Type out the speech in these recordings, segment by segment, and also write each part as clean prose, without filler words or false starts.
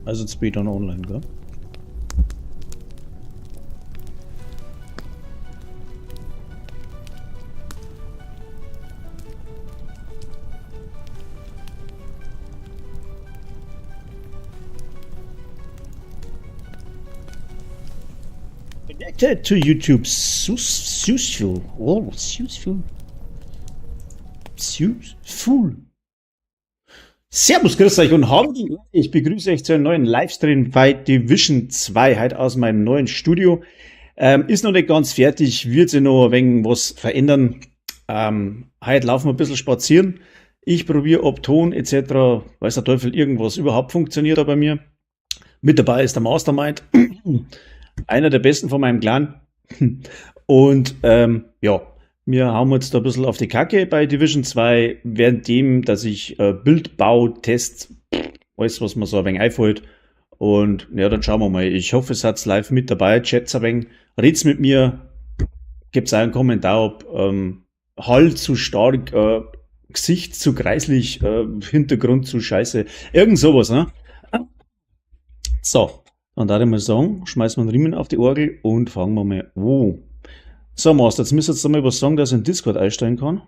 Also später noch online, gell? Connected to YouTube. Useful. Oh, useful. Useful. Servus, grüß euch und hallo. Ich begrüße euch zu einem neuen Livestream bei Division 2, heute aus meinem neuen Studio. Ist noch nicht ganz fertig, wird sich noch ein wenig was verändern. Heute laufen wir ein bisschen spazieren. Ich probiere, ob Ton etc., weiß der Teufel, irgendwas überhaupt funktioniert bei mir. Mit dabei ist der Mastermind, einer der besten von meinem Clan. Und ja, wir hauen jetzt da ein bisschen auf die Kacke bei Division 2, währenddem, dass ich Bildbau, Test, alles, was mir so ein wenig einfällt. Und ja, dann schauen wir mal. Ich hoffe, es hat's live mit dabei. Chat's ein wenig, red's mit mir. Gibt's auch einen Kommentar, ob Hall zu stark, Gesicht zu kreislich, Hintergrund zu scheiße. Irgend sowas, ne? So, dann darf ich mal sagen, schmeißen wir einen Riemen auf die Orgel und fangen wir mal an. So, Master, jetzt müsst ihr jetzt mal was sagen, dass ich in Discord einstellen kann.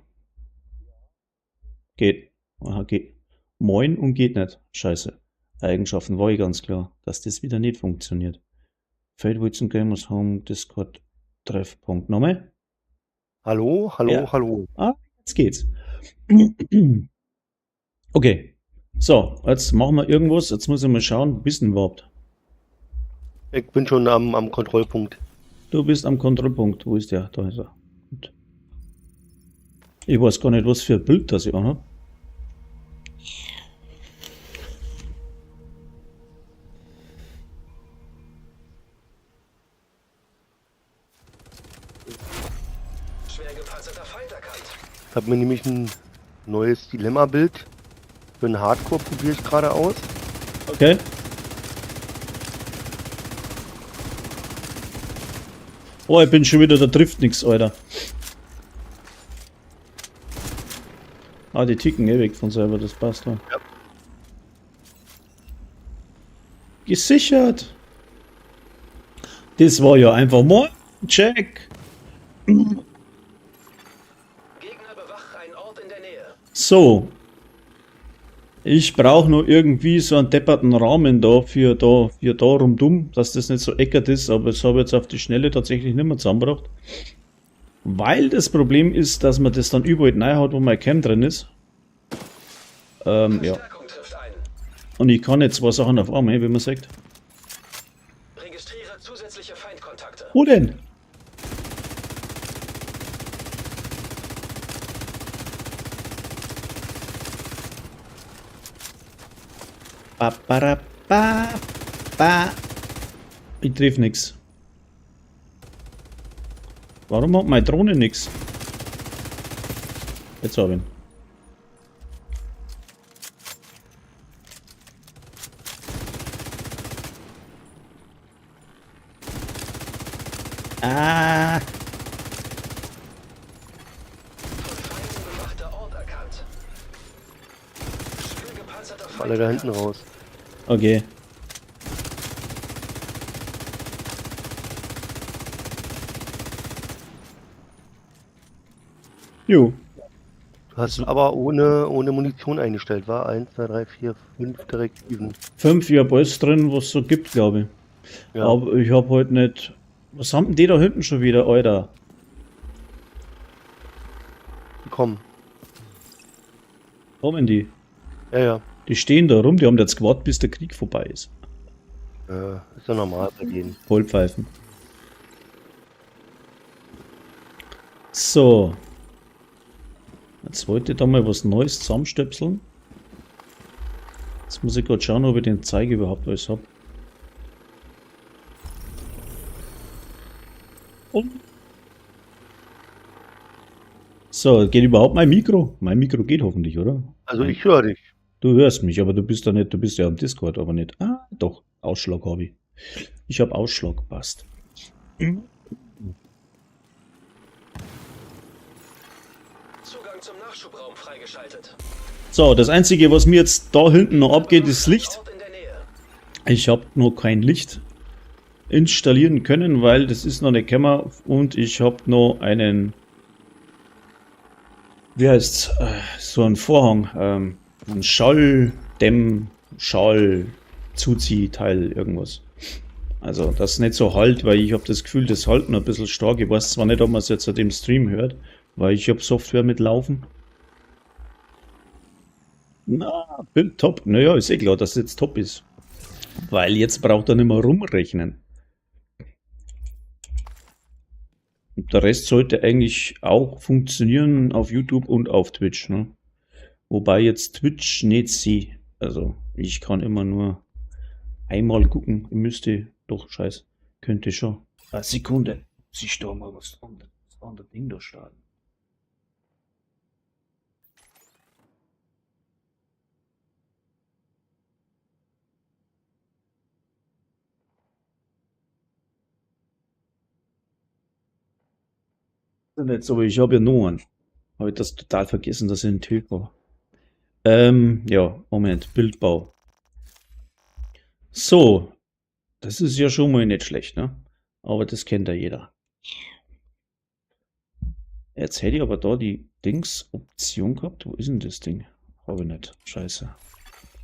Geht. Aha, geht. Moin und geht nicht. Scheiße. Eigenschaften war ich ganz klar, dass das wieder nicht funktioniert. Fade Wilson Gamers Home Discord Treffpunkt. Nochmal? Hallo, hallo, Ja. hallo. Ah, jetzt geht's. Okay. So, jetzt machen wir irgendwas. Jetzt muss ich mal schauen, wo bist du denn überhaupt? Ich bin schon am Kontrollpunkt. Du bist am Kontrollpunkt. Wo ist der? Da ist er. Gut. Ich weiß gar nicht, was für ein Bild das ich anhabe. Schwer gepanzerter Feind erkannt. Ich habe mir nämlich ein neues Dilemma-Bild für einen Hardcore probiere ich gerade aus. Okay. Oh, ich bin schon wieder, da trifft nichts, Alter. Ah, die ticken eh weg von selber, das passt ja. Ja. Gesichert. Das war ja einfach mal Check. Gegner bewacht einen Ort in der Nähe. So. Ich brauche nur irgendwie so einen depperten Rahmen da für da rumdumm, dass das nicht so eckert ist, aber das habe ich jetzt auf die Schnelle tatsächlich nicht mehr zusammengebracht. Weil das Problem ist, dass man das dann überall reinhaut, wo mein Cam drin ist. Ja. Verstärkung trifft ein. Und ich kann jetzt zwei Sachen auf einmal, wie man sagt. Registriere zusätzliche Feindkontakte. Wo denn? Ba, ba, da, ba, ba. Ich triff nix. Warum hat meine Drohne nix? Jetzt hab ich ihn. Ah. Von Feinden bewachter Ort erkannt. Schwer gepanzerter Feind Alle da hinten raus. Okay. Jo. Du hast aber ohne Munition eingestellt, war? 1, 2, 3, 4, 5 Direktiven. 5 ja alles drin, was es so gibt, glaube ich. Ja. Aber ich hab heute nicht. Was haben denn die da hinten schon wieder, Alter? Komm. Kommen die? Ja, ja. Die stehen da rum, die haben jetzt gewartet, bis der Krieg vorbei ist. Ist ja normal bei denen. Vollpfeifen. So. Jetzt wollte ich da mal was Neues zusammenstöpseln. Jetzt muss ich gerade schauen, ob ich den Zeiger überhaupt alles habe. So, geht überhaupt mein Mikro? Mein Mikro geht hoffentlich, oder? Also ich höre dich. Du hörst mich, aber du bist da nicht, du bist ja am Discord, aber nicht. Ah, doch, Ausschlag habe ich. Ich habe Ausschlag, passt. Zugang zum Nachschubraum freigeschaltet. So, das Einzige, was mir jetzt da hinten noch abgeht, ist Licht. Ort in der Nähe. Ich habe nur kein Licht installieren können, weil das ist noch eine Kammer und ich habe noch einen, wie heißt's, so einen Vorhang, ein Schalldämm, Schall-Zuziehteil, irgendwas. Also das ist nicht so halt, weil ich habe das Gefühl, das halt noch ein bisschen stark. Ich weiß zwar nicht, ob man es jetzt an dem Stream hört, weil ich habe Software mitlaufen. Na, Bild top. Naja, ist eh klar, dass es jetzt top ist. Weil jetzt braucht er nicht mehr rumrechnen. Und der Rest sollte eigentlich auch funktionieren auf YouTube und auf Twitch. Ne? Wobei jetzt Twitch nicht sehe. Also ich kann immer nur einmal gucken. Ich müsste doch, scheiß, könnte schon. Eine Sekunde. Sich da mal was an der Ding da starten. Nicht so, ich habe ja nur einen. Habe ich das total vergessen, dass ich ein Typ war. Ja, Moment, Bildbau. So, das ist ja schon mal nicht schlecht, ne? Aber das kennt ja jeder. Jetzt hätte ich aber da die Dings-Option gehabt. Wo ist denn das Ding? Habe ich nicht. Scheiße.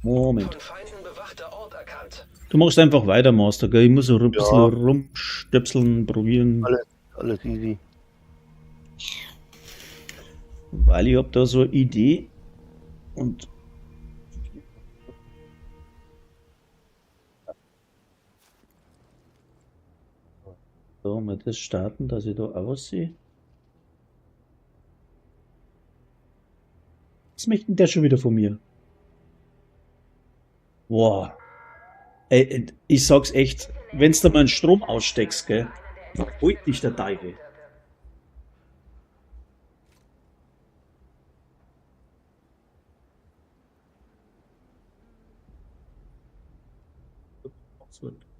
Moment. Von Feinden bewachter Ort erkannt. Du machst einfach weiter, Master, gell? Ich muss so ein bisschen Ja. rumstöpseln, probieren. Alles easy. Weil ich habe da so eine Idee. Und so, mal das starten, dass ich da aussehe. Was möchte denn der schon wieder von mir? Boah. Ey, ich sag's echt, wenn's da mal einen Strom aussteckst, gell? Holt dich der Teufel.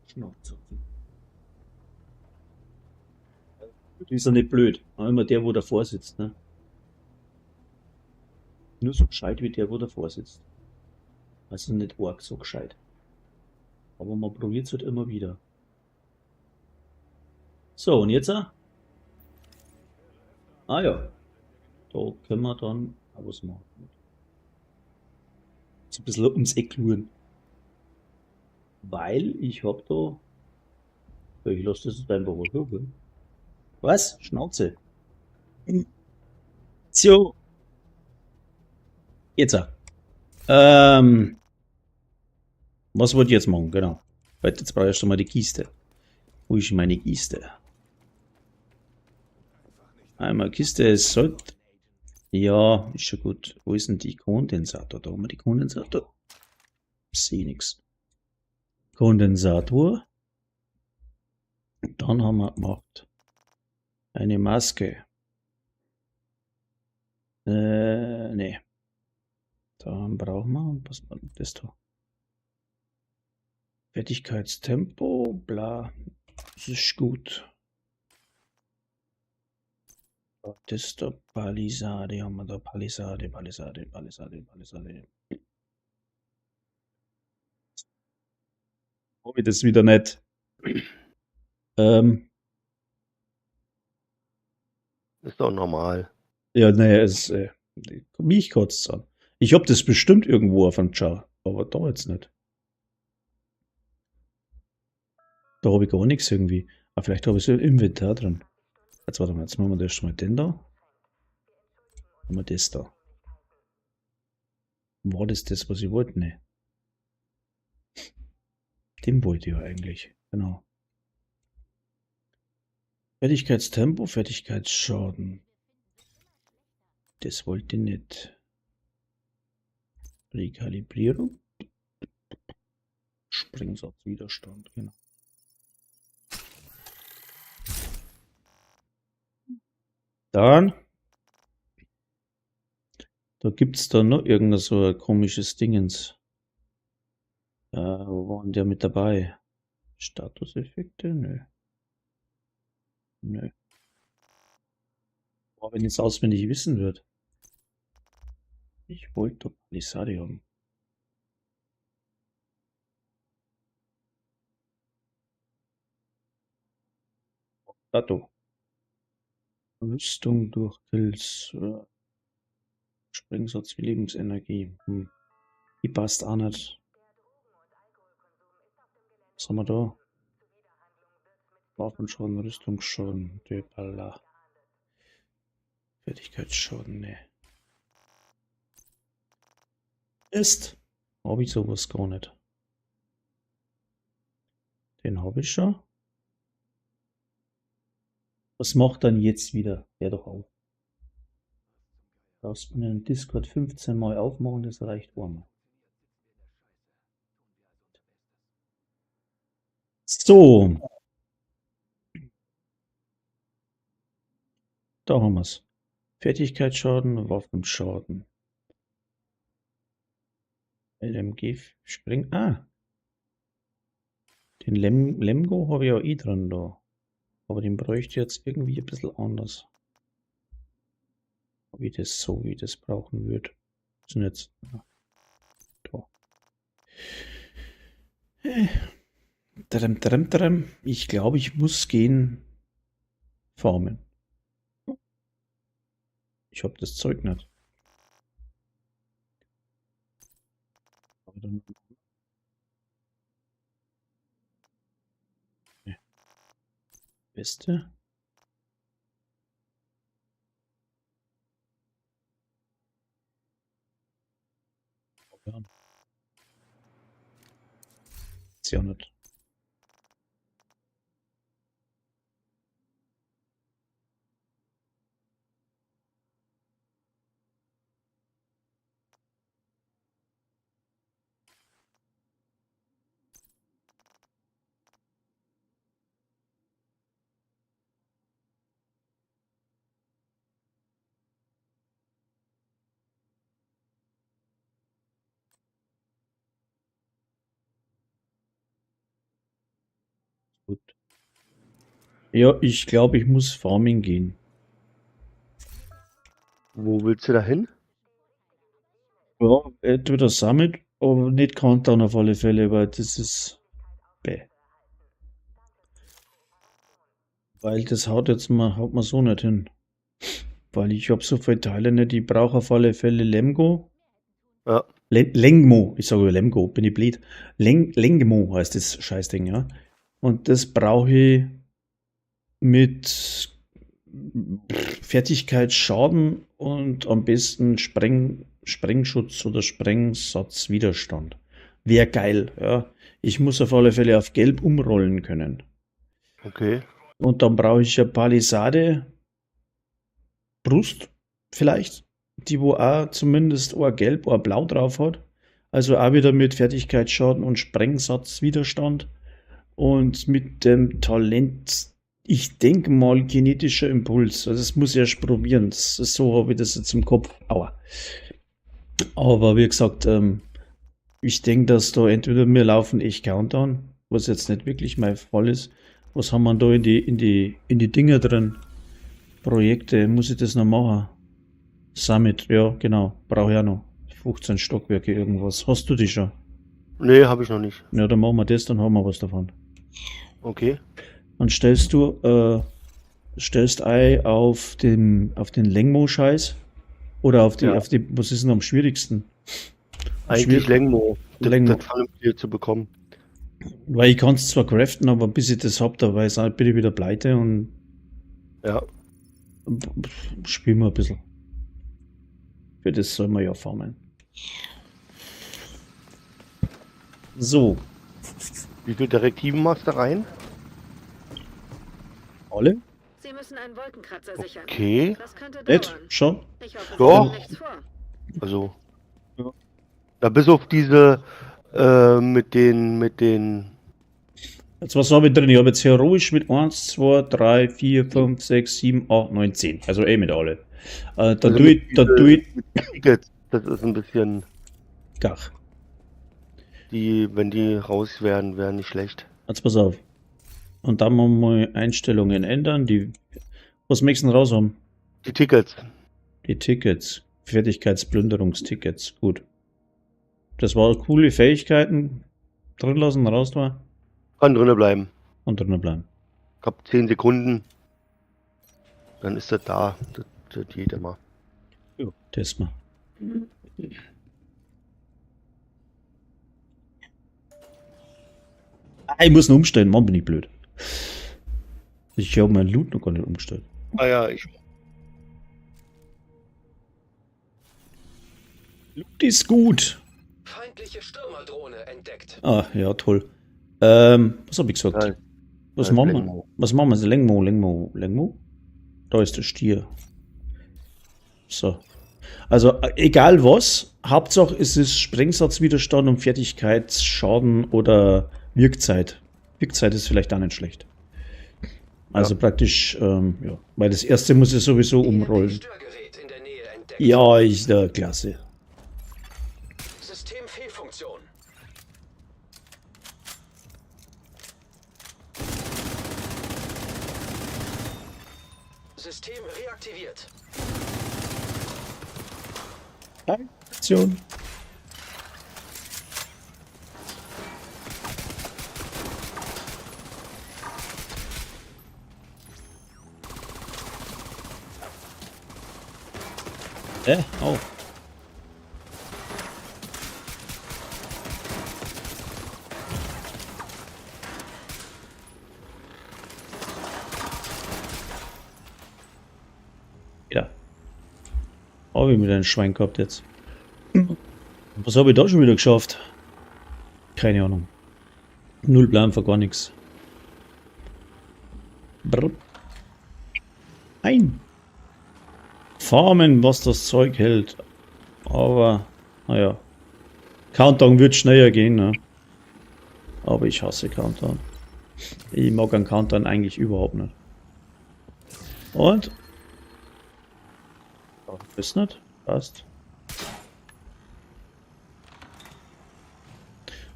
Schnauze. Du ist ja nicht blöd. Aber immer der, wo davor sitzt, ne? Nur so gescheit wie der, wo davor sitzt. Also nicht arg so gescheit. Aber man probiert es halt immer wieder. So, und jetzt? Ah ja. Da können wir dann was machen. So ein bisschen ums Eck luren. Weil ich hab da. Ich lasse das jetzt einfach mal gucken. Was? Schnauze. So. Jetzt. Was wollte ich jetzt machen? Genau. Weil jetzt brauche ich erst mal die Kiste. Wo ist meine Kiste? Einmal Kiste, es sollte. Ja, ist schon gut. Wo ist denn die Kondensator? Da haben wir die Kondensator. Sehe nichts. Kondensator. Und dann haben wir gemacht eine Maske. Nee. Dann brauchen wir, was war denn das da? Fertigkeitstempo, bla. Das ist gut. Das ist der Palisade, haben wir da Palisade. Habe ich das wieder nicht. Ist doch normal. Ja, nee, mich kotzt an. Ich hab das bestimmt irgendwo auf dem Char, aber da jetzt nicht. Da habe ich gar nichts irgendwie. Aber vielleicht habe ich es im Inventar drin. Jetzt warte mal, jetzt machen wir das schon mal den da. Haben wir das da. War das, was ich wollte? Ne. Den wollte ich ja eigentlich. Genau. Fertigkeitstempo, Fertigkeitsschaden. Das wollte ich nicht. Rekalibrierung. Springsatzwiderstand, genau. Dann. Da gibt's da noch irgendein so ein komisches Dingens. Wo waren der mit dabei? Statuseffekte? Nö. Nö. Aber wenn ich es auswendig wissen wird. Ich wollte doch Palisade haben. Dato. Rüstung durch Pilz. Springsatz wie Lebensenergie. Die passt auch nicht. Was haben wir da? Waffenschaden, Rüstungsschaden, Döballa. Fertigkeitsschaden, ne. Ist. Habe ich sowas gar nicht. Den habe ich schon. Was macht dann jetzt wieder? Der doch auf. Darfst du den Discord 15 Mal aufmachen, das reicht einmal. So. Da haben wir es. Fertigkeitsschaden, Waffenschaden. LMG springt. Ah. Den Lemgo habe ich ja eh dran da. Aber den bräuchte ich jetzt irgendwie ein bisschen anders. Wie das so, wie das brauchen würde. Sind jetzt. Da. Ich glaube, ich muss gehen farmen. Ich habe das Zeug nicht. Aber dann Beste. Ja. Ist ja nicht. Gut. Ja, ich glaube, ich muss Farming gehen. Wo willst du da hin? Ja, entweder Summit, aber nicht Countdown auf alle Fälle, weil das ist bäh. Weil das haut man so nicht hin. Weil ich habe so viele Teile nicht, ich brauche auf alle Fälle Lemgo. Ja. Lengmo, ich sage Lemgo, bin ich blöd. Lengmo heißt das Scheißding, ja. Und das brauche ich mit Fertigkeitsschaden und am besten Sprengschutz oder Sprengsatzwiderstand. Wäre geil, ja. Ich muss auf alle Fälle auf Gelb umrollen können. Okay. Und dann brauche ich eine Palisade Brust vielleicht, die wo auch zumindest ein Gelb oder Blau drauf hat. Also auch wieder mit Fertigkeitsschaden und Sprengsatzwiderstand. Und mit dem Talent, ich denke mal, kinetischer Impuls. Also das muss ich erst probieren. Das ist so, habe ich das jetzt im Kopf. Aua. Aber wie gesagt, ich denke, dass da entweder wir laufen echt Countdown, was jetzt nicht wirklich mein Fall ist. Was haben wir da in die Dinger drin? Projekte, muss ich das noch machen? Summit, ja, genau. Brauche ich auch noch. 15 Stockwerke, irgendwas. Hast du die schon? Nee, habe ich noch nicht. Ja, dann machen wir das, dann haben wir was davon. Okay. Dann stellst ein auf den Lengmo-Scheiß oder auf Ja. die, was ist denn am schwierigsten? Eigentlich Lengmo. Lengmo. Das vernünftig zu bekommen. Weil ich kann es zwar craften, aber bis ich das hab, da bin ich wieder pleite und Ja. spielen wir ein bisschen. Für das soll man ja farmen. So. Wie viele Direktiven machst du rein? Alle? Sie müssen einen Wolkenkratzer sichern. Okay. Das könnte Nett? dauern. Schon? Ich hoffe, Sie Ja. haben nichts vor. Also. Ja. Ja, bis auf diese mit den. Jetzt was habe ich drin? Ich habe jetzt heroisch mit 1, 2, 3, 4, 5, 6, 7, 8, 9, 10. Also mit alle. Da Also tue ich mit Tickets. Das ist ein bisschen. Gach. Wenn die raus wären nicht schlecht. Jetzt pass auf. Und dann machen wir Einstellungen ändern. Was möchtest du denn raus haben? Die Tickets. Die Tickets. Fertigkeitsplünderungstickets. Gut. Das war coole Fähigkeiten. Drin lassen, raus da Kann drinnen bleiben. und drinnen bleiben. Ich hab 10 Sekunden. Dann ist das da. Das geht immer. Ja, testen wir. Ah, ich muss ihn umstellen, Mann, bin ich blöd. Ich habe meinen Loot noch gar nicht umgestellt. Ah ja, ich. Loot ist gut. Feindliche Stürmerdrohne entdeckt. Ah, ja, toll. Was habe ich gesagt? Ja, Was ja, machen wir? Lengmo. Was machen wir? Lengmo. Da ist der Stier. So. Also, egal was, Hauptsache es ist Sprengsatzwiderstand und Fertigkeitsschaden oder Wirkzeit. Wirkzeit ist vielleicht auch nicht schlecht. Also praktisch, ja. Weil das erste muss ich sowieso umrollen. Störgerät in der Nähe entdeckt. Ja, klasse. Systemfehlfunktion. System reaktiviert. Aktion. Oh. Ja. Habe ich mit einem Schwein gehabt jetzt. Was habe ich da schon wieder geschafft? Keine Ahnung. Null Plan für gar nichts. Brr. Ein. Farmen, was das Zeug hält. Aber, naja. Countdown wird schneller gehen, ne? Aber ich hasse Countdown. Ich mag einen Countdown eigentlich überhaupt nicht. Und? Oh, ist nicht? Passt.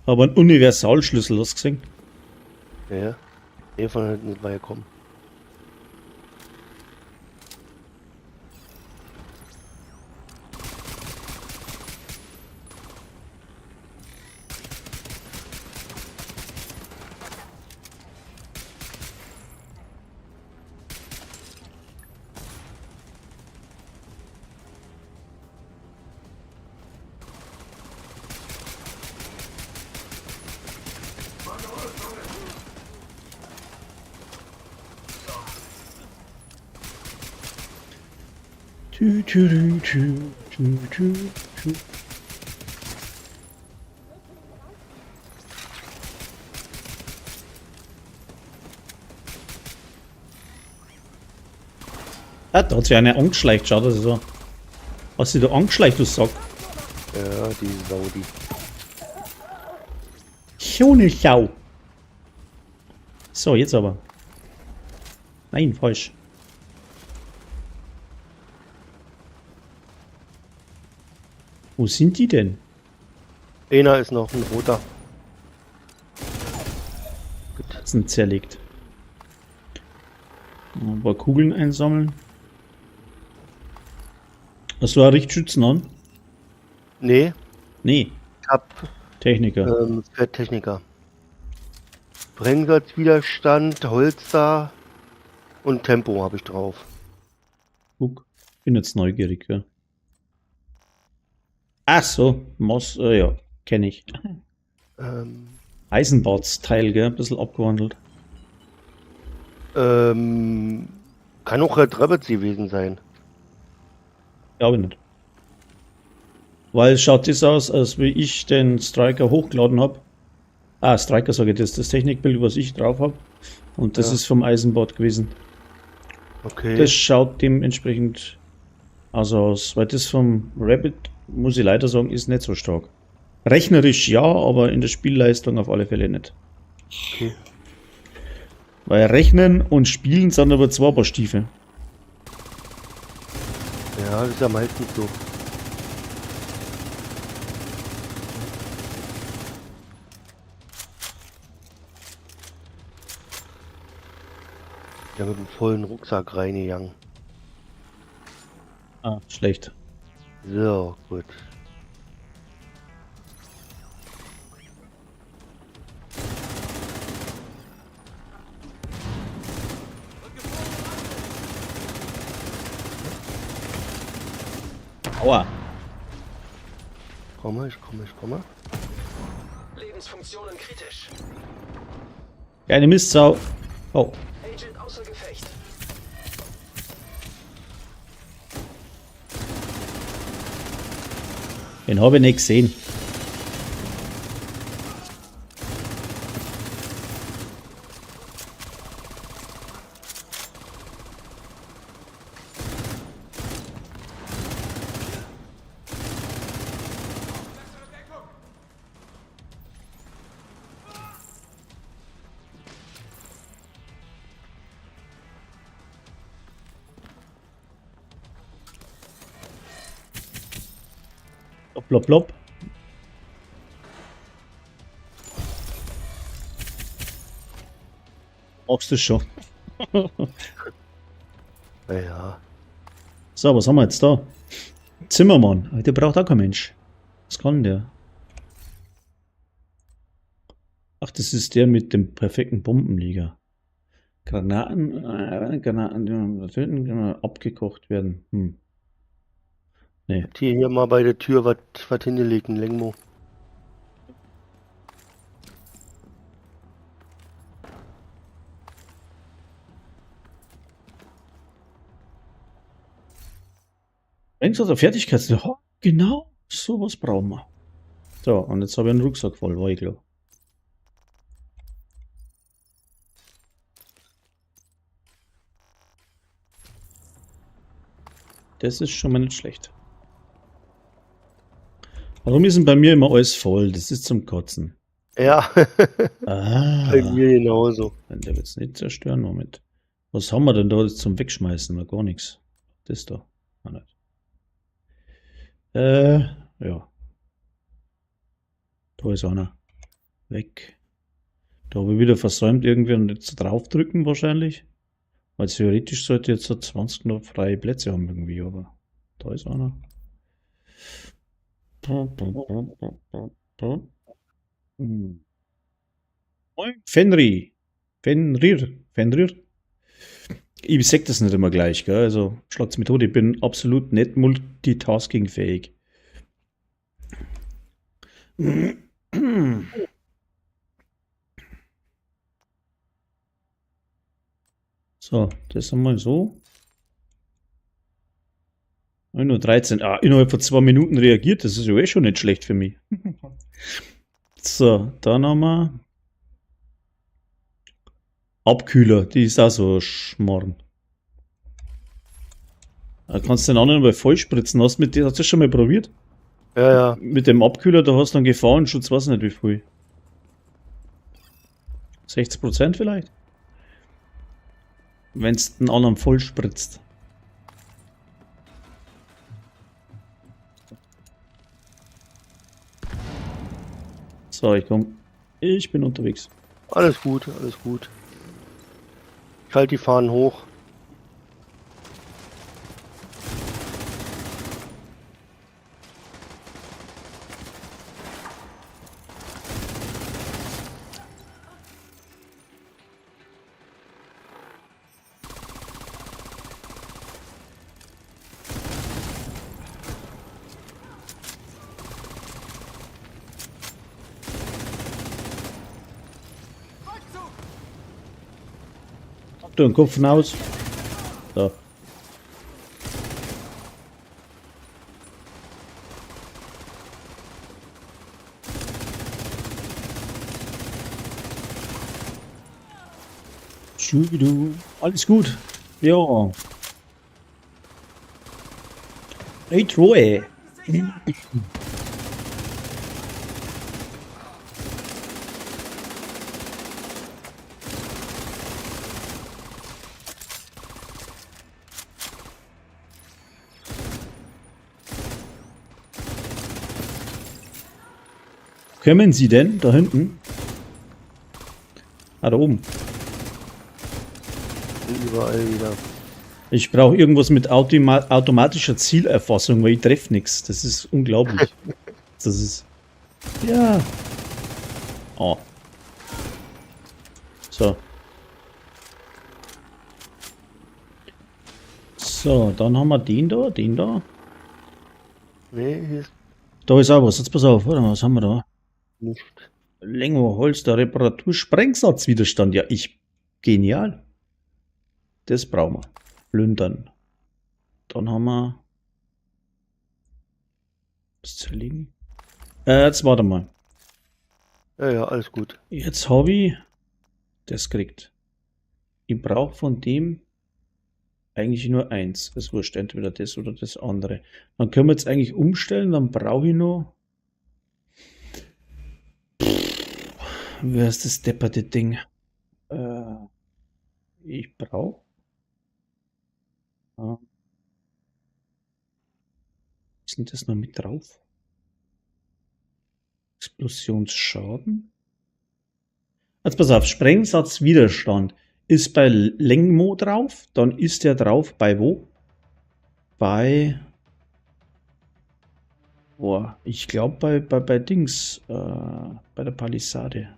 Aber ein Universalschlüssel, hast du gesehen? Ja. Der von hinten nicht weiterkommen. Tü, tü, tü, tü, tü, tü, tü. Ah, da hat sich eine angeschleicht, schau, das ist so. Hast du da angeschleicht, du Sack? Ja, die Saudi. Schöne Schau. So, jetzt aber. Nein, falsch. Wo sind die denn? Einer ist noch ein roter. Sind zerlegt. Ein paar Kugeln einsammeln. Hast du auch Richtschützen an? Nee, Nee, ich hab Techniker. Techniker. Sprengsatzwiderstand, Holster und Tempo habe ich drauf. Guck, bin jetzt neugierig, ja. Ach so, ja, kenne ich. Ähm, Eisenbahn-Teil, gell, ein bisschen abgewandelt. kann auch Red Rabbits gewesen sein. Glaube ich nicht. Weil es schaut das aus, als wie ich den Striker hochgeladen habe. Ah, Striker sage ich, das ist das Technikbild, was ich drauf habe. Und das Ja. ist vom Eisenbahn gewesen. Okay. Das schaut dementsprechend aus, weil das vom Rabbit, muss ich leider sagen, ist nicht so stark. Rechnerisch ja, aber in der Spielleistung auf alle Fälle nicht. Okay. Weil Rechnen und Spielen sind aber zwei Paar Stiefel. Ja, das ist ja meistens so. Ja, mit dem vollen Rucksack reingegangen. Ah, schlecht. So, gut. Aua. Ich komme. Lebensfunktionen kritisch. Keine Mistsau. Oh. Agent außer Gefecht. Den habe ich nicht gesehen. Blop, blop, blop. Magst du schon? Naja. So, was haben wir jetzt da? Zimmermann. Der braucht auch kein Mensch. Was kann der? Ach, das ist der mit dem perfekten Bombenleger. Granaten, die töten, abgekocht werden. Nee. Habt ihr hier mal bei der Tür was hingelegt, ein Lengmo? Längst aus der Fertigkeit. Ja, genau, sowas brauchen wir. So, und jetzt habe ich einen Rucksack voll, war ich klar. Das ist schon mal nicht schlecht. Warum ist denn bei mir immer alles voll? Das ist zum Kotzen. Ja, Ah, bei mir genauso. der wird es nicht zerstören, Moment. Was haben wir denn da jetzt zum Wegschmeißen? Na, gar nichts. Das da. Ah, nicht. Ja. Da ist einer. Weg. Da habe ich wieder versäumt, irgendwie und jetzt draufdrücken wahrscheinlich. Weil theoretisch sollte jetzt so 20 noch freie Plätze haben irgendwie, aber da ist einer. Moin, Fenrir. Fenrir. Ich sag das nicht immer gleich, gell? Also schlagt's mich tot, ich bin absolut nicht multitaskingfähig. So, das haben wir so. Nur 13. Ah, innerhalb von 2 Minuten reagiert, das ist ja eh schon nicht schlecht für mich. So, dann haben wir Abkühler, die ist auch so schmarrn. Da kannst du den anderen mal vollspritzen. Hast du das schon mal probiert? Ja. Mit dem Abkühler, da hast du einen Gefahrenschutz, weiß nicht wie viel. 60% vielleicht? Wenn es den anderen voll spritzt. So, ich komm. Ich bin unterwegs. Alles gut. Ich halte die Fahnen hoch. Du, den Kopf hinaus. So. Schubidu. Alles gut. Ja. Hey, Troy. Kommen Sie denn da hinten? Ah, da oben. Überall wieder. Ich brauche irgendwas mit automatischer Zielerfassung, weil ich treffe nichts. Das ist unglaublich. Das ist... Ja. Oh. So. So, dann haben wir den da, den da. Nee, hier ist Da ist auch was. Jetzt pass auf, warte mal, was haben wir da? nicht. Länge, Holster, Reparatur, Sprengsatzwiderstand. Ja, genial. Das brauchen wir. Plündern. Dann haben wir. Was zerlegen? Jetzt warte mal. Ja, alles gut. Jetzt habe ich das kriegt. Ich brauche von dem eigentlich nur eins. Es wurscht, entweder das oder das andere. Dann können wir jetzt eigentlich umstellen. Dann brauche ich noch. Wie heißt das depperte Ding? Ich brauche. Ist denn das noch mit drauf? Explosionsschaden. Jetzt pass auf, Sprengsatzwiderstand ist bei Lengmo drauf, dann ist der drauf bei wo? Bei, boah, ich glaube bei Dings, bei der Palisade.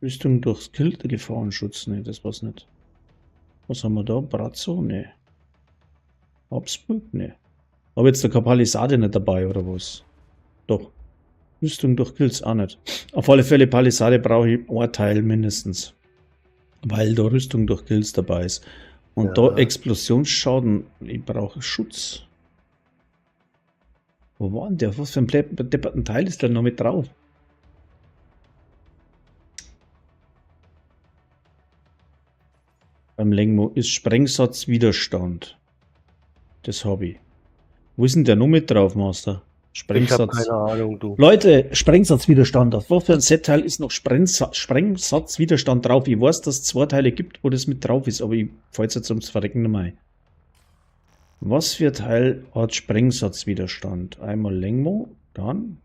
Rüstung durch Skill, Gefahrenschutz, ne, das war's nicht. Was haben wir da? Brazzo? Ne. Habsburg? Ne. Aber jetzt der Palisade nicht dabei, oder was? Doch. Rüstung durch Kills auch nicht. Auf alle Fälle Palisade brauche ich ein Teil mindestens. Weil da Rüstung durch Kills dabei ist. Und Ja. da Explosionsschaden, ich brauche Schutz. Wo war denn der? Was für ein depperten Teil ist denn noch mit drauf? Beim Lengmo ist Sprengsatzwiderstand. Das habe ich. Wo ist denn der noch mit drauf, Master? Ich habe Sprengsatz. keine Ahnung, du. Leute, Sprengsatzwiderstand. Auf was für ein Setteil ist noch Sprengsatzwiderstand drauf? Ich weiß, dass es 2 Teile gibt, wo das mit drauf ist, aber ich fällt jetzt ums Verrecken nicht mehr ein. Was für Teil hat Sprengsatzwiderstand? Einmal Lengmo, dann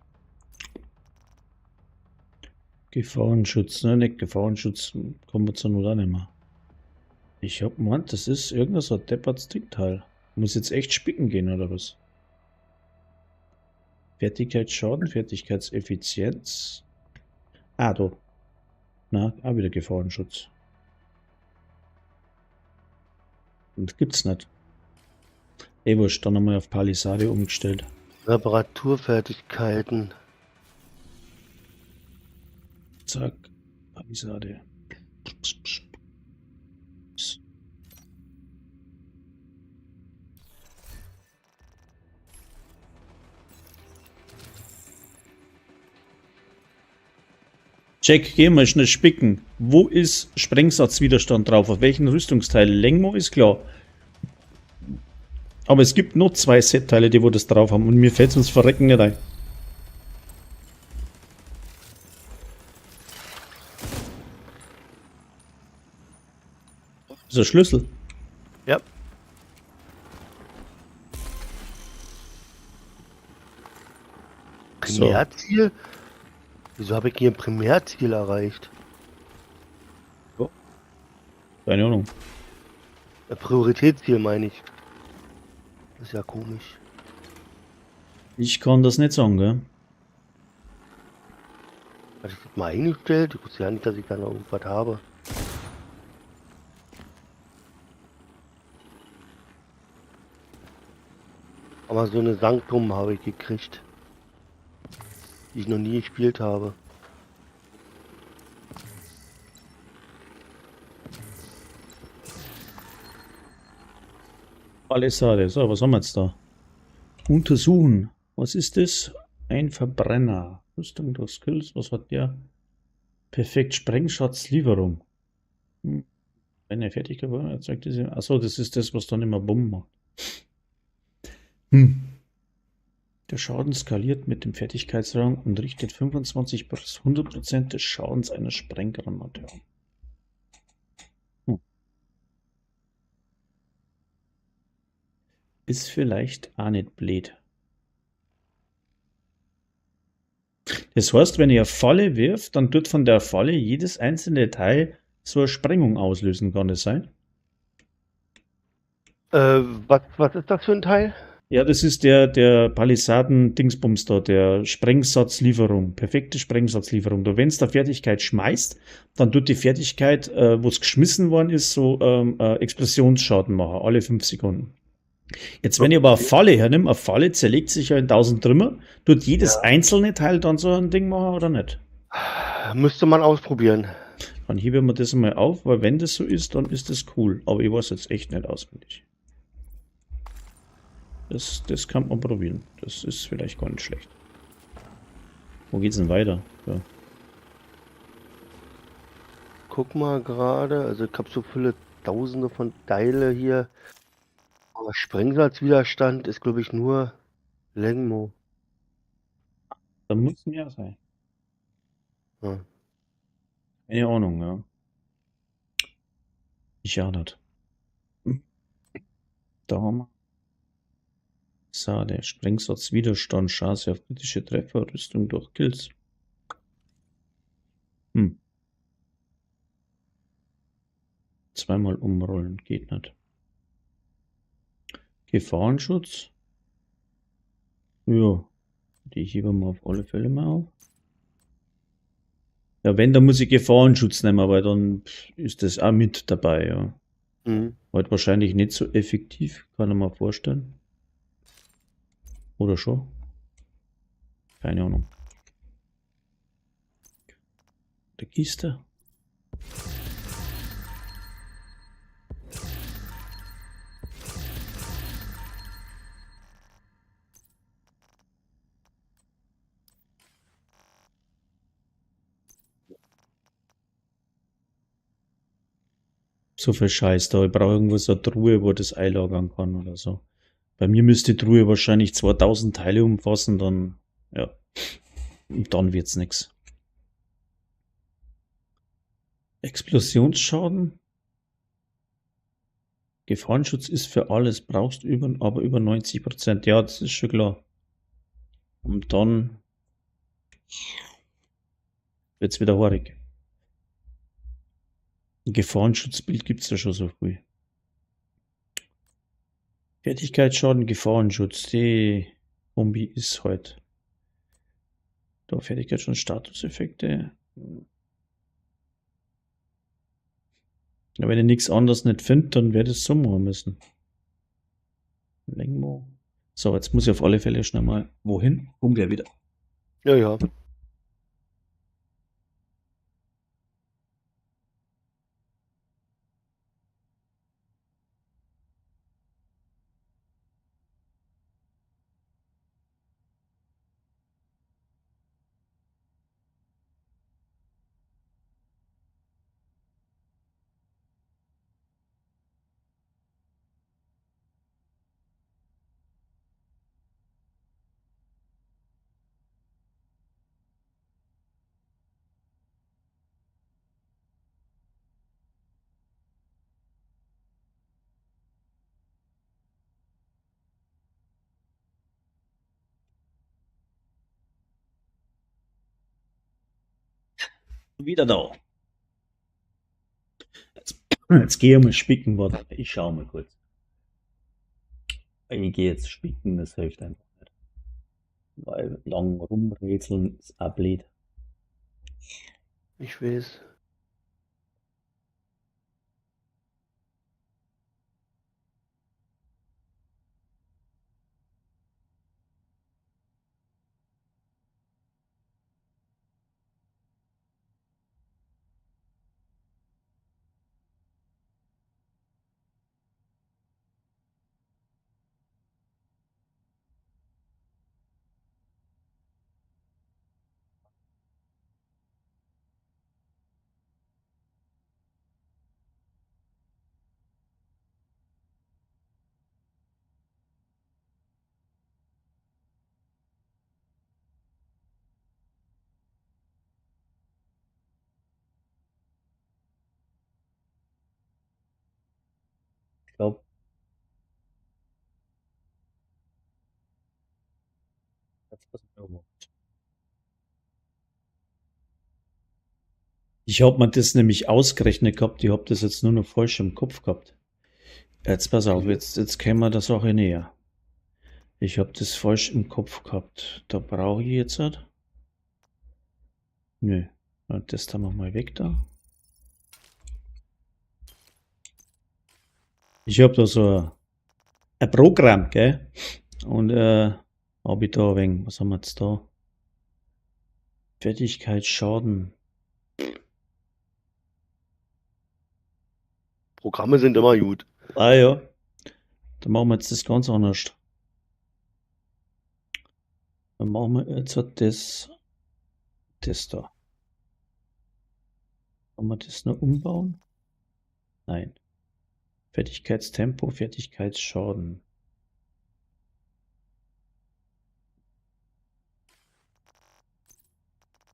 Gefahrenschutz, ne? Nicht Gefahrenschutz, kommen wir zur Not auch nicht mehr. Ich hab gemeint, das ist irgendein so ein deppertes Dingteil. Muss jetzt echt spicken gehen, oder was? Fertigkeitsschaden, Fertigkeitseffizienz. Ah, da. Na, auch wieder Gefahrenschutz. Und gibt's nicht. Wurscht, dann nochmal auf Palisade umgestellt. Reparaturfertigkeiten. Zack, Palisade. Check, geh mal schnell spicken. Wo ist Sprengsatzwiderstand drauf? Auf welchen Rüstungsteil? Lengmo ist klar. Aber es gibt noch 2 Setteile, die wo das drauf haben. Und mir fällt es ums Verrecken nicht ein. Das ist ein Schlüssel. Ja. So. Primärziel? Wieso habe ich hier ein Primärziel erreicht? Keine Ahnung. Ein Prioritätsziel meine ich. Das ist ja komisch. Ich kann das nicht sagen, gell? Hatte ich das mal eingestellt? Ich wusste ja nicht, dass ich da noch irgendwas habe. Aber so eine Sanctum habe ich gekriegt, die ich noch nie gespielt habe. Palisade. So, was haben wir jetzt da? Untersuchen. Was ist das? Ein Verbrenner. Rüstung durch Skills. Was hat der? Perfekt. Sprengschatzlieferung. Eine Fertigkeit erzeugt diese. Achso, das ist das, was dann immer Bumm macht. Der Schaden skaliert mit dem Fertigkeitsrang und richtet 25 bis 100% des Schadens einer Sprenggranate an. Ist vielleicht auch nicht blöd. Das heißt, wenn ihr eine Falle wirft, dann tut von der Falle jedes einzelne Teil so eine Sprengung auslösen, kann das sein? Was ist das für ein Teil? Ja, das ist der Palisaden-Dingsbums da, der Sprengsatzlieferung, perfekte Sprengsatzlieferung. Du, wenn es da Fertigkeit schmeißt, dann tut die Fertigkeit, wo es geschmissen worden ist, so Explosionsschaden machen, alle 5 Sekunden. Jetzt, wenn ich aber eine Falle hernehme, eine Falle zerlegt sich ja in 1000 Trümmer, tut jedes Ja. einzelne Teil dann so ein Ding machen oder nicht? Müsste man ausprobieren. Dann heben wir das mal auf, weil wenn das so ist, dann ist das cool. Aber ich weiß jetzt echt nicht auswendig. Das kann man probieren. Das ist vielleicht gar nicht schlecht. Wo geht's denn weiter? Ja. Guck mal gerade, also ich habe so viele Tausende von Teile hier. Aber Sprengsalzwiderstand ist, glaube ich, nur Lengmo. Da muss mehr sein. Ja. Keine Ahnung, ja. Ich ja nicht. Da haben wir. So, der Sprengsatzwiderstand, Chance auf kritische Treffer, Rüstung durch Kills. Zweimal umrollen, geht nicht. Gefahrenschutz. Ja, die heben wir auf alle Fälle mal auf. Ja, wenn, dann muss ich Gefahrenschutz nehmen, aber dann ist das auch mit dabei, ja. Mhm. Heute wahrscheinlich nicht so effektiv, kann ich mir vorstellen. Oder schon? Keine Ahnung. Der Kiste. So viel Scheiß da. Ich brauche irgendwo so eine Truhe, wo das einlagern kann oder so. Bei mir müsste die Truhe wahrscheinlich 2000 Teile umfassen, dann, ja. Und dann wird's nix. Explosionsschaden. Gefahrenschutz ist für alles, brauchst aber über 90%. Ja, das ist schon klar. Und dann wird's wieder haarig. Ein Gefahrenschutzbild gibt's ja schon so früh. Fertigkeitsschaden, Gefahrenschutz. Die Kombi ist heute. Da Fertigkeitsschaden, Statuseffekte. Ja, wenn ich nichts anderes nicht finde, dann werde ich es so machen müssen. Lengmo. So, jetzt muss ich auf alle Fälle schnell mal wohin? Komm gleich wieder. Ja, ja. Wieder da. Jetzt gehe ich mal spicken, warte. Ich schaue mal kurz. Ich gehe jetzt spicken, das hilft einfach nicht. Weil lang rumrätseln ist auch blöd. Ich weiß. Ich glaube, ich habe mir das nämlich ausgerechnet gehabt, ich habe das jetzt nur noch falsch im Kopf gehabt. Jetzt pass auf, Okay. jetzt kämen wir der Sache näher. Ich habe das falsch im Kopf gehabt. Da brauche ich jetzt halt. Nö. Das tun wir mal weg da. Ich habe da so ein Programm, gell? Und habe ich da wegen, was haben wir jetzt da? Fertigkeitsschaden. Programme sind immer gut. Ah ja, dann machen wir jetzt das ganz anders. Dann machen wir jetzt halt das da. Kann man das noch umbauen? Nein. Fertigkeitstempo, Fertigkeitsschaden.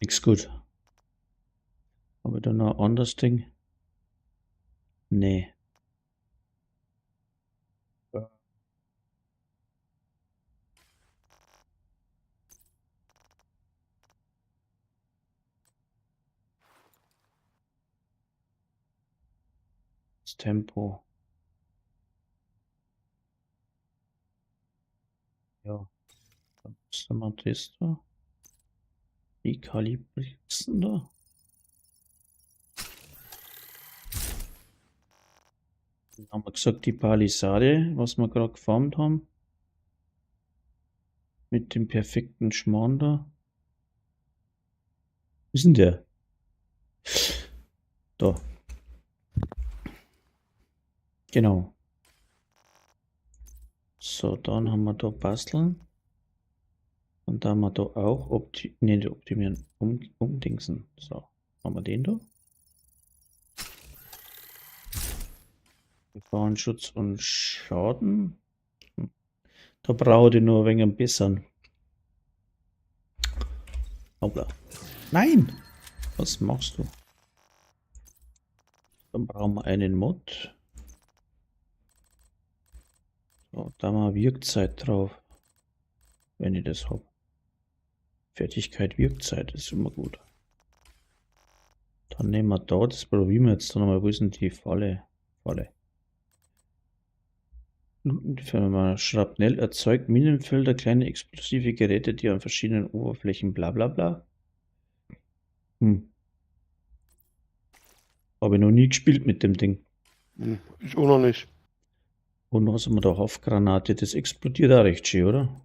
Nix gut. Habe ich da noch ein anderes Ding? Nee. Das Tempo. Ja. Dann müssen wir das da. Wie kalibrierst du da? Dann haben wir gesagt, die Palisade, was wir gerade geformt haben. Mit dem perfekten Schmarrn da. Wo ist denn der? Da. Genau. So, dann haben wir da basteln. Und da haben wir da auch optimieren, umdingsen. So, haben wir den da. Gefahrenschutz und Schaden. Da brauche ich nur ein wenig einen besseren. Hoppla. Nein! Was machst du? Dann brauchen wir einen Mod. So, da haben wir Wirkzeit drauf. Wenn ich das habe. Fertigkeit, Wirkzeit ist immer gut. Dann nehmen wir da, das probieren wir jetzt nochmal. Wo ist denn die Falle? Firma Schrapnell erzeugt Minenfelder, kleine explosive Geräte, die an verschiedenen Oberflächen bla bla bla. Habe ich noch nie gespielt mit dem Ding. Ich auch noch nicht. Und was haben wir da? Haftgranate, das explodiert auch recht schön, oder?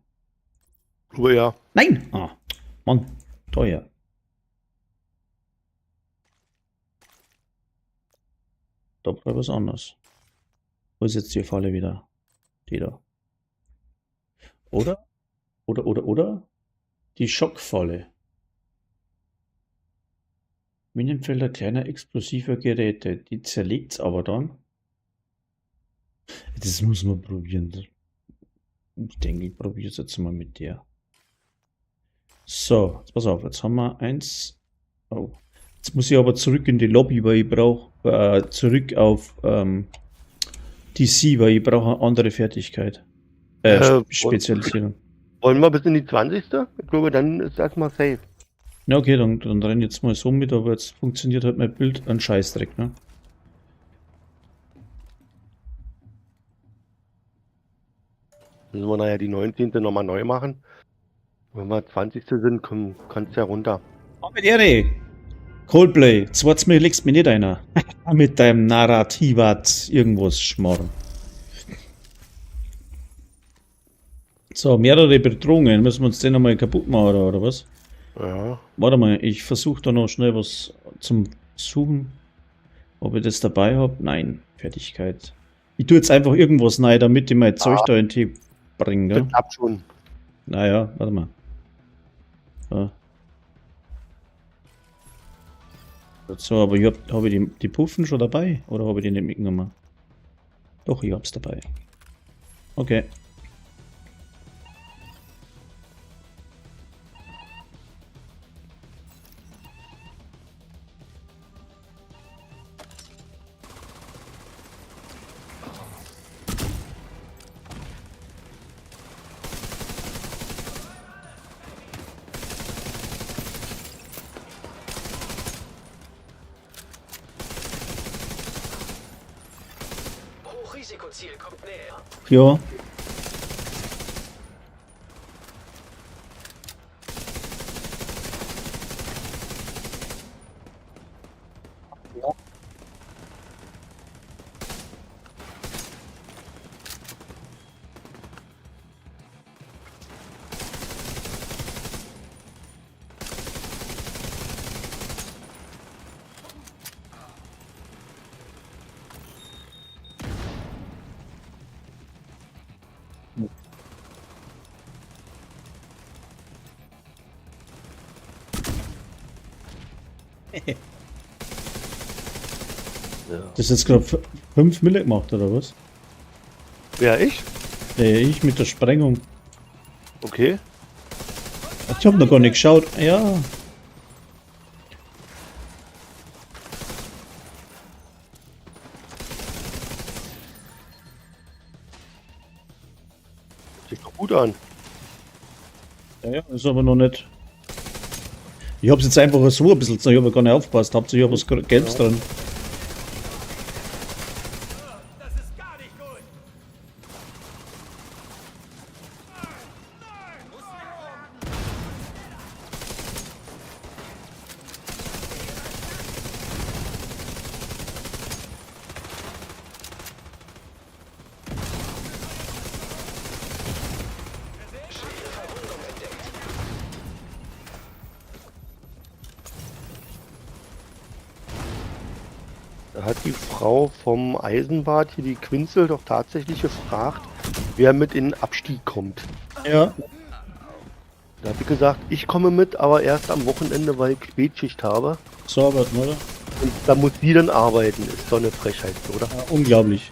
Aber ja. Nein! Ah, Mann, teuer. Da brauche ich was anderes. Wo ist jetzt die Falle wieder? Die da. Oder? Die Schockfalle. Minenfelder kleiner explosiver Geräte. Die zerlegt's aber dann. Das muss man probieren. Ich denke, ich probiere es jetzt mal mit der. So, jetzt pass auf, jetzt haben wir eins. Oh. Jetzt muss ich aber zurück in die Lobby, weil ich brauche zurück auf DC, weil ich brauche eine andere Fertigkeit. Spezialisierung. Wollen wir bis in die 20. Ich glaube, dann ist das mal safe. Ja, okay, dann renn jetzt mal so mit, aber jetzt funktioniert halt mein Bild ein Scheißdreck, ne? Müssen wir nachher die 19. nochmal neu machen. Wenn wir 20. sind, kannst du ja runter. Oh, mit Ehre! Coldplay, zwar mir legst mir nicht einer. Mit deinem Narrativat irgendwas schmarrn. So, mehrere Bedrohungen. Müssen wir uns den nochmal kaputt machen, oder was? Ja. Warte mal, ich versuche da noch schnell was zum Suchen. Ob ich das dabei habe? Nein, Fertigkeit. Ich tue jetzt einfach irgendwas rein, damit ich mein Zeug da in die bringe, Das gell? klappt schon. Naja, warte mal. So, so aber habe ich die Puffen schon dabei? Oder habe ich die nicht mitgenommen? Doch, ich hab's dabei. Okay. Hochrisikoziel kommt näher. Ja. Ja. Das ist jetzt gerade 5 Mille gemacht, oder was? Ja, ich? Ich mit der Sprengung. Okay. Ich habe noch gar nicht geschaut. Ja. Sieht doch gut an. Ja, ist aber noch nicht. Ich hab's jetzt einfach so ein bisschen, ich habe gar nicht aufgepasst. Habt ihr was Gelbes dran? Da hat die Frau vom Eisenbad hier, die Quinzel, doch tatsächlich gefragt, wer mit in den Abstieg kommt. Ja. Da hat sie gesagt, ich komme mit, aber erst am Wochenende, weil ich Spätschicht habe. So arbeiten, oder? Und da muss sie dann arbeiten. Ist doch eine Frechheit, oder? Ja, unglaublich.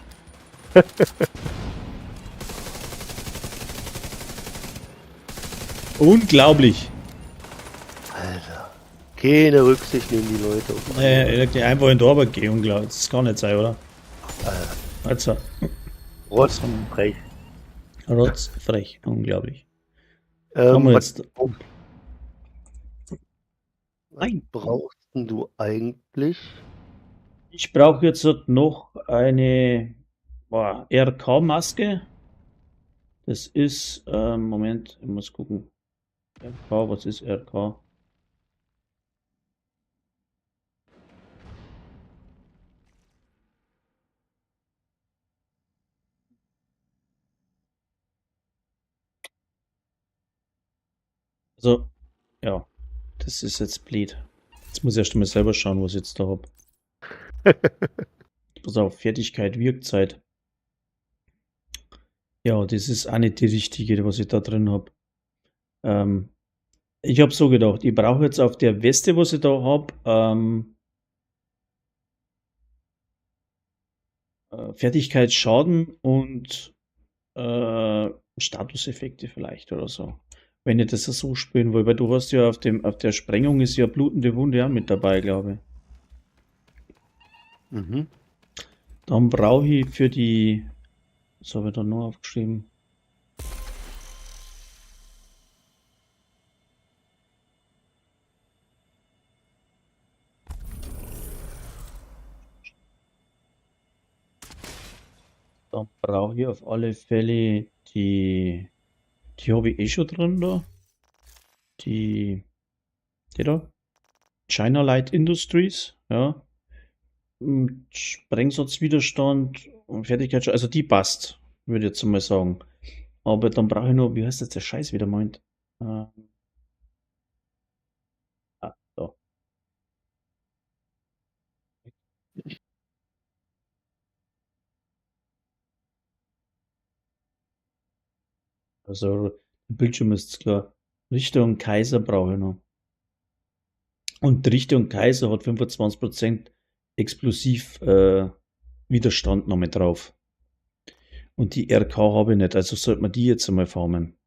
Unglaublich. Alter. Keine Rücksicht nehmen die Leute. Die einfach in die Arbeit gehen, unglaublich. Das kann nicht sein, oder? Also, Rotzfrech. rotzfrech, unglaublich. Kann man Was jetzt. Nein. brauchst denn du eigentlich? Ich brauche jetzt noch eine RK-Maske. Das ist, Moment, ich muss gucken. RK, was ist RK? Also, ja, das ist jetzt blöd. Jetzt muss ich erst mal selber schauen, was ich jetzt da habe. Pass auf, Fertigkeit, Wirkzeit. Ja, das ist auch nicht die richtige, was ich da drin habe. Ich habe so gedacht, ich brauche jetzt auf der Weste, was ich da habe, Fertigkeit, Schaden und Statuseffekte vielleicht oder so. Wenn ich das so spielen will, weil du hast ja auf der Sprengung ist ja blutende Wunde auch mit dabei, glaube ich. Mhm. Dann brauche ich für die, was habe ich da noch aufgeschrieben? Dann brauche ich auf alle Fälle die habe ich eh schon drin da. Die da. China Light Industries, ja. Sprengsatzwiderstand und Fertigkeit, also die passt, würde ich jetzt mal sagen. Aber dann brauche ich noch, wie heißt das der Scheiß wieder meint? So. Also, Bildschirm ist klar. Richter und Kaiser brauche ich noch. Und Richter und Kaiser hat 25% Explosiv Widerstand noch mit drauf. Und die RK habe ich nicht, also sollte man die jetzt einmal farmen.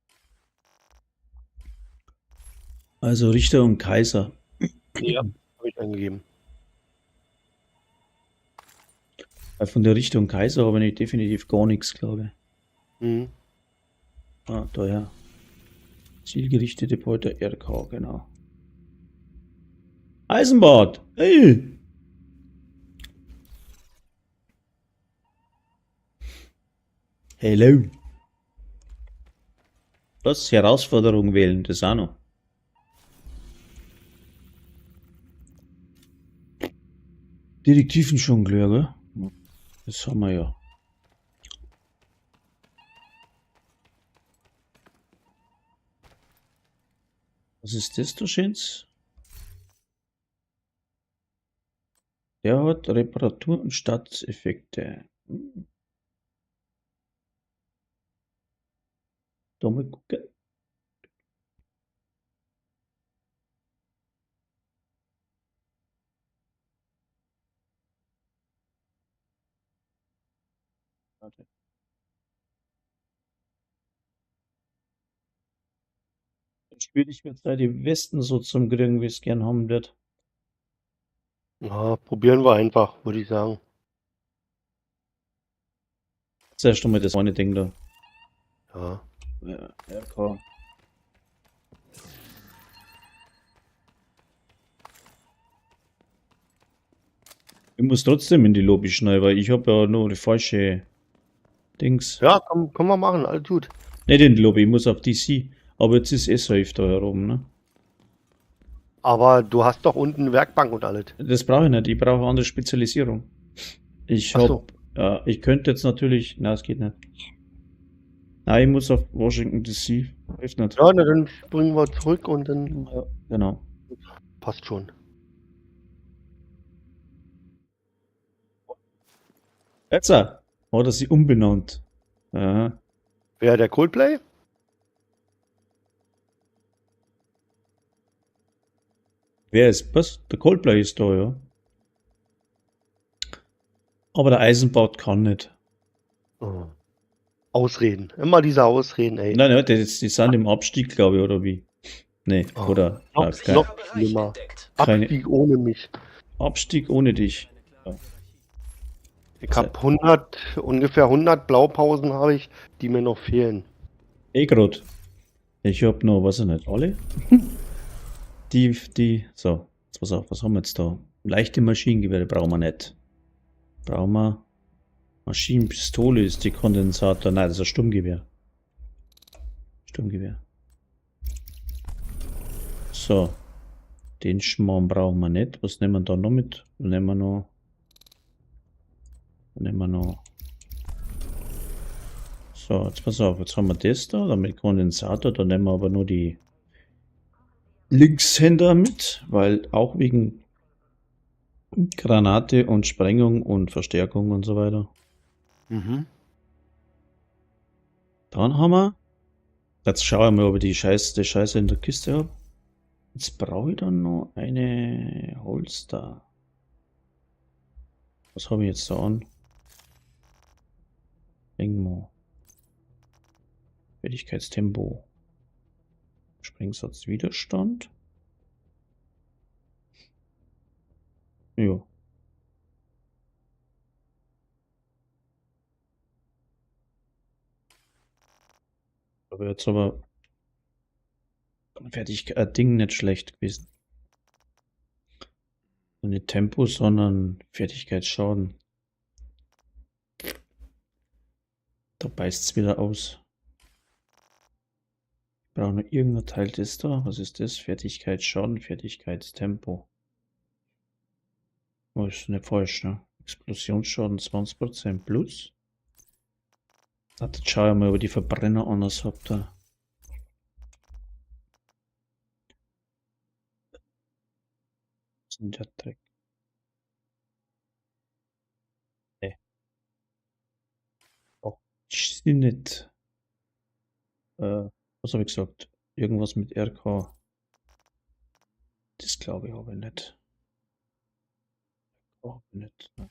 Also Richter und Kaiser. Ja, habe ich eingegeben. Von der Richter und Kaiser habe ich definitiv gar nichts, glaube ich. Mhm. Daher. Zielgerichtete Beute RK, genau. Eisenbad! Hey! Hello! Was? Herausforderung wählen, das auch noch. Detektivenjongleur, gell? Das haben wir ja. Was ist das da, Schens? Der hat Reparatur- und Statuseffekte. Da mal gucken. Warte. Schwierig wird es die Westen so zum kriegen, wie es gern haben wird. Ja, probieren wir einfach, würde ich sagen. Zuerst einmal das eine Ding da. Ja. Ja, klar. Ich muss trotzdem in die Lobby schneiden, weil ich habe ja nur die falsche Dings. Ja, können wir machen, alles gut. Nicht in die Lobby, ich muss auf DC. Aber jetzt ist safe da herum, ne? Aber du hast doch unten Werkbank und alles. Das brauche ich nicht, ich brauche eine andere Spezialisierung. Ich Ach hab, so. ich könnte jetzt natürlich, na, es geht nicht. Nein, ich muss auf Washington DC. Hilft nicht. Ja, na, dann springen wir zurück und dann Ja, genau. passt schon. Jetzt hat er sie umbenannt. Aha. Wer, der Coldplay? Wer ist was? Der Coldplay ist da, ja. Aber der Eisenbart kann nicht. Oh. Ausreden. Immer diese Ausreden, ey. Nein, die sind im Abstieg, glaube ich, oder wie? Nee, Oh. oder Noch- kein noch- Bereich schlimmer. entdeckt. keine- Abstieg ohne mich. Abstieg ohne dich. Ich habe ungefähr 100 Blaupausen habe ich, die mir noch fehlen. Grad. Ich hab noch, weiß ich nicht, alle? So, jetzt pass auf, was haben wir jetzt da? Leichte Maschinengewehre brauchen wir nicht. Brauchen wir Maschinenpistole ist die Kondensator. Nein, das ist ein Sturmgewehr. Sturmgewehr. So. Den Schmarrn brauchen wir nicht. Was nehmen wir da noch mit? Nehmen wir noch. So, jetzt pass auf, jetzt haben wir das da, damit Kondensator, da nehmen wir aber nur die Linkshänder mit, weil auch wegen Granate und Sprengung und Verstärkung und so weiter. Mhm. Dann haben wir, jetzt schaue ich mal, ob ich die Scheiße in der Kiste habe. Jetzt brauche ich dann noch eine Holster. Was habe ich jetzt da an? Irgendwo. Fertigkeitstempo. Sprengsatzwiderstand. Ja. Aber jetzt aber Ding nicht schlecht gewesen. Und nicht Tempo, sondern Fertigkeitsschaden. Da beißt es wieder aus. Ich brauche noch irgendein Teil das da. Was ist das? Fertigkeitsschaden, Fertigkeitstempo. Oh, ist nicht falsch, ne? Explosionsschaden 20% plus. Jetzt schau ich mal, ob ich die Verbrenner anders habt da. Was ist denn der Dreck? Nee. Oh, ich sehe nicht. Was habe ich gesagt? Irgendwas mit RK. Das glaube ich aber nicht. Auch nicht. Ne?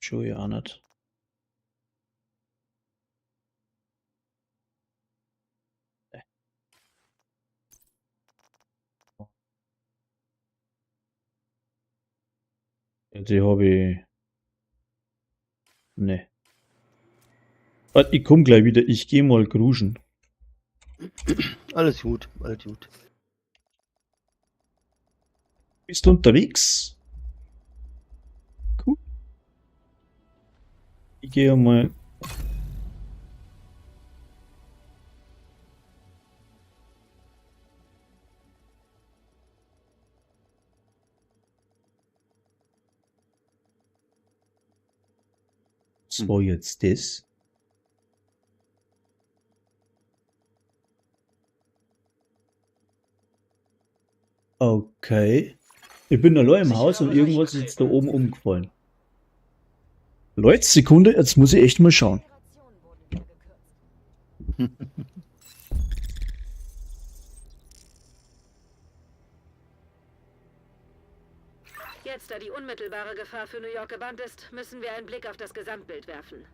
Schon ja auch nicht. Nee. Ja, die habe ich. Nee. Warte, ich komme gleich wieder. Ich gehe mal gruschen. Alles gut, alles gut. Bist du unterwegs? Cool. Ich gehe mal. Was war jetzt das? Okay. Ich bin allein im Haus und irgendwas ist jetzt da oben umgefallen. Leute, Sekunde, jetzt muss ich echt mal schauen. Jetzt, da die unmittelbare Gefahr für New York gebannt ist, müssen wir einen Blick auf das Gesamtbild werfen.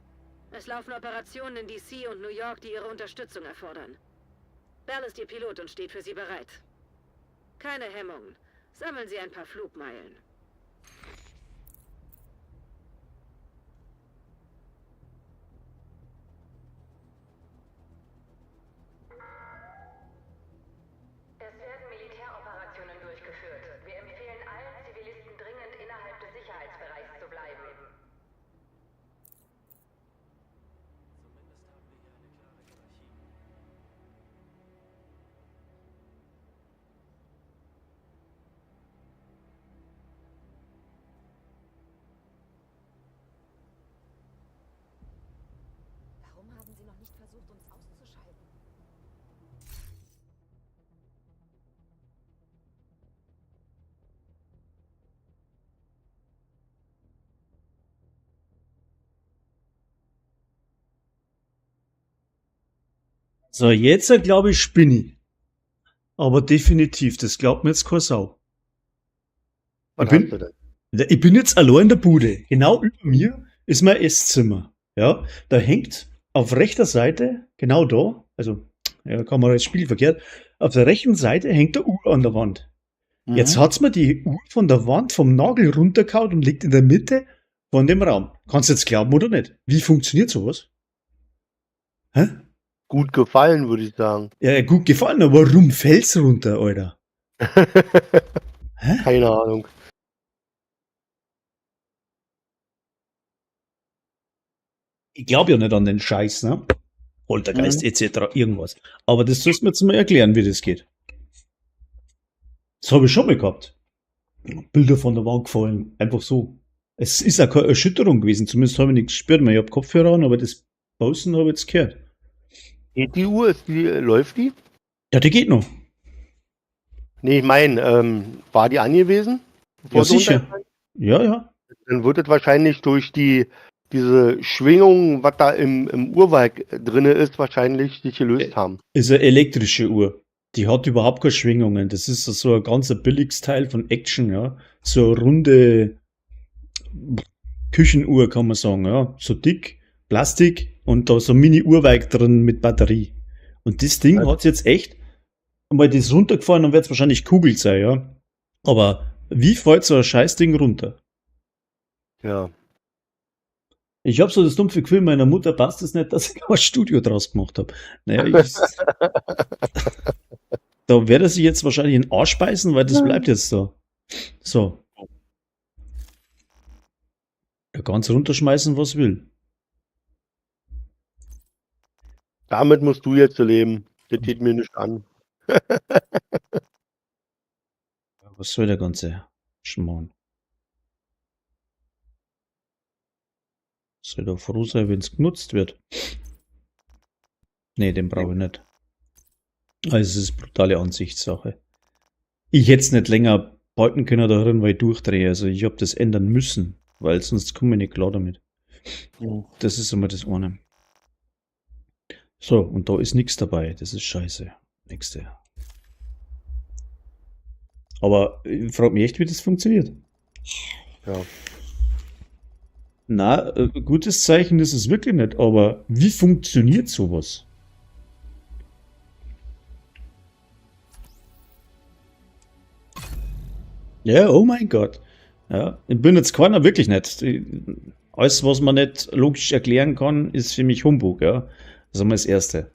Es laufen Operationen in DC und New York, die Ihre Unterstützung erfordern. Bell ist Ihr Pilot und steht für Sie bereit. Keine Hemmungen. Sammeln Sie ein paar Flugmeilen. Es werden Militäroperationen durchgeführt. Wir empfehlen allen Zivilisten dringend innerhalb des Sicherheitsbereichs zu bleiben. Warum haben Sie noch nicht versucht, uns auszuschalten? So, jetzt glaube ich, spinne ich. Aber definitiv, das glaubt mir jetzt keine Sau. Was Ich bin- hast du denn? Ich bin jetzt allein in der Bude. Genau über mir ist mein Esszimmer. Ja, da hängt auf rechter Seite, genau da, also, ja, Kamera ist spielverkehrt, auf der rechten Seite hängt der Uhr an der Wand. Jetzt hat's mir die Uhr von der Wand vom Nagel runtergehauen und liegt in der Mitte von dem Raum. Kannst du jetzt glauben oder nicht? Wie funktioniert sowas? Hä? Gut gefallen, würde ich sagen. Ja, gut gefallen, aber warum fällt's runter, Alter? Hä? Keine Ahnung. Ich glaube ja nicht an den Scheiß, ne? Poltergeist etc. irgendwas. Aber das sollst du mir jetzt mal erklären, wie das geht. Das habe ich schon mal gehabt. Bilder von der Wand gefallen. Einfach so. Es ist auch keine Erschütterung gewesen. Zumindest habe ich nichts gespürt. Ich habe Kopfhörer an, aber das Pausen habe ich jetzt gehört. Geht die Uhr? Läuft die? Ja, die geht noch. Nee, ich meine, war die angewiesen? bevor Ja, sie sicher. runterfallen? Ja, ja. Dann wird es wahrscheinlich durch diese Schwingung, was da im Uhrwerk drinne ist, wahrscheinlich sich gelöst haben. Ist eine elektrische Uhr. Die hat überhaupt keine Schwingungen. Das ist so ein ganz billiges Teil von Action, ja. So eine runde Küchenuhr, kann man sagen, ja. So dick, Plastik und da so ein Mini-Uhrwerk drin mit Batterie. Und das Ding Ja. hat's jetzt echt, einmal das runtergefahren, dann wird's wahrscheinlich kugelt sein, ja. Aber wie fällt so ein Scheißding runter? Ja. Ich habe so das dumpfe Gefühl, meiner Mutter passt es nicht, dass ich ein Studio draus gemacht habe. Naja, da werde ich jetzt wahrscheinlich in den Arsch beißen, weil das bleibt jetzt da. So. Er kann's runterschmeißen, was will. Damit musst du jetzt leben. Das geht mir nicht an. Was soll der ganze Schmarrn? Soll doch froh sein, wenn es genutzt wird. Nee, den brauche ich nicht. Also es ist brutale Ansichtssache. Ich hätte es nicht länger halten können darin, weil ich durchdrehe. Also ich habe das ändern müssen, weil sonst komme ich nicht klar damit. Das ist immer das eine. So, und da ist nichts dabei. Das ist scheiße. Nächste. Aber ich frage mich echt, wie das funktioniert. Ja. Na, gutes Zeichen ist es wirklich nicht, aber wie funktioniert sowas? Ja, oh mein Gott. Ja, ich bin jetzt keiner, wirklich nicht. Alles, was man nicht logisch erklären kann, ist für mich Humbug, ja. Das ist einmal das Erste.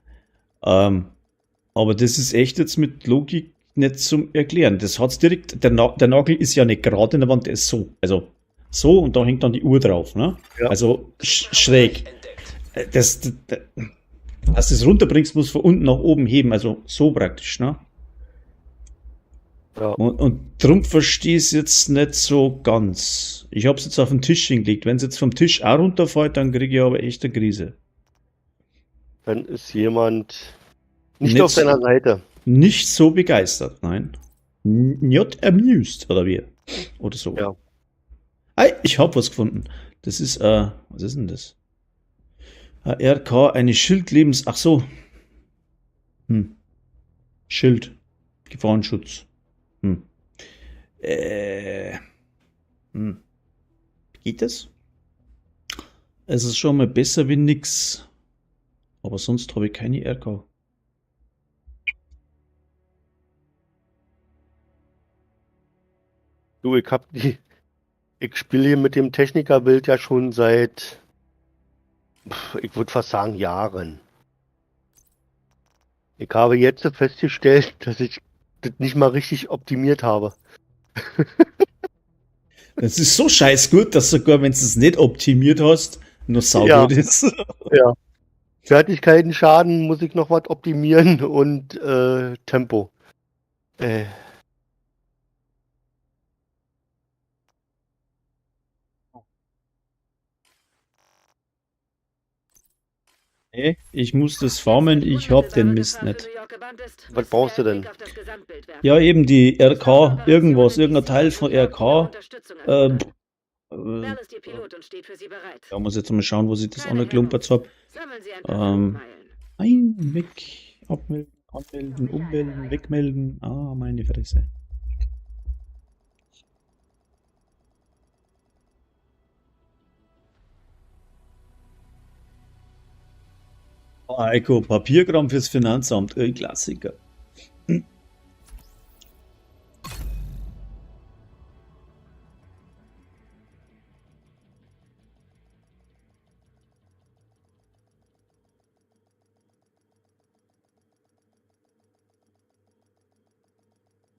Aber das ist echt jetzt mit Logik nicht zum Erklären. Das hat's direkt, der Nagel ist ja nicht gerade in der Wand, der ist so. Also so und da hängt dann die Uhr drauf, ne? Ja. Also schräg. Entdeckt. Dass du es runterbringst, muss von unten nach oben heben, also so praktisch, ne? Ja. Und drum verstehe ich es jetzt nicht so ganz. Ich habe es jetzt auf den Tisch hingelegt. Wenn es jetzt vom Tisch auch runterfällt, dann kriege ich aber echt eine Krise. Dann ist jemand nicht Nicht auf deiner Seite. Nicht so begeistert, nein. Not amused, oder wie? Oder so. Ja. Ei, ich habe was gefunden. Das ist, was ist denn das? RK, eine Schildlebens... Ach so. Schild. Gefahrenschutz. Geht das? Es ist schon mal besser wie nix. Aber sonst habe ich keine RK. Du, ich spiele hier mit dem Technikerbild ja schon seit, ich würde fast sagen, Jahren. Ich habe jetzt festgestellt, dass ich das nicht mal richtig optimiert habe. Das ist so scheiß gut, dass sogar wenn du es nicht optimiert hast, nur saugut Ja. ist. Ja. Fertigkeiten, Schaden muss ich noch was optimieren und Tempo. Nee, ich muss das farmen, ich hab den Mist nicht. Was brauchst du denn? Ja, eben die RK, irgendwas, irgendein Teil von RK. Bell ist Ihr Pilot und steht für Sie bereit. Ja, muss jetzt mal schauen, wo ich das Keine angeklumpert habe. Sammeln Sie ein paar Flugmeilen. Nein, weg, abmelden, anmelden, ummelden, wegmelden. Ah, meine Fresse. Eiko, Papierkram fürs Finanzamt, ein Klassiker.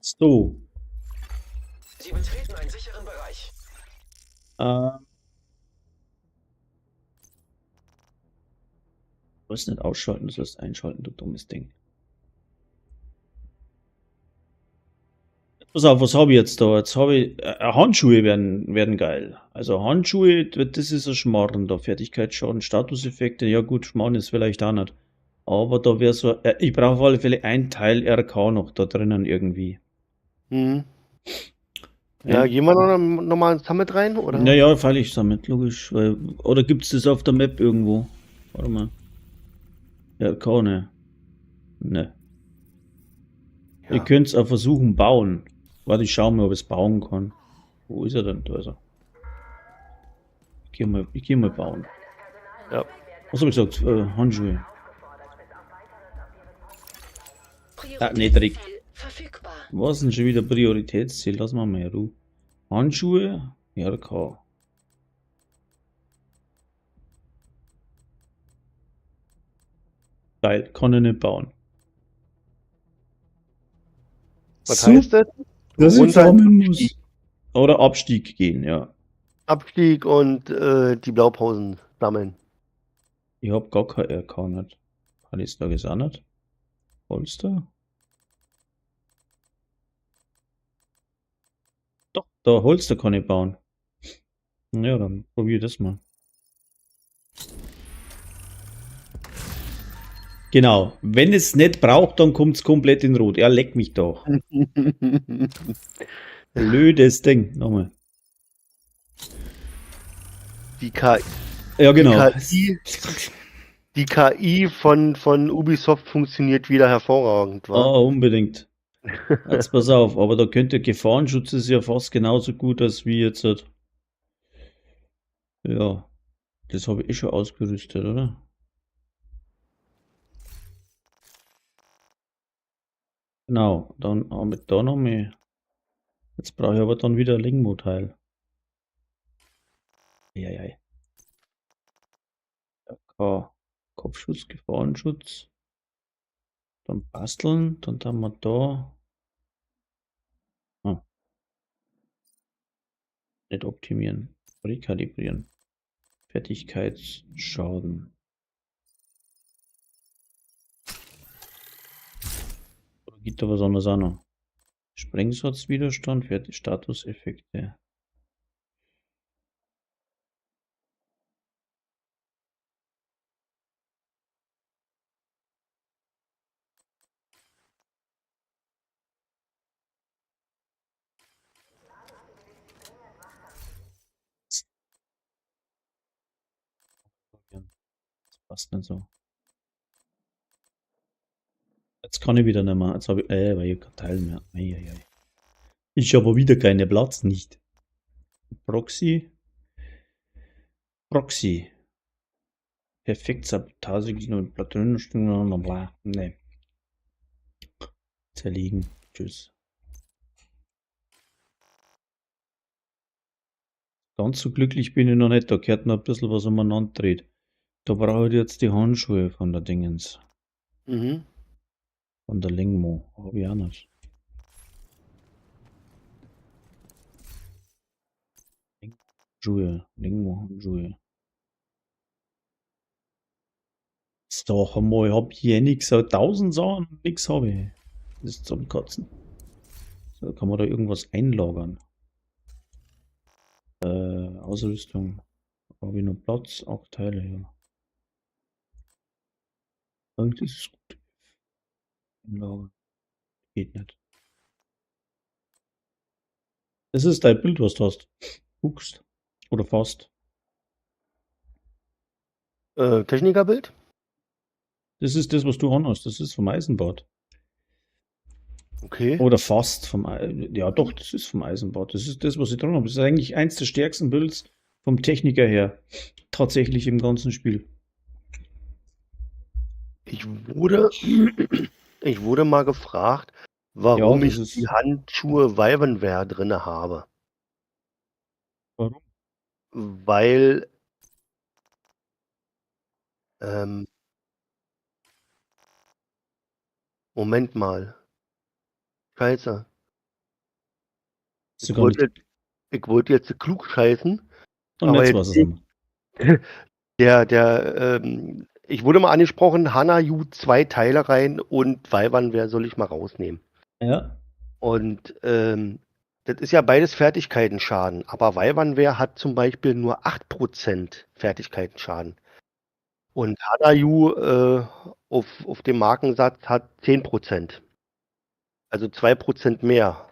So, Sie betreten einen sicheren Bereich. du sollst nicht ausschalten, du sollst einschalten, du dummes Ding. Pass auf, was habe ich jetzt da? Jetzt habe ich, Handschuhe werden geil. Also Handschuhe, das ist ein Schmarrn da. Fertigkeitsschaden, Statuseffekte, ja gut, Schmarrn ist vielleicht auch nicht. Aber da wäre so, ich brauche auf alle Fälle ein Teil RK noch da drinnen irgendwie. Hm. Ja, gehen wir noch mal ins Summit rein, oder? Naja, freilich damit, logisch. Weil, oder gibt es das auf der Map irgendwo? Warte mal. RK, ne. Ne. Ja. Ihr könnt es auch versuchen bauen. Warte, ich schau mal, ob ich es bauen kann. Wo ist er denn? Da ist er. Ich geh mal bauen. Ja. Was habe ich gesagt? Handschuhe. Niedrig. Verfügbar. Was ist denn schon wieder Prioritätsziel? Lass mal in Ruhe. Handschuhe? RK. Geil, kann ich nicht bauen. Was So, heißt das? dass ich Runter farmen muss. Oder Abstieg gehen, ja. Abstieg und die Blaupausen sammeln. Ich hab gar kein RK nicht. Hat ich es da gesagt nicht? Holster? Doch, da Holster kann ich bauen. Ja, dann probier das mal. Genau, wenn es nicht braucht, dann kommt es komplett in Rot. Ja, leck mich doch. Blödes Ding. Nochmal. Die KI, Ja, genau. die KI von Ubisoft funktioniert wieder hervorragend, wa? Ah, unbedingt. Jetzt pass auf, aber da könnte Gefahrenschutz ist ja fast genauso gut als wie jetzt. Ja, das habe ich eh schon ausgerüstet, oder? Genau, dann haben wir da noch mehr. Jetzt brauche ich aber dann wieder ein Lingmo-Teil. Eieiei. RK. Kopfschutz, Gefahrenschutz. Dann basteln, dann haben wir da. Nicht optimieren. Rekalibrieren. Fertigkeitsschaden. Oder gibt da was anderes auch noch? Sprengsatzwiderstand, Statuseffekte. Das passt nicht so. Jetzt kann ich wieder nicht mehr. Jetzt habe ich, weil ich kein Teil mehr. Eieiei. Ich habe wieder keinen Platz, nicht. Proxy. Proxy. Perfekt Sabotage und Platinum, bla. Nee. Zerlegen. Tschüss. Ganz so glücklich bin ich noch nicht. Da gehört noch ein bisschen was umeinander dreht. Da brauche ich jetzt die Handschuhe von der Dingens. Mhm. Von der Lingmo. Habe ich auch nicht. Handschuhe. Lingmo Handschuhe. So, mal, ich hab hier nichts. 1000 Sachen und nichts habe ich. Das ist zum Kotzen. So, kann man da irgendwas einlagern? Ausrüstung. Habe ich noch Platz? 8 Teile, ja. Irgendwie ist es gut. Einlagern. Geht nicht. Das ist dein Bild, was du hast. Guckst. Oder fast. Technikerbild? Das ist das, was du anhast. Das ist vom Eisenbad. Okay. Oder fast vom ja doch, das ist vom Eisenbad. Das ist das, was ich dran habe. Das ist eigentlich eins der stärksten Builds vom Techniker her. Tatsächlich im ganzen Spiel. Ich wurde, ich wurde mal gefragt, warum Ja, das ich ist- die Handschuhe Wyvernware drinne habe. Warum? Weil Moment mal. Scheiße. Hast du Ich gar nicht. wollte jetzt klug scheißen. Und aber jetzt jetzt was es haben. Ich wurde mal angesprochen, Hana-Yu 2 Teile rein und Wyvernware soll ich mal rausnehmen. Ja. Und das ist ja beides Fertigkeitenschaden. Aber Wyvernware hat zum Beispiel nur 8% Fertigkeitenschaden. Und Hana-Yu auf dem Markensatz hat 10%. Also 2% mehr.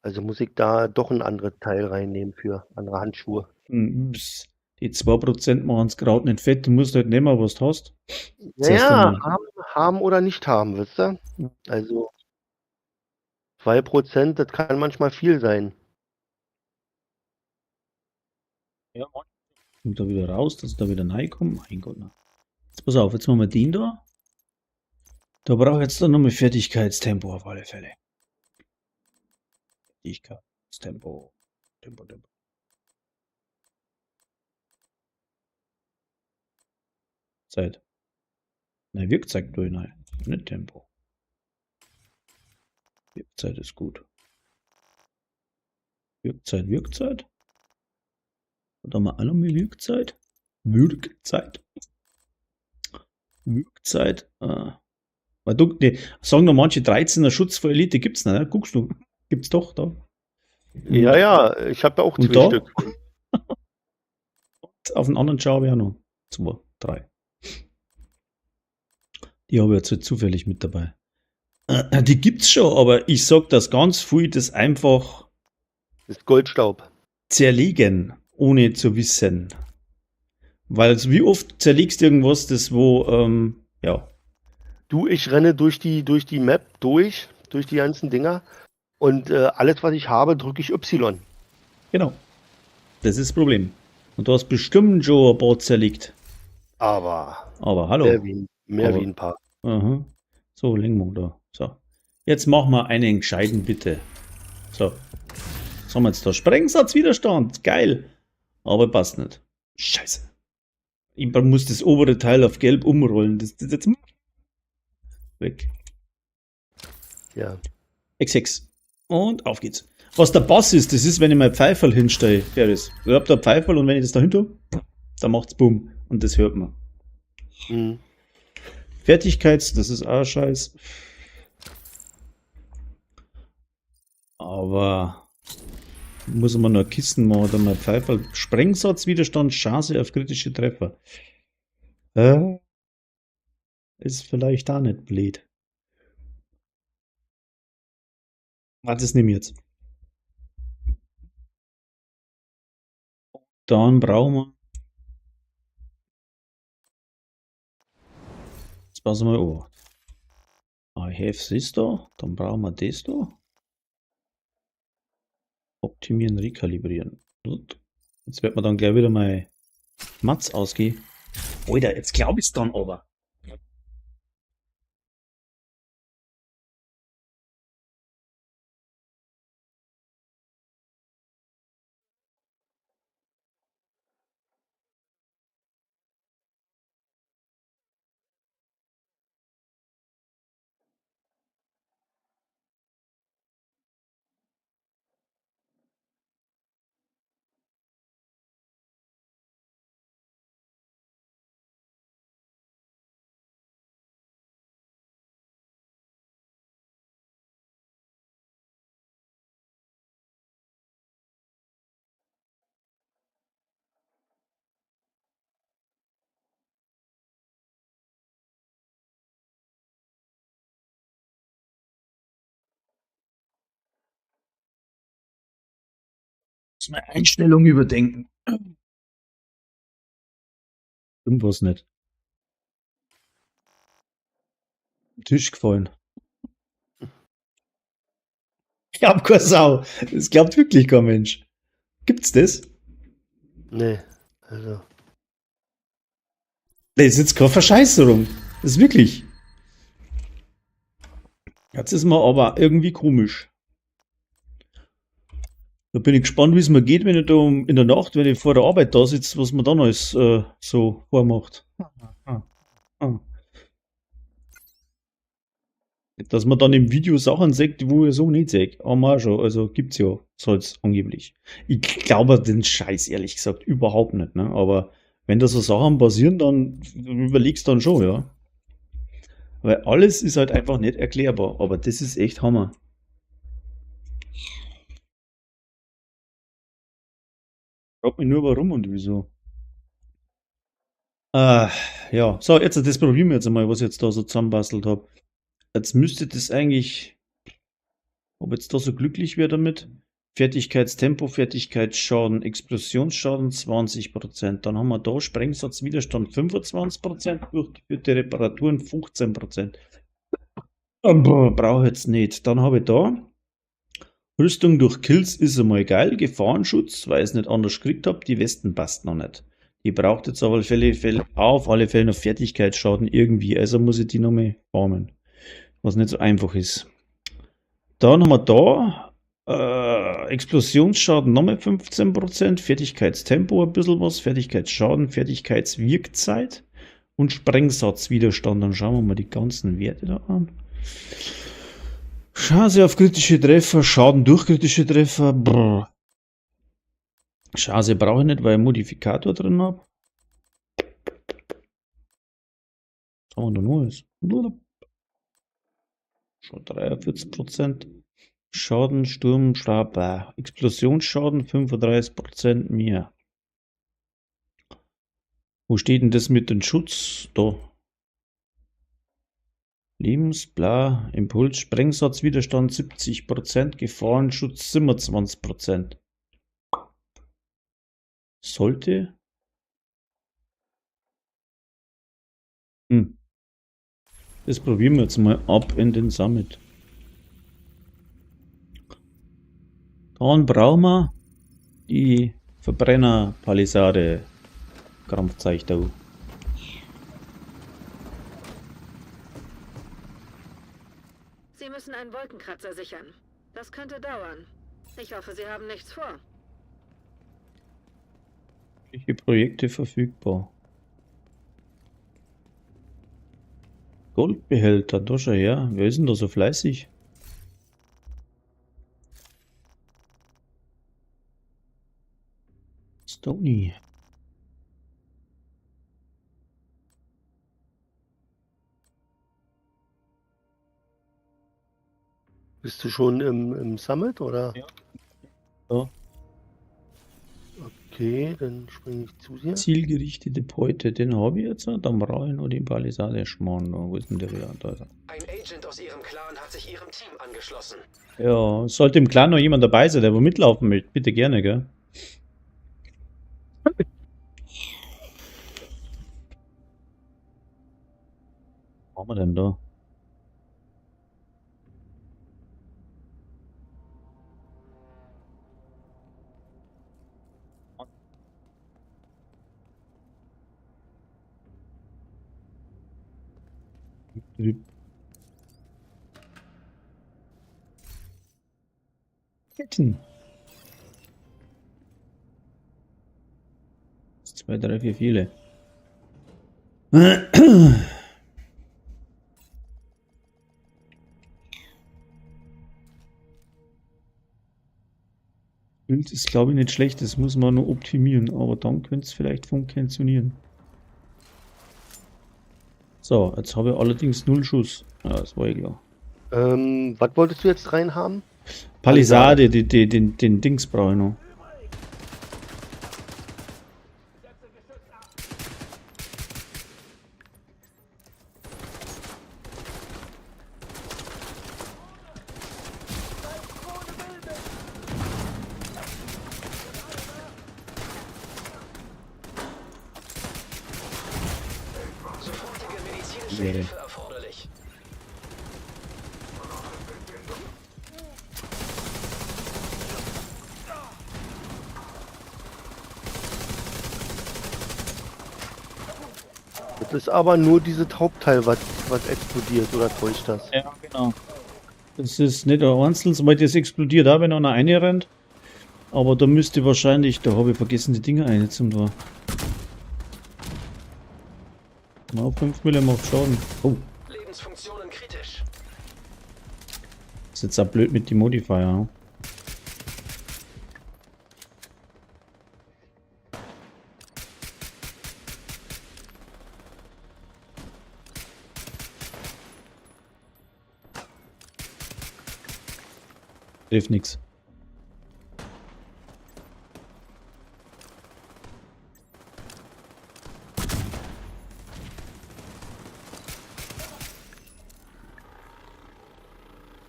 Also muss ich da doch ein anderes Teil reinnehmen für andere Handschuhe. Pss, die 2% machen es gerade nicht fett. Du musst halt nehmen, was du hast. Zuerst Ja, einmal. haben oder nicht haben, wisst ihr? Also 2%, das kann manchmal viel sein. Ja, kommt da wieder raus, dass da wieder reinkommt. Mein Gott. Na. Jetzt pass auf, jetzt machen wir den da. Da brauche ich jetzt dann nochmal Fertigkeitstempo auf alle Fälle. Fertigkeitstempo. Tempo. Zeit. Nein, Wirkzeit durch, nein. Nicht Tempo. Wirkzeit ist gut. Wirkzeit. Und dann mal alle mal Wirkzeit. Wirkzeit. Weil du, nee, sagen noch manche 13er Schutz vor Elite gibt's nicht, ne? Guckst du. Gibt's doch da. Ja, ich habe ja auch Und 2 da? Stück. Auf den anderen schaue ich auch noch. 2, 3. Die habe ich jetzt halt zufällig mit dabei. Die gibt's schon, aber ich sag das ganz viel, das einfach Das ist Goldstaub. zerlegen, ohne zu wissen. Weil wie oft zerlegst du irgendwas, das wo, ja. Du, ich renne durch die Map durch die ganzen Dinger und alles, was ich habe, drücke ich Y. Genau. Das ist das Problem. Und du hast bestimmt schon ein paar zerlegt. Aber Aber hallo. mehr wie ein paar. Aha. So, Lingmo da. So. Jetzt machen wir einen gescheiten, bitte. So. Was haben wir jetzt da? Sprengsatzwiderstand. Geil. Aber passt nicht. Scheiße. Ich muss das obere Teil auf gelb umrollen. Das jetzt weg. Ja. X6. Und auf geht's. Was der Bass ist, das ist, wenn ich mein Pfeiferl hinstelle. Ferris. Ich hab da ein Pfeiferl und wenn ich das da hin tue, dann macht's Bumm. Und das hört man. Hm. Das ist auch scheiß. Aber muss man nur Kisten machen oder mal Pfeiferl. Sprengsatzwiderstand, Chance auf kritische Treffer. Ist vielleicht auch nicht blöd. Das nehme ich jetzt. Dann brauchen wir. Jetzt passen wir an. I have this da. Dann brauchen wir das da. Optimieren, rekalibrieren. Gut. Jetzt wird man dann gleich wieder mal Mats ausgehen. Alter, jetzt glaube ich's dann aber. Muss meine Einstellung überdenken. Irgendwas nicht. Tisch gefallen. Glaubt keine Sau. Das glaubt wirklich kein Mensch. Gibt's das? Nee, also. Das ist jetzt keine Verscheißerung. Das ist wirklich. Jetzt ist mir aber irgendwie komisch. Da bin ich gespannt, wie es mir geht, wenn ich da in der Nacht, wenn ich vor der Arbeit da sitze, was man dann alles so vormacht. Dass man dann im Video Sachen sieht, wo ich so nicht sehe. Haben wir auch schon. Also gibt's ja, soll's angeblich. Ich glaube den Scheiß, ehrlich gesagt, überhaupt nicht. Ne? Aber wenn da so Sachen passieren, dann überlegst dann schon, ja. Weil alles ist halt einfach nicht erklärbar. Aber das ist echt Hammer. Frag mich nur warum und wieso. Ah, ja, so, jetzt das probieren wir jetzt einmal, was ich jetzt da so zusammenbastelt habe. Jetzt müsste das eigentlich, ob jetzt da so glücklich wäre damit. Fertigkeitstempo, Fertigkeitsschaden, Explosionsschaden 20%. Dann haben wir da Sprengsatzwiderstand 25%, durchgeführte Reparaturen 15%. Brauche ich jetzt nicht. Dann habe ich da Rüstung durch Kills ist einmal geil. Gefahrenschutz, weil ich es nicht anders gekriegt habe. Die Westen passt noch nicht. Die braucht jetzt aber auf alle Fälle noch Fertigkeitsschaden irgendwie. Also muss ich die nochmal farmen. Was nicht so einfach ist. Dann haben wir da Explosionsschaden nochmal 15%, Fertigkeitstempo ein bisschen was, Fertigkeitsschaden, Fertigkeitswirkzeit und Sprengsatzwiderstand. Dann schauen wir mal die ganzen Werte da an. Chance auf kritische Treffer, Schaden durch kritische Treffer. Brr. Chance brauche ich nicht, weil ich einen Modifikator drin habe. Was haben wir da Neues? Schon 43%. Schaden, Sturm, Stab, Explosionsschaden 35% mehr. Wo steht denn das mit dem Schutz? Da. Lebensbla, Impuls, Sprengsatzwiderstand 70%, Gefahrenschutz 27%. Sollte. Das probieren wir jetzt mal ab in den Summit. Dann brauchen wir die Verbrennerpalisade. Krampfzeichen. Sie müssen einen Wolkenkratzer sichern. Das könnte dauern. Ich hoffe, Sie haben nichts vor. Welche Projekte verfügbar? Goldbehälter, da schau her. Wer ist denn da so fleißig? Stony. Bist du schon im Summit, oder? Ja. Ja. Okay, dann springe ich zu dir. Zielgerichtete Beute, den habe ich jetzt. Dann brauche ich noch die Palisade schmarrn. Wo ist denn der wieder? Da ist er. Ein Agent aus Ihrem Clan hat sich Ihrem Team angeschlossen. Ja, sollte im Clan noch jemand dabei sein, der wo mitlaufen möchte, bitte gerne, gell? Was haben wir denn da? Ketten. 2, 3, 4, viele. Bild ist, glaube ich, nicht schlecht, das muss man nur optimieren, aber dann könnte es vielleicht funktionieren. So, jetzt habe ich allerdings 0 Schuss. Ja, das war ja klar. Was wolltest du jetzt rein haben? Palisade, den Dings brauche ich noch. Sofortige medizinische Wäre. Hilfe erforderlich. Das ist aber nur dieses Hauptteil, was explodiert, oder täuscht das? Ja, genau. Das ist nicht ein einzelnes, weil das explodiert auch, wenn einer reinrennt. Aber da müsste wahrscheinlich, da habe ich vergessen, die Dinger einzumachen. Na, 5 mm macht Schaden. Oh, Lebensfunktionen kritisch. ist jetzt auch blöd mit die Modifier. Ja. Hilft nix.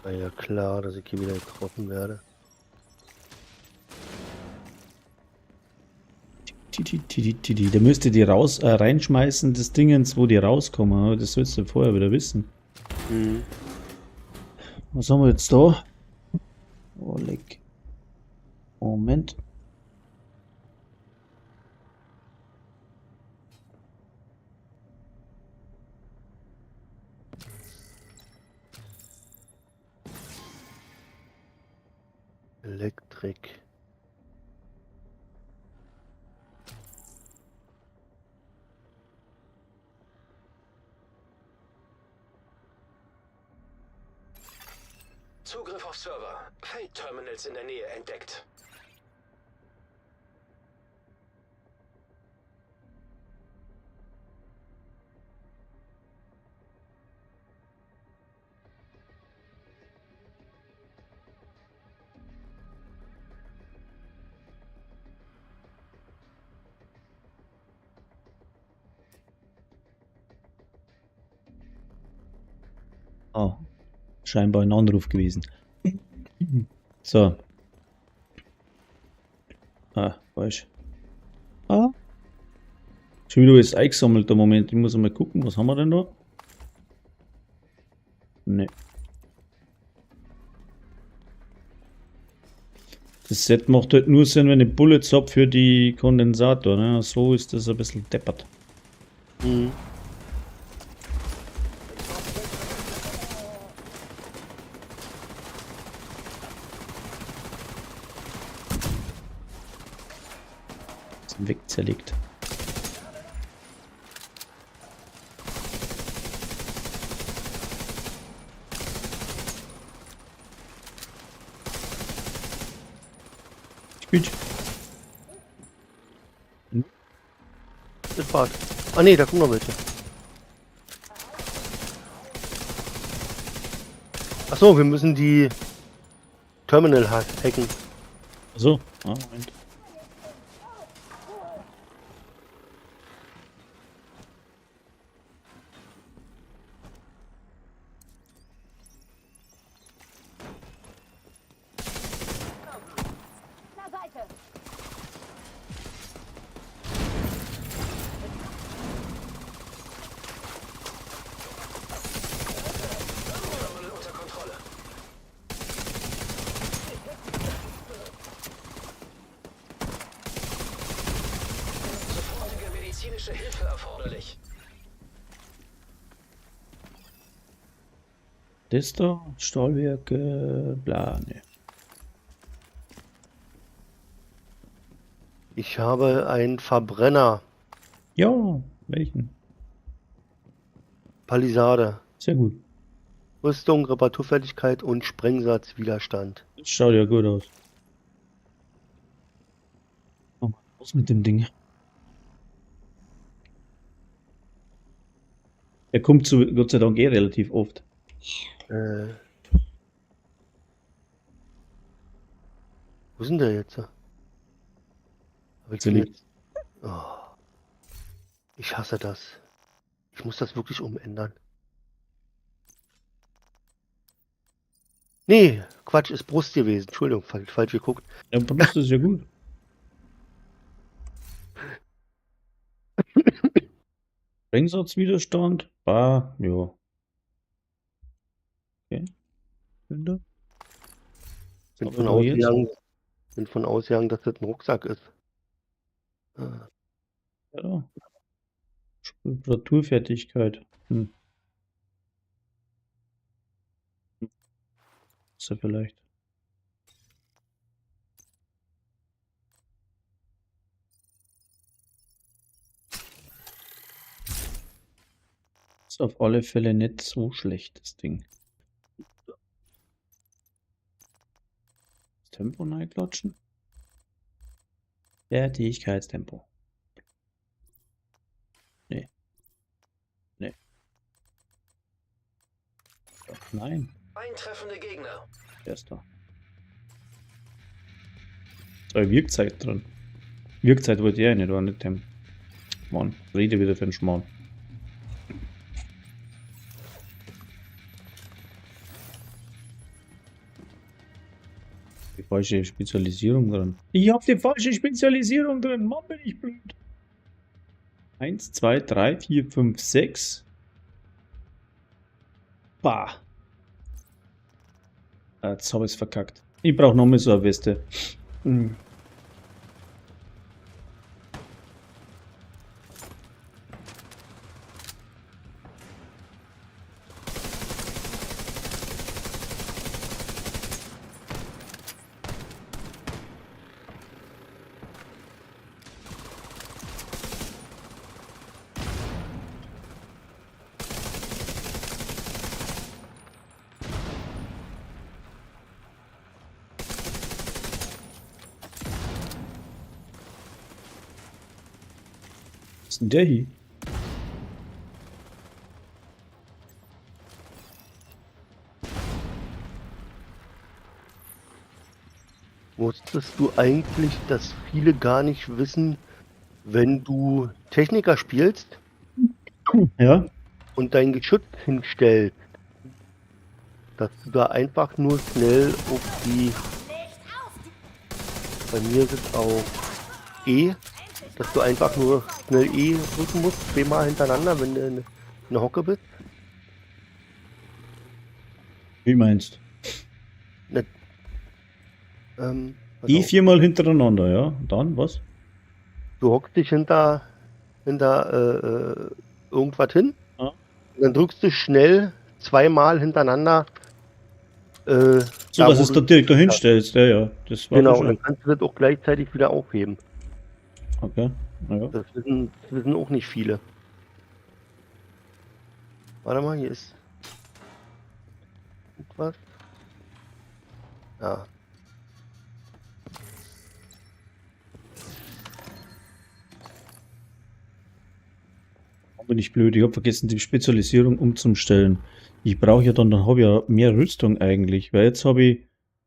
Na ja, klar, dass ich hier wieder getroffen werde. Da müsste die reinschmeißen, das Dingens, wo die rauskommen. Aber das sollst du vorher wieder wissen. Mhm. Was haben wir jetzt da? Oh, leck. Moment. Elektrik. Zugriff auf Server. Fate-Terminals in der Nähe entdeckt. Oh, scheinbar ein Anruf gewesen. So. Ah, falsch. Ah. Schon wieder ist eingesammelt der Moment. Ich muss mal gucken, was haben wir denn da? Ne. Das Set macht halt nur Sinn, wenn ich Bullets habe für die Kondensator. Ne? So ist das ein bisschen deppert. Mhm. Wegzerlegt. Gut. Das Bad. Ah ne, da kommen noch welche. Achso, wir müssen die Terminal hacken. So, ah, Moment. Na, Seite! Terminal unter Kontrolle. Sofortige medizinische Hilfe erforderlich. Das da? Stahlwerke, bla, ne. Ich habe einen Verbrenner. Ja, welchen? Palisade. Sehr gut. Rüstung, Reparaturfertigkeit und Sprengsatzwiderstand. Das schaut ja gut aus. Oh Mann, was mit dem Ding? Er kommt zu Gott sei Dank relativ oft. Wo ist denn der jetzt? Hab ich So den liegt. jetzt? Oh, ich hasse das. Ich muss das wirklich umändern. Nee, Quatsch, ist Brust gewesen. Entschuldigung, falsch geguckt. Ja, Brust ist ja gut. Sprengsatzwiderstand, ja. Okay. Könnte. Bin Aber von da jetzt? ausgegangen, dass das ein Rucksack ist. Ja. Reparaturfertigkeit. Ist er vielleicht. Ist auf alle Fälle nicht so schlecht, das Ding. Das Tempo klatschen. Fertigkeitstempo. Nee. Nee. Doch, nein. Eintreffende Gegner. Der ist da. Da Wirkzeit drin. Wirkzeit wollte er nicht, war nicht Tempo. Mann, rede wieder für den Schmarrn. Die falsche Spezialisierung drin. Ich hab die falsche Spezialisierung drin. Mann, bin ich blöd. 1, 2, 3, 4, 5, 6. Bah. Jetzt habe ich es verkackt. Ich brauche noch mal so eine Weste. Hm. Was ist denn der hier? Wusstest du eigentlich, dass viele gar nicht wissen, wenn du Techniker spielst Ja? und dein Geschütz hinstellst, dass du da einfach nur schnell auf die... Bei mir ist es auch E, dass du einfach nur schnell E drücken musst, zweimal hintereinander, wenn du in der Hocke bist. Wie meinst Ne, pass du? auf. viermal hintereinander, ja? Dann was? Du hockst dich hinter irgendwas hin, Ja. und dann drückst du schnell zweimal hintereinander So, da, dass wo es du- da direkt dahin stellst. Ja, ja. Das war genau, da und schon. dann kannst du das auch gleichzeitig wieder aufheben. Okay. Naja. Das wissen auch nicht viele. Warte mal, hier ist was. Ja. Bin ich blöd. Ich habe vergessen, die Spezialisierung umzustellen. Ich brauche ja dann habe ich ja mehr Rüstung eigentlich, weil jetzt habe ich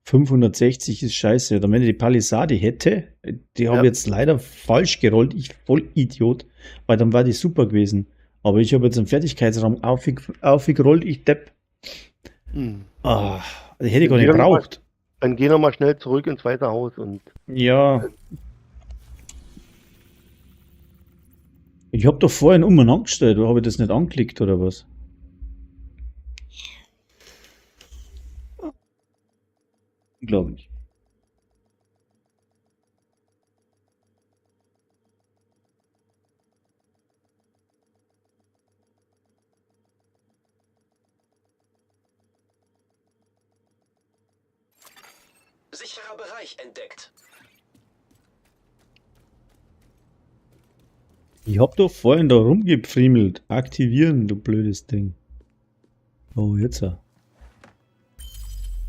560 ist scheiße. Dann wenn ich die Palisade hätte, die habe Ja. ich jetzt leider falsch gerollt. Ich voll Idiot, weil dann war die super gewesen. Aber ich habe jetzt einen Fertigkeitsraum aufgerollt, ich depp. Hm. Ah, die hätte ich gar nicht Geh noch mal- gebraucht. Dann geh noch mal schnell zurück ins Weiße Haus und Ja. Ich habe doch vorhin umeinander gestellt, oder habe ich das nicht angeklickt oder was? Unglaublich. Sicherer Bereich entdeckt. Ich hab doch vorhin da rumgepfriemelt. Aktivieren, du blödes Ding. Oh, jetzt.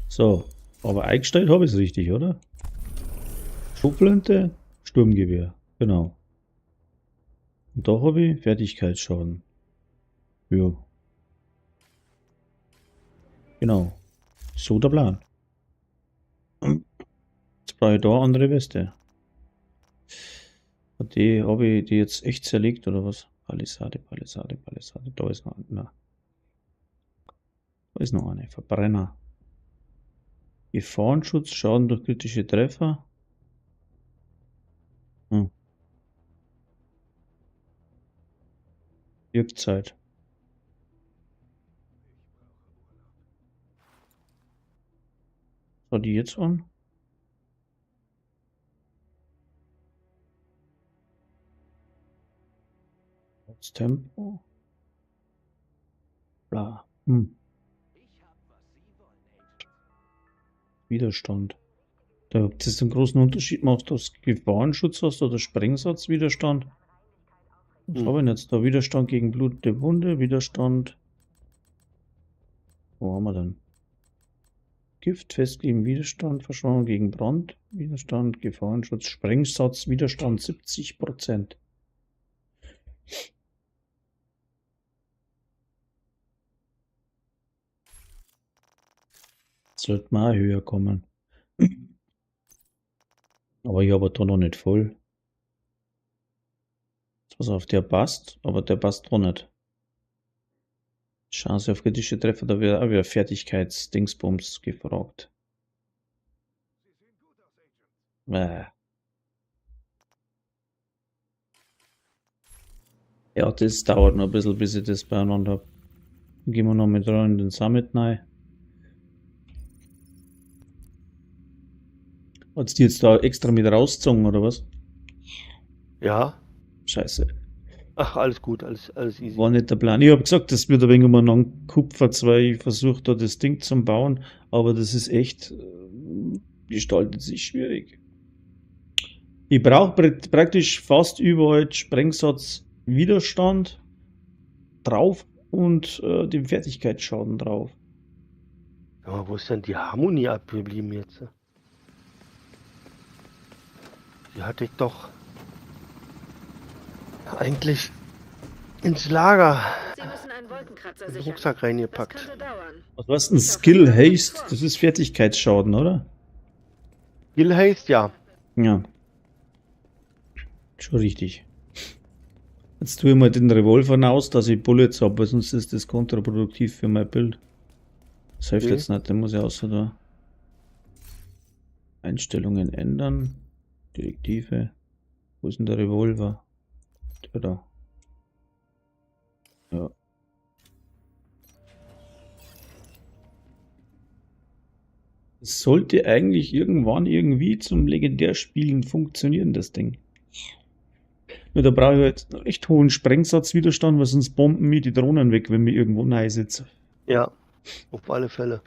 So, aber eingestellt habe ich es richtig, oder? Schubflinte, Sturmgewehr. Genau. Und da habe ich Fertigkeitsschaden. Ja. Genau. So der Plan. Jetzt brauche ich da andere Weste. Und die habe ich die jetzt echt zerlegt, oder was? Palisade, Palisade, Palisade. Da ist noch eine. Na. Da ist noch eine. Verbrenner. Gefahrenschutz, Schaden durch kritische Treffer. Hm. Wirkzeit. Schau die jetzt an? Das Tempo. Bla. Hm. Widerstand. Da ob das einen großen Unterschied macht, ob du Gefahrenschutz hast oder Sprengsatzwiderstand. Was habe ich denn jetzt da? Widerstand gegen blutende Wunde, Widerstand. Wo haben wir denn? Gift, festkleben, Widerstand, Verschwörung gegen Brand, Widerstand, Gefahrenschutz, Sprengsatz, Widerstand 70%. Sollte mal höher kommen. Aber ich habe da noch nicht voll. Pass auf, der passt, aber der passt doch nicht. Chance auf kritische Treffer, da wird auch wieder Fertigkeitsdingsbums gefragt. Ja, das dauert noch ein bisschen, bis ich das beieinander habe. Dann gehen wir noch mit rein in den Summit rein. Hat's die jetzt da extra mit rausgezogen, oder was? Ja. Scheiße. Ach, alles gut, alles easy. War nicht der Plan. Ich habe gesagt, das wird ein wenig umeinander kupfert, weil ich versuche da das Ding zu bauen, aber das ist echt, gestaltet sich schwierig. Ich brauche praktisch fast überall Sprengsatz-Widerstand drauf und den Fertigkeitsschaden drauf. Ja, wo ist denn die Harmonie abgeblieben jetzt? Die hatte ich doch eigentlich ins Lager, Sie müssen einen Wolkenkratzer in den sichern. Rucksack Das reingepackt. könnte dauern. Was war's denn? Skill Haste? Das ist Fertigkeitsschaden, oder? Skill Haste, ja. Ja. Schon richtig. Jetzt tue ich mal den Revolver aus, dass ich Bullets habe, weil sonst ist das kontraproduktiv für mein Bild. Das hilft Okay. jetzt nicht, den muss ich außer da. Einstellungen ändern. Direktive. Wo ist denn der Revolver? Der da. Ja. Es sollte eigentlich irgendwann irgendwie zum Legendärspielen funktionieren, das Ding. Nur da brauche ich halt einen recht hohen Sprengsatzwiderstand, weil sonst bomben mir die Drohnen weg, wenn wir irgendwo nahe sitzen. Ja, auf alle Fälle.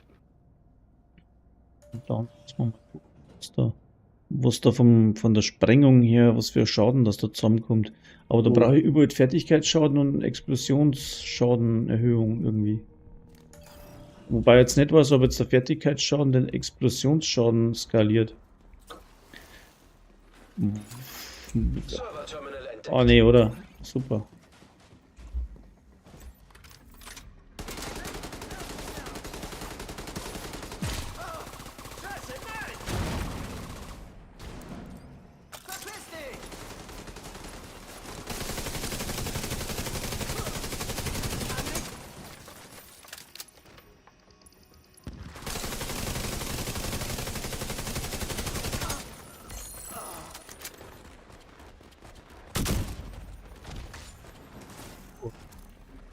Und da muss man mal gucken, was da von der Sprengung her, was für Schaden das da zusammenkommt. Aber da Oh. brauche ich überall Fertigkeitsschaden und Explosionsschadenerhöhung irgendwie. Wobei ich jetzt nicht weiß, ob jetzt der Fertigkeitsschaden den Explosionsschaden skaliert. Server-Terminal entdeckt. Oh nee, oder? Super.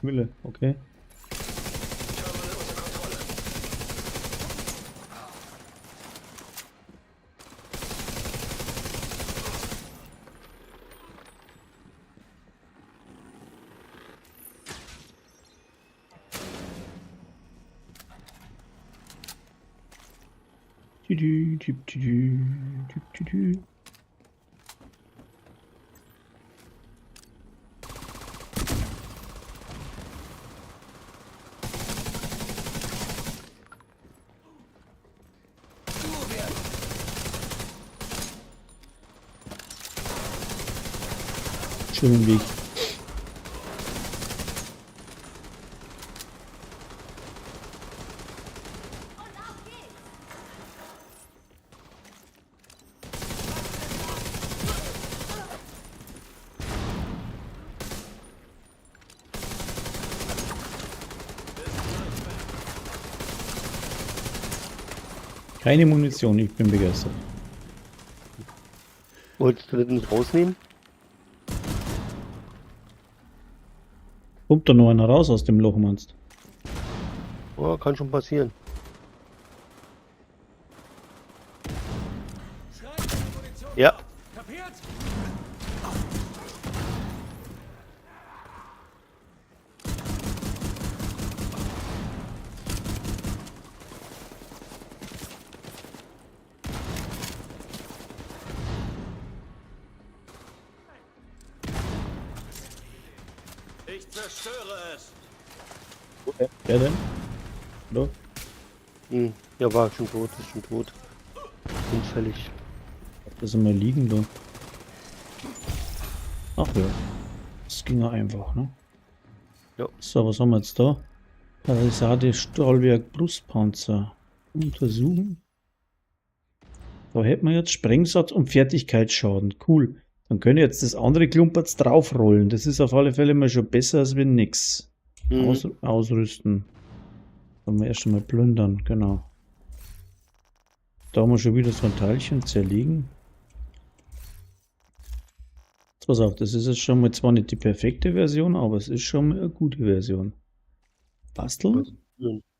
Mülle, okay. Terminal unter Kontrolle. Tüdü, tüdü, tüdü, tüdü, tüdü. Schönen Weg. Keine Munition, ich bin begeistert. Wolltest du das nicht rausnehmen? Kommt da noch einer raus aus dem Loch, meinst du? Oh, kann schon passieren. Ja. Ich zerstöre es. Wer denn? Hallo? Ja, war schon tot, ist schon tot. Unfällig. Das immer liegen da. Ach ja. Das ging ja einfach, ne? Ja. So, was haben wir jetzt da? Palisade Stahlwerk Brustpanzer. Untersuchen. Da hätten wir jetzt Sprengsatz und Fertigkeitsschaden. Cool. Dann können jetzt das andere Klumpertz draufrollen. Das ist auf alle Fälle mal schon besser als wenn nix. Ausrüsten. Können wir erst einmal plündern, genau. Da haben wir schon wieder so ein Teilchen zerlegen. Jetzt pass auf, das ist jetzt schon mal zwar nicht die perfekte Version, aber es ist schon mal eine gute Version. Basteln.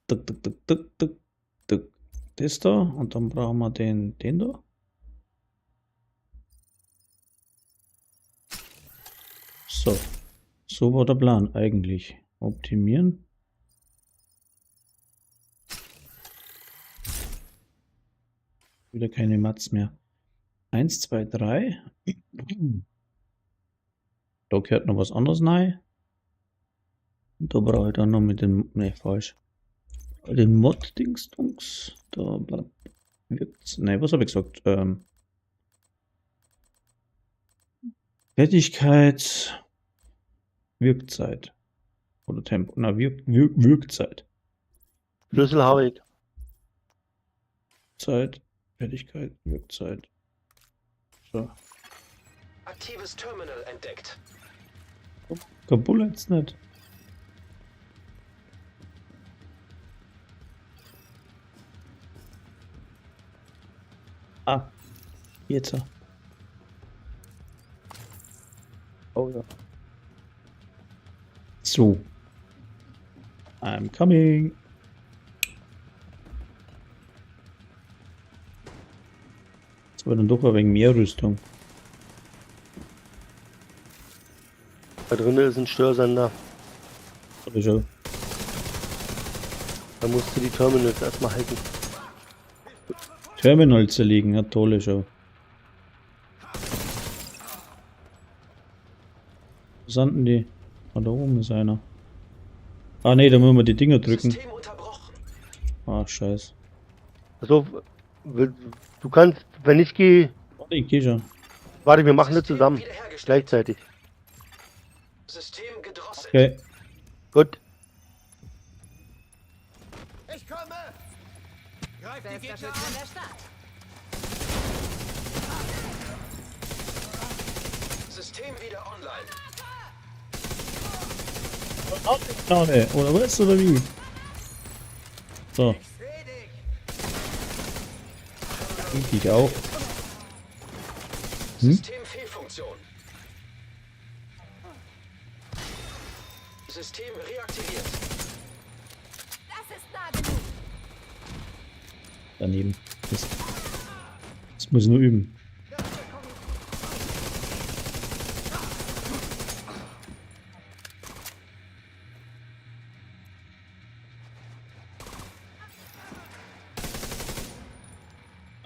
Tuck, tuck, tuck, tuck, tuck, tuck. Das da und dann brauchen wir den da. So. So war der Plan eigentlich. Optimieren. Wieder keine Mats mehr. 1, 2, 3. Da gehört noch was anderes rein. Und da brauche ich dann noch mit dem. Ne, falsch. Den Mod-Dingsdunks. Da wirkt's. Ne, was habe ich gesagt? Fertigkeit. Wirkzeit. Oder Tempo. Na, Wirkzeit. Schlüssel habe ich. Zeit. Fertigkeit. Wirkzeit. So. Aktives Terminal entdeckt. Kabul jetzt nicht. Ah. Jetzt. Oh ja. So. I'm coming. Jetzt war dann doch ein wenig mehr Rüstung. Da drin ist ein Störsender. Oder schon? Da musst du die Terminals erstmal halten. Terminal zerlegen, eine tolle Show. Wo sind denn die? Ah, da oben ist einer. Ah ne, da müssen wir die Dinger drücken. System unterbrochen. Ah, scheiße. Also, du kannst, wenn ich gehe, Warte, ich geh schon. warte, wir machen das System zusammen. wiederhergestellt. Gleichzeitig. System gedrosselt. Okay. Gut. Ich komme! Greif die Bester Gegner Schütze in an! der Stadt. System wieder online. Knarre, oder was, oder wie? So. Ich auch. Systemfehlfunktion. System reaktiviert. Das ist nah genug. Daneben. Das muss nur üben.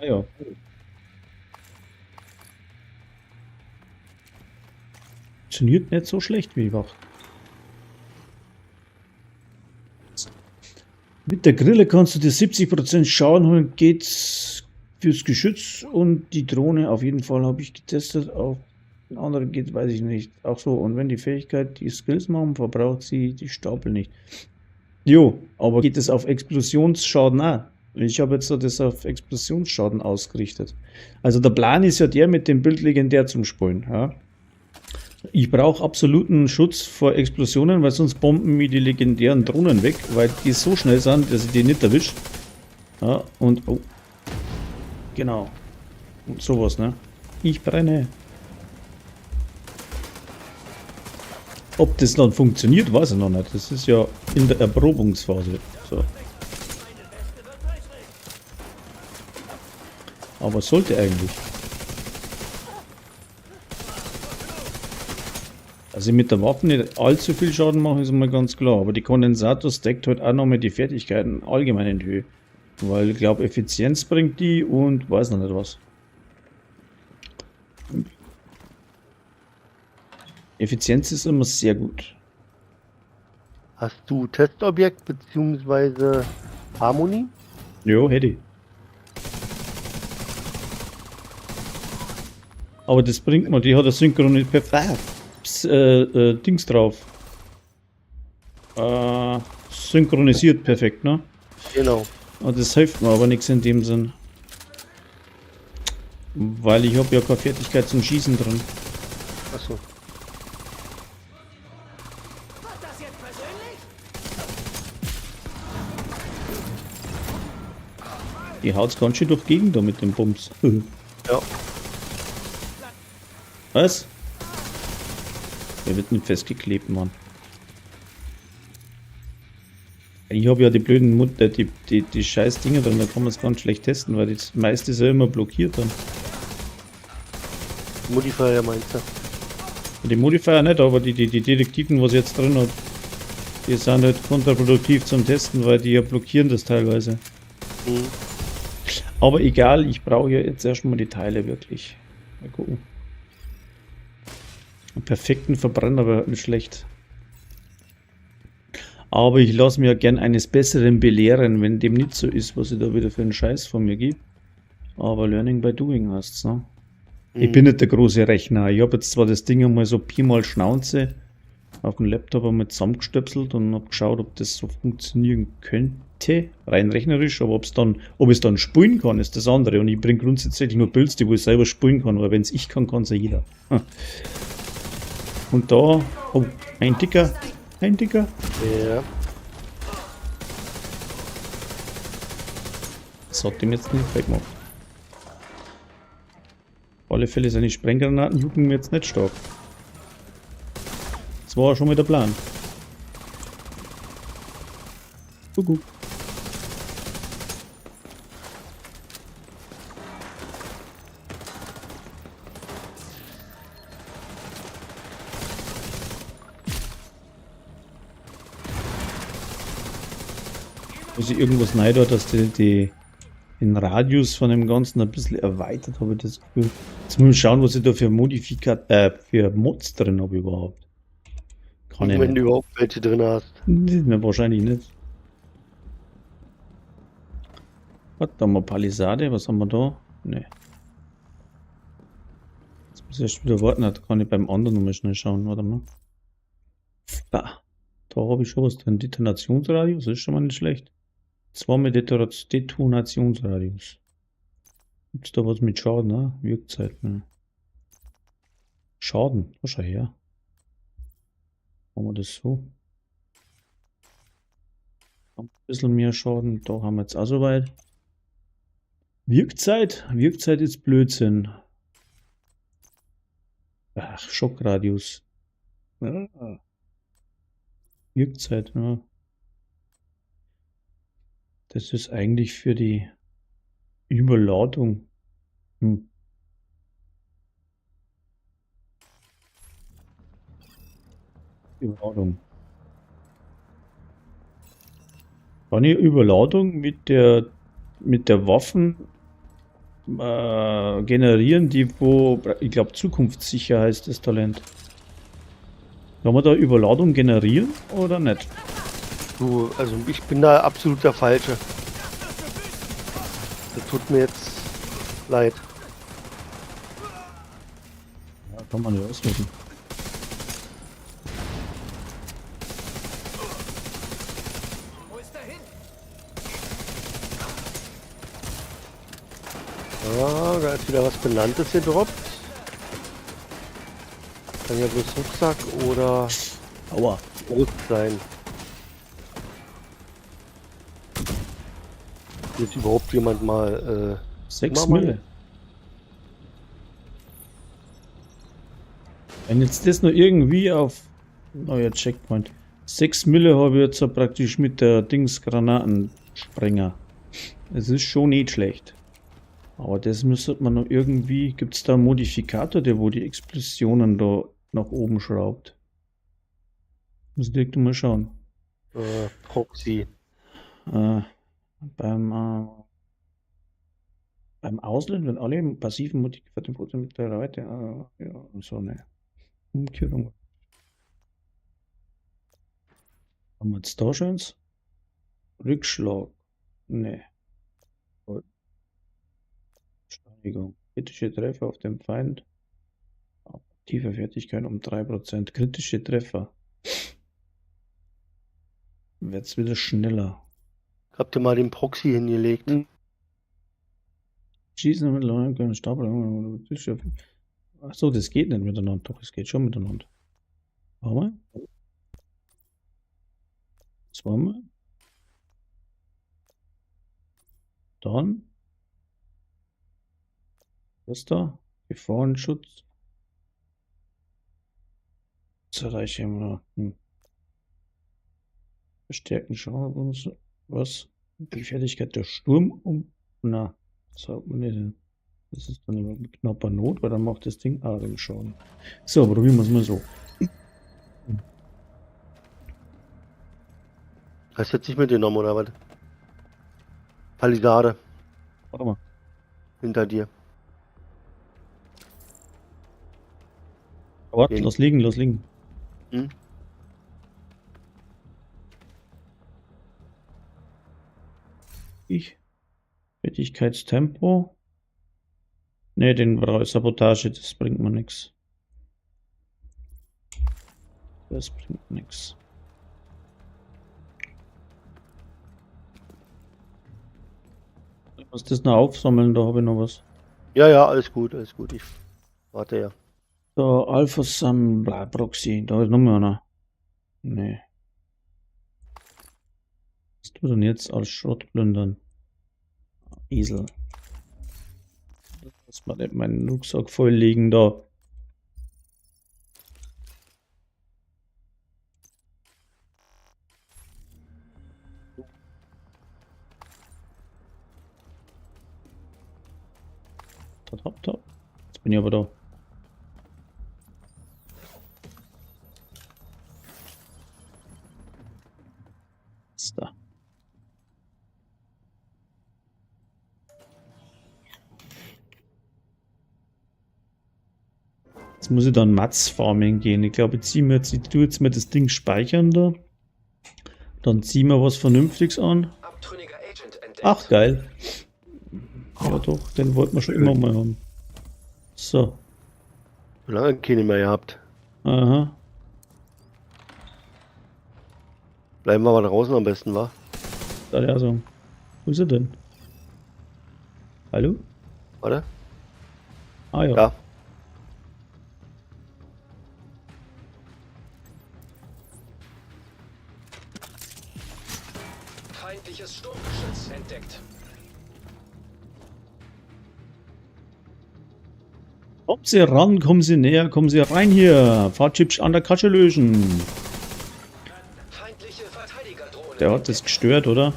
Ah ja. Funktioniert nicht so schlecht wie wach. Mit der Grille kannst du dir 70% Schaden holen, geht's fürs Geschütz und die Drohne auf jeden Fall habe ich getestet. Auf den anderen geht, weiß ich nicht. Ach so, und wenn die Fähigkeit die Skills machen, verbraucht sie die Stapel nicht. Jo, aber geht es auf Explosionsschaden auch? Ich habe jetzt so das auf Explosionsschaden ausgerichtet. Also der Plan ist ja der mit dem Bild legendär zum Spulen. Ja. Ich brauche absoluten Schutz vor Explosionen, weil sonst bomben mir die legendären Drohnen weg, weil die so schnell sind, dass ich die nicht erwische. Ja, und oh. Genau. Und sowas, ne? Ich brenne. Ob das dann funktioniert, weiß ich noch nicht. Das ist ja in der Erprobungsphase. So. Aber sollte eigentlich. Also mit der Waffe nicht allzu viel Schaden machen, ist mal ganz klar. Aber die Kondensator stackt halt auch nochmal die Fertigkeiten allgemein in die Höhe. Weil ich glaube, Effizienz bringt die und weiß noch nicht was. Effizienz ist immer sehr gut. Hast du Testobjekt bzw. Harmony? Jo, hätte ich. Aber das bringt mir, die hat eine Dings drauf. Synchronisiert perfekt, ne? Genau. Und das hilft mir aber nichts in dem Sinn. Weil ich habe ja keine Fertigkeit zum Schießen drin. Achso. Die haut's ganz schön durch die Gegend da mit dem Bums. Ja. Was? Der wird nicht festgeklebt, Mann. Ich habe ja die blöden Mutter, die scheiß Dinger drin, da kann man es ganz schlecht testen, weil das meiste ist ja immer blockiert dann. Modifier meinst du? Die Modifier nicht, aber die Detektiven, was ich jetzt drin habe, die sind halt kontraproduktiv zum Testen, weil die ja blockieren das teilweise. Mhm. Aber egal, ich brauche ja jetzt erstmal die Teile wirklich. Mal gucken. Einen perfekten Verbrenner wäre halt nicht schlecht. Aber ich lasse mir ja gern eines Besseren belehren, wenn dem nicht so ist, was ich da wieder für einen Scheiß von mir gebe. Aber Learning by Doing heißt's, ne? Ich bin nicht der große Rechner. Ich habe jetzt zwar das Ding einmal so Pi mal Schnauze auf dem Laptop einmal zusammengestöpselt und habe geschaut, ob das so funktionieren könnte, rein rechnerisch, aber ob ich es dann spielen kann, ist das andere. Und ich bringe grundsätzlich nur Builds, die wo ich selber spielen kann, weil wenn es ich kann, kann es ja jeder. Und da, oh, ein Dicker. Ja. Das hat dem jetzt nicht weggemacht. Auf alle Fälle seine Sprenggranaten jucken mir jetzt nicht stark. Das war schon mal der Plan. Gut. Muss ich irgendwas rein da, dass den Radius von dem Ganzen ein bisschen erweitert habe, ich das Gefühl. Jetzt muss ich schauen, was ich da für für Mods drin habe überhaupt. Kann ich Wenn nicht. du überhaupt welche drin hast. Na, wahrscheinlich nicht. Warte, da haben wir Palisade, was haben wir da? Ne. Jetzt muss ich erst wieder warten, da kann ich beim anderen nochmal schnell schauen, warte mal. Da habe ich schon was drin. Detonationsradius, das ist schon mal nicht schlecht. 2 mit Detonationsradius. Gibt's da was mit Schaden, ne? Wirkzeit, ne? Schaden, was schau her. Machen wir das so. Ein bisschen mehr Schaden, da haben wir jetzt auch soweit. Wirkzeit ist Blödsinn. Ach, Schockradius. Ja. Wirkzeit, ja. Das ist eigentlich für die Überladung. Überladung. Kann ich Überladung mit der Waffen generieren, die wo, ich glaube, zukunftssicher heißt das Talent. Kann man da Überladung generieren oder nicht? Du, also ich bin da absolut der Falsche. Das tut mir jetzt leid. Ja, kann man ja auswählen. Wo ist er hin? Ja, da ist wieder was Benanntes gedroppt. Kann ja bloß Rucksack oder Aua. Brust sein. Jetzt überhaupt jemand mal 6 mach mal. Mille. Wenn jetzt das noch irgendwie auf neuer Checkpoint. 6 Mille habe ich jetzt so praktisch mit der Dingsgranatensprenger. Es ist schon nicht schlecht. Aber das müsste man noch irgendwie. Gibt es da einen Modifikator, der wo die Explosionen da nach oben schraubt? Muss ich direkt mal schauen. Proxy. Beim Auslösen, wenn alle passiven Modifikationen mit der Seite, ja, so eine Umkehrung. Haben wir jetzt da schönes? Rückschlag. Ne. Steinigung. Kritische Treffer auf den Feind. Tiefe Fertigkeit um 3%. Kritische Treffer. Wird's wieder schneller. Habt ihr mal den Proxy hingelegt? Schießen mit Leuten können Stapel. Achso, das geht nicht miteinander. Doch, es geht schon miteinander. Einmal. Zweimal. Dann. Das da. Gefahrenschutz. Zerreichen wir. Verstärken Schaden. Was? Die Fertigkeit der Sturm na, sagt man nicht. Das ist dann immer mit knapper Not, weil dann macht das Ding den Schaden. So, probieren wir es mal so. Hast du jetzt nicht mitgenommen oder was? Palisade Warte mal. hinter dir. Warte, Den- lass liegen, lass liegen. Hm? Fertigkeitstempo. Ne, den brauche ich Sabotage, das bringt mir nichts. Das bringt nichts. Ich muss das noch aufsammeln, da habe ich noch was. Ja, ja, alles gut, alles gut. Ich warte ja. So, Alpha Sam, Proxy, da ist noch mehr einer. Nee. Was tut denn jetzt als Schrott plündern? Esel. Lass mal nicht meinen Rucksack voll liegen da. Da. Jetzt bin ich aber da. Ist da. Jetzt muss ich dann Mats Farming gehen. Ich glaube, ich tue jetzt mal das Ding speichern da. Dann ziehen wir was Vernünftiges an. Abtrünniger Agent entdeckt. Ach, geil. Ja doch, den wollten wir schon immer mal haben. So. Lange keine mehr gehabt. Aha. Bleiben wir mal draußen am besten, wa? Da der so. Wo ist er denn? Hallo? Warte. Ah ja. Ja. Feindliches Sturmgeschütz entdeckt. Kommen Sie ran, kommen Sie näher, kommen Sie rein hier. Fahrtchips an der Kasche lösen. Feindliche Verteidigerdrohne. Der hat das gestört, oder?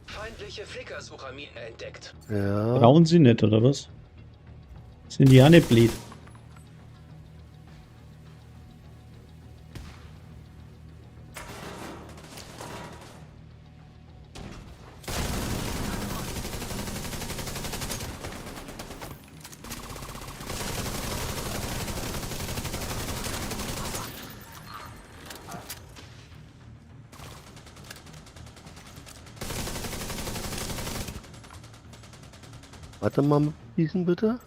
Feindliche Flickersucherminen entdeckt. Ja. Brauchen Sie nicht, oder was? Sind die ja nicht blöd. Warte mal mit diesen bitte.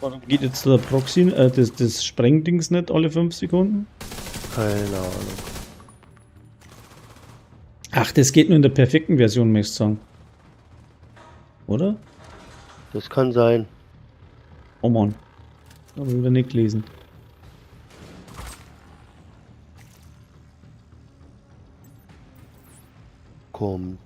Warum geht jetzt der Proxy, das Sprengdings nicht alle 5 Sekunden? Keine Ahnung. Ach, das geht nur in der perfekten Version, möchte ich sagen. Oder? Das kann sein. Oh Mann. Hab ich wieder nicht gelesen. Kommt.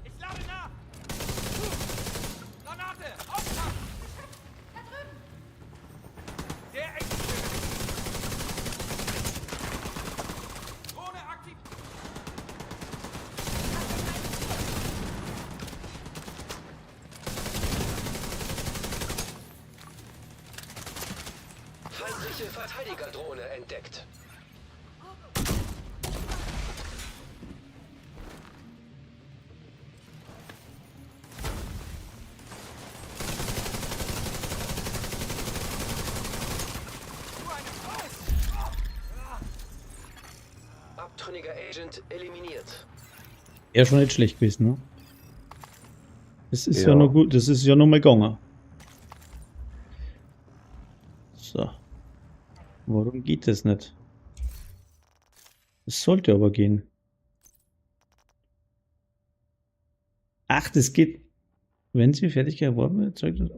Ich lade nach! Granate! Auftrag! Da drüben! Der Drohne aktiv! Feindliche Verteidigerdrohne entdeckt. Abtrünniger Agent eliminiert. Ja, schon nicht schlecht gewesen, ne? Das ist ja, Ja. noch gut, das ist ja noch mal gegangen. So. Warum geht das nicht? Es sollte aber gehen. Ach, das geht. Wenn sie fertig erworben wird, zeigt das.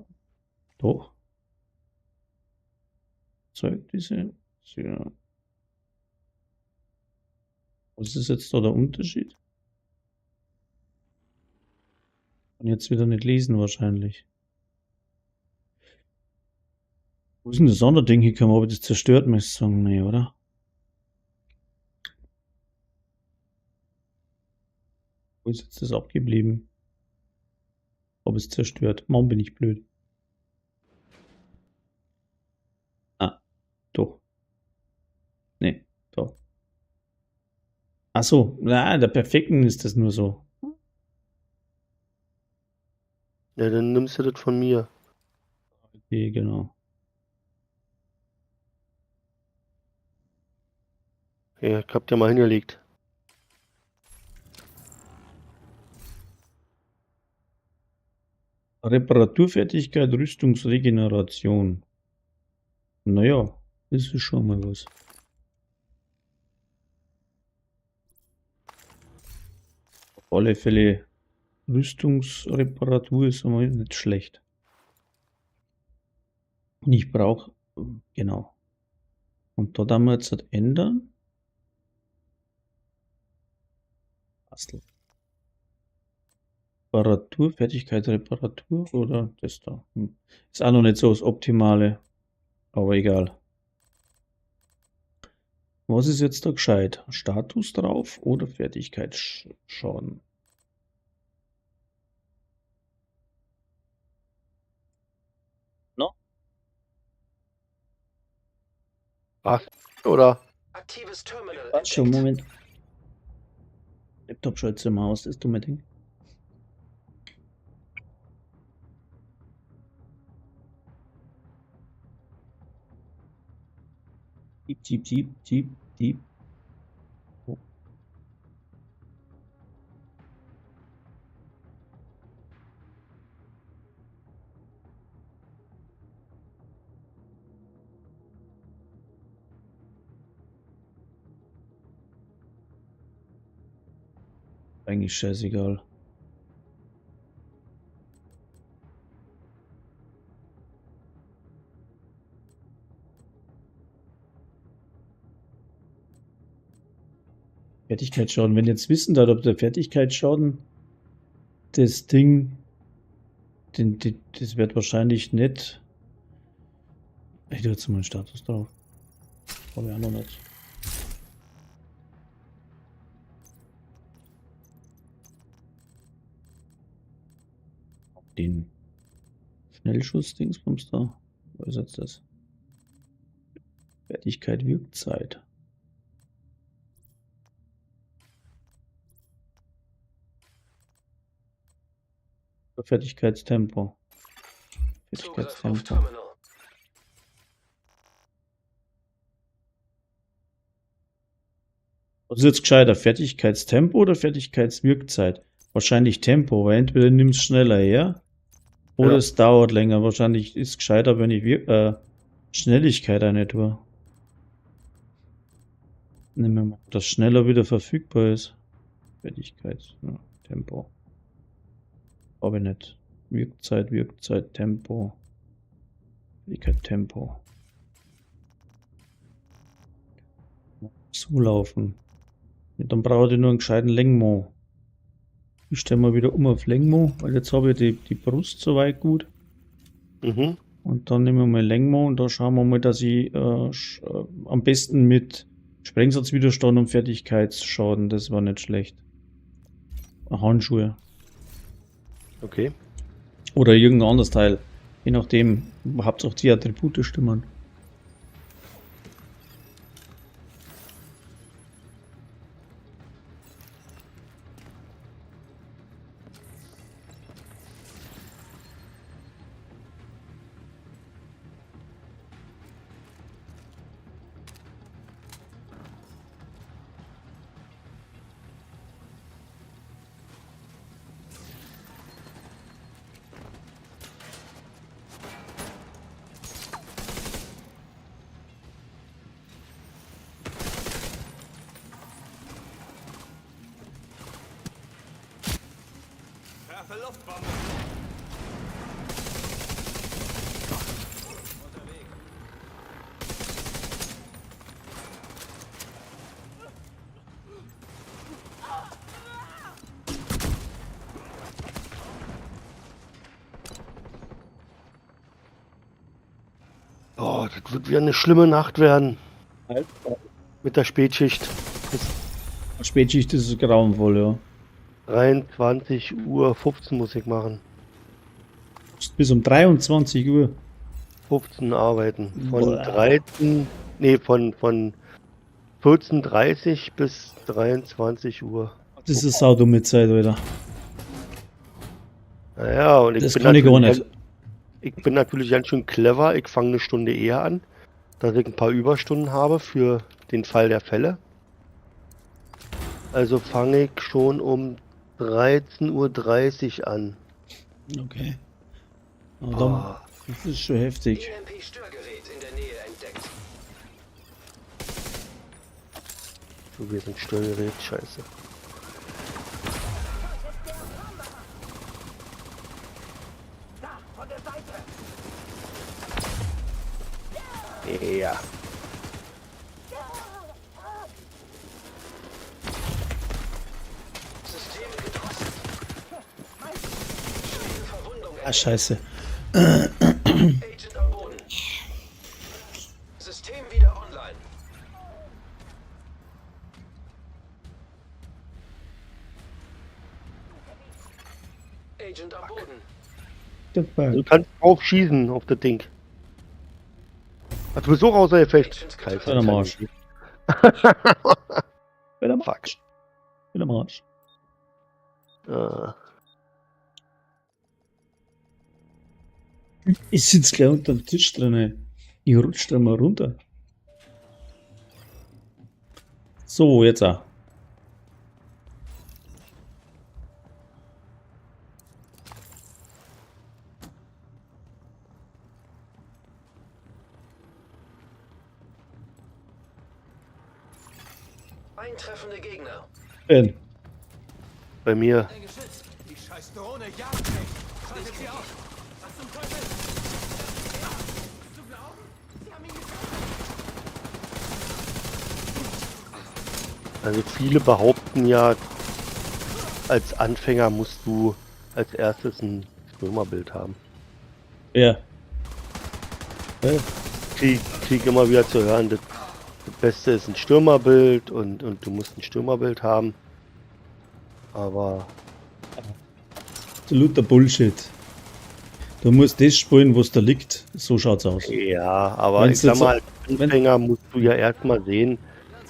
Doch. Zeigt diese. Ja. Was ist jetzt da der Unterschied? Kann jetzt wieder nicht lesen wahrscheinlich. Wo ist denn das andere Ding hingekommen? Ob ich das zerstört, möchte ich sagen? Nee, oder? Wo ist jetzt das abgeblieben? Ob es zerstört? Warum bin ich blöd? Ah, doch. Nee, doch. Ach so, na, der perfekten ist das nur so. Ja, dann nimmst du das von mir. Okay, genau. Ja, ich hab dir mal hingelegt. Reparaturfertigkeit, Rüstungsregeneration. Naja, das ist schon mal was. Auf alle Fälle Rüstungsreparatur ist aber nicht schlecht. Und ich brauche, genau. Und da haben wir jetzt das ändern. Bastel. Reparatur, Fertigkeit, Reparatur oder das da. Ist auch noch nicht so das Optimale, aber egal. Was ist jetzt da gescheit? Status drauf oder Fertigkeitsschaden? No? Was? Oder? Aktives Terminal Warte schon, entdeckt. Moment. Laptop schon jetzt im Haus, das dumme Ding. Diep, diep, diep, diep, diep. Oh. Eigentlich scheißegal. Fertigkeitsschaden. Wenn jetzt wissen da, ob der Fertigkeitsschaden das Ding, das wird wahrscheinlich nicht. Ich tue jetzt mal einen Status drauf. Habe ich auch noch nicht. Den Schnellschuss-Dings kommst da. Wo ist jetzt das? Fertigkeit, Wirkzeit. Fertigkeitstempo. Zugriff auf Fertigkeitstempo. Terminal. Was ist jetzt gescheiter? Fertigkeitstempo oder Fertigkeitswirkzeit? Wahrscheinlich Tempo, weil entweder nimmst du schneller her oder Ja. es dauert länger. Wahrscheinlich ist es gescheiter, wenn ich Schnelligkeit eine tue. Nehmen wir mal, dass schneller wieder verfügbar ist. Fertigkeit, ja, Tempo. Habe ich nicht. Wirkzeit, Tempo. Fertigkeit, Tempo. Zulaufen. Ja, dann brauche ich nur einen gescheiten Lengmo. Ich stelle mal wieder um auf Lengmo, weil jetzt habe ich die Brust soweit gut. Mhm. Und dann nehmen wir mal Lengmo und da schauen wir mal, dass ich am besten mit Sprengsatzwiderstand und Fertigkeitsschaden, das war nicht schlecht. Handschuhe. Okay. Oder irgendein anderes Teil. Je nachdem, habt auch die Attribute stimmen. Werfe Luftbombe. Unterwegs. Oh, das wird wieder eine schlimme Nacht werden. Mit der Spätschicht. Spätschicht ist es grauenvoll, ja. 23:15 Uhr muss ich machen. Bis um 23 Uhr. 15 arbeiten. Von Boah. 14:30 bis 23 Uhr. Das ist saudumme Zeit, Alter. Naja, und Das kann ich gar nicht. Ich bin natürlich ganz schön clever. Ich fange eine Stunde eher an, dass ich ein paar Überstunden habe für den Fall der Fälle. Also fange ich schon um 13:30 Uhr an. Okay. Aber Boah. dann, das ist schon heftig. EMP-Störgerät in der Nähe entdeckt. So, wir sind Störgerät, scheiße. Ja. System gedrosselt. Schwere Verwundung Ah, scheiße. Agent am Boden. System wieder online. Agent am Boden. Du kannst drauf schießen auf das Ding. Hat sowieso außer Effekt. Agent Bin am Arsch. Bin am Fuck. Arsch. Bin am Arsch. Ich sitze gleich unter dem Tisch drin. Ich rutsche da mal runter. So, jetzt auch. Eintreffende Gegner. Ben, bei mir. Die scheiß Drohne jagt mich. Schaltet sie auf. Was zum Teufel? Zu glauben? Sie haben ihn getroffen. Also viele behaupten ja, als Anfänger musst du als erstes ein Stürmerbild haben. Ja. Krieg immer wieder zu hören, das Beste ist ein Stürmerbild und du musst ein Stürmerbild haben. Aber Absoluter Bullshit. Du musst das spielen, wo es da liegt. So schaut's aus. ja, aber Wenn's ich sag jetzt- mal, als Anfänger musst du ja erstmal sehen,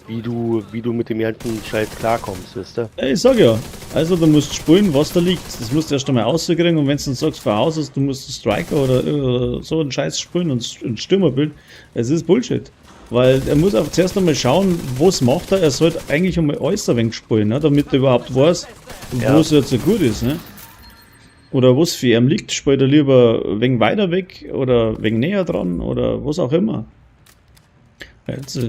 wie du mit dem ganzen Scheiß klarkommst, wisst ihr? Ja, ich sag ja. Also du musst spielen, was da liegt. Das musst du erst einmal rauskriegen und wenn du dann sagst, von Haus aus, du musst einen Striker oder so einen Scheiß spielen und ein Stürmerbild, das ist Bullshit. Weil er muss auch zuerst einmal schauen, was macht er. Er sollte eigentlich einmal alles ein wenig spielen, ne? Damit er überhaupt weiß, Ja. wo es jetzt so gut ist. Ne? Oder was für ihn liegt. Spielt er lieber ein wenig weiter weg oder ein wenig näher dran oder was auch immer. Jetzt,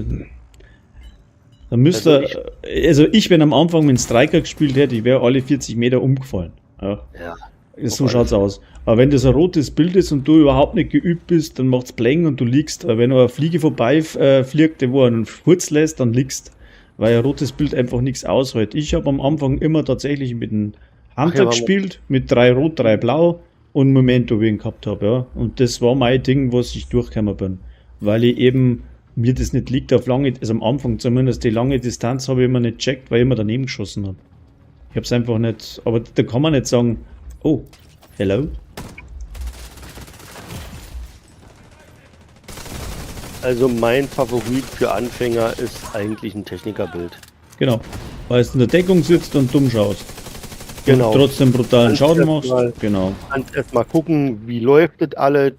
da müsste also ich, wenn am Anfang mit Striker gespielt hätte, ich wäre alle 40 Meter umgefallen. Ja. Ja. So schaut's aus. Aber wenn das ein rotes Bild ist und du überhaupt nicht geübt bist, dann macht's Pläng und du liegst. Aber wenn eine Fliege vorbei fliegt, die wo einen Furz lässt, dann liegst. Weil ein rotes Bild einfach nichts aushält. Ich habe am Anfang immer tatsächlich mit einem Hunter gespielt, mit 3 Rot, 3 Blau und Memento, wie ich ihn gehabt habe. Ja. Und das war mein Ding, was ich durchgekommen bin. Weil ich eben mir das nicht liegt auf lange, also am Anfang zumindest die lange Distanz habe ich immer nicht checkt, weil ich immer daneben geschossen habe. Ich habe es einfach nicht, aber da kann man nicht sagen, oh, hello. Also mein Favorit für Anfänger ist eigentlich ein Technikerbild. Genau, weil es in der Deckung sitzt und dumm schaut. Genau. Und trotzdem brutalen Kannst Schaden erst machst. mal- Genau. Du kannst erstmal gucken, wie läuft das alles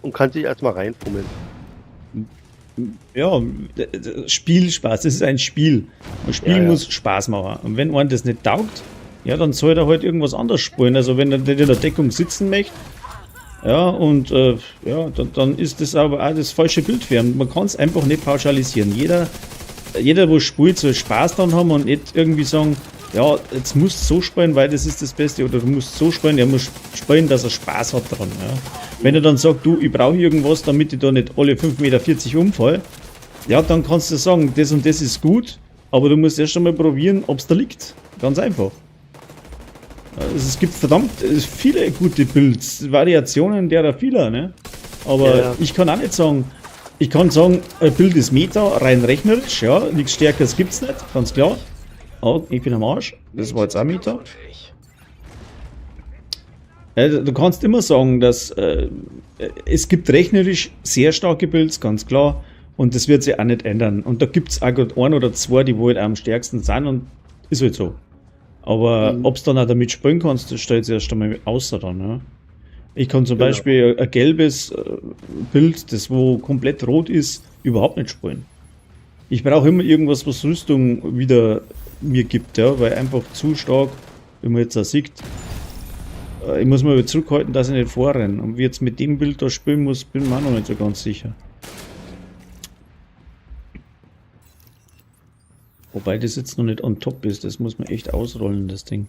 und kannst dich erstmal reinfummeln. Ja, Spielspaß, das ist ein Spiel. Ein Spiel Ja, ja. muss Spaß machen. Und wenn einem das nicht taugt, ja, dann soll er halt irgendwas anderes spielen. Also wenn er nicht in der Deckung sitzen möchte, ja, und ja, dann ist das aber auch das falsche Bild für ihn. Man kann es einfach nicht pauschalisieren. Jeder, wo spielt, soll Spaß dran haben und nicht irgendwie sagen, ja, jetzt musst du so spielen, weil das ist das Beste, oder du musst so spielen, er muss spielen, dass er Spaß hat dran. Ja. Wenn er dann sagt, du, ich brauche irgendwas, damit ich da nicht alle 5,40 Meter umfall, ja, dann kannst du sagen, das und das ist gut, aber du musst erst einmal probieren, ob es da liegt. Ganz einfach. Also es gibt verdammt viele gute Builds, Variationen derer vieler, ne? Aber Ja. ich kann auch nicht sagen, ich kann sagen, ein Bild ist Meta, rein rechnerisch, ja, nichts Stärkeres gibt's nicht, ganz klar. Oh, ich bin am Arsch, das war jetzt auch Meta. Unfähig. Du kannst immer sagen, dass es gibt rechnerisch sehr starke Builds, ganz klar, und das wird sich auch nicht ändern. Und da gibt es auch gerade ein oder zwei, die wohl am stärksten sind, und ist halt so. Aber ob es dann auch damit spielen kannst, das stellt sich erst einmal außer dann. Ja. Ich kann zum Genau. Beispiel ein gelbes Bild, das wo komplett rot ist, überhaupt nicht spielen. Ich brauche immer irgendwas, was Rüstung wieder mir gibt, ja, weil einfach zu stark, wenn man jetzt da sieht, ich muss mal wieder zurückhalten, dass ich nicht vorrenne. Und wie jetzt mit dem Bild da spielen muss, bin ich mir auch noch nicht so ganz sicher. Wobei das jetzt noch nicht on top ist, das muss man echt ausrollen, das Ding.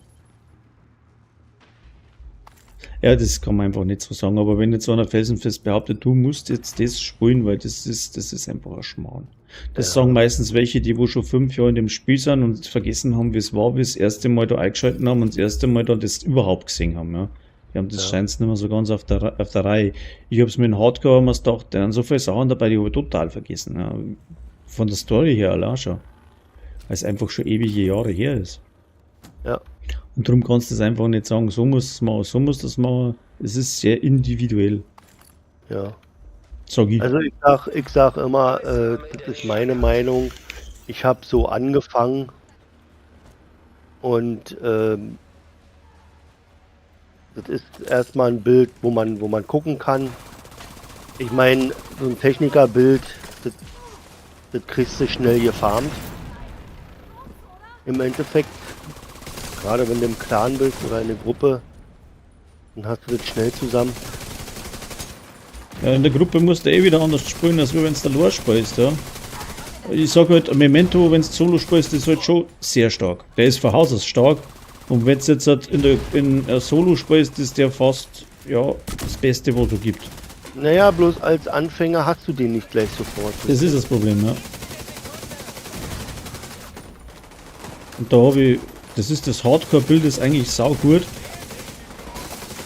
Ja, das kann man einfach nicht so sagen, aber wenn jetzt so einer felsenfest behauptet, du musst jetzt das spielen, weil das ist einfach ein Schmarrn. Das sagen meistens welche, die wo schon 5 Jahre in dem Spiel sind und vergessen haben, wie es war, wie das erste Mal da eingeschalten haben und das erste Mal da das überhaupt gesehen haben. Ja. Die haben das scheint nicht mehr so ganz auf der Reihe. Ich habe es mit dem Hardcore immer gedacht, da sind so viele Sachen dabei, die habe ich total vergessen. Ja. Von der Story her allein schon. Weil es einfach schon ewige Jahre her ist. Ja. Und darum kannst du es einfach nicht sagen, so muss es machen, so muss das machen. Es ist sehr individuell, Ja. sag ich. Also ich sag immer, das ist meine Meinung. Ich habe so angefangen und das ist erstmal ein Bild, wo man gucken kann. Ich meine, so ein Technikerbild, das kriegst du schnell gefarmt. Im Endeffekt, gerade wenn du im Clan bist oder in der Gruppe, dann hast du das schnell zusammen. Ja, in der Gruppe musst du eh wieder anders spielen, als wenn du da los spielst, ja. Ich sag halt, Memento, wenn du Solo spielst, ist halt schon sehr stark. Der ist von Haus aus stark. Und wenn du jetzt halt in Solo spielst, ist der fast, ja, das Beste, was es gibt. Naja, bloß als Anfänger hast du den nicht gleich sofort. Das ist das Problem, ja. Und da habe ich, das ist das Hardcore-Bild, ist eigentlich saugut.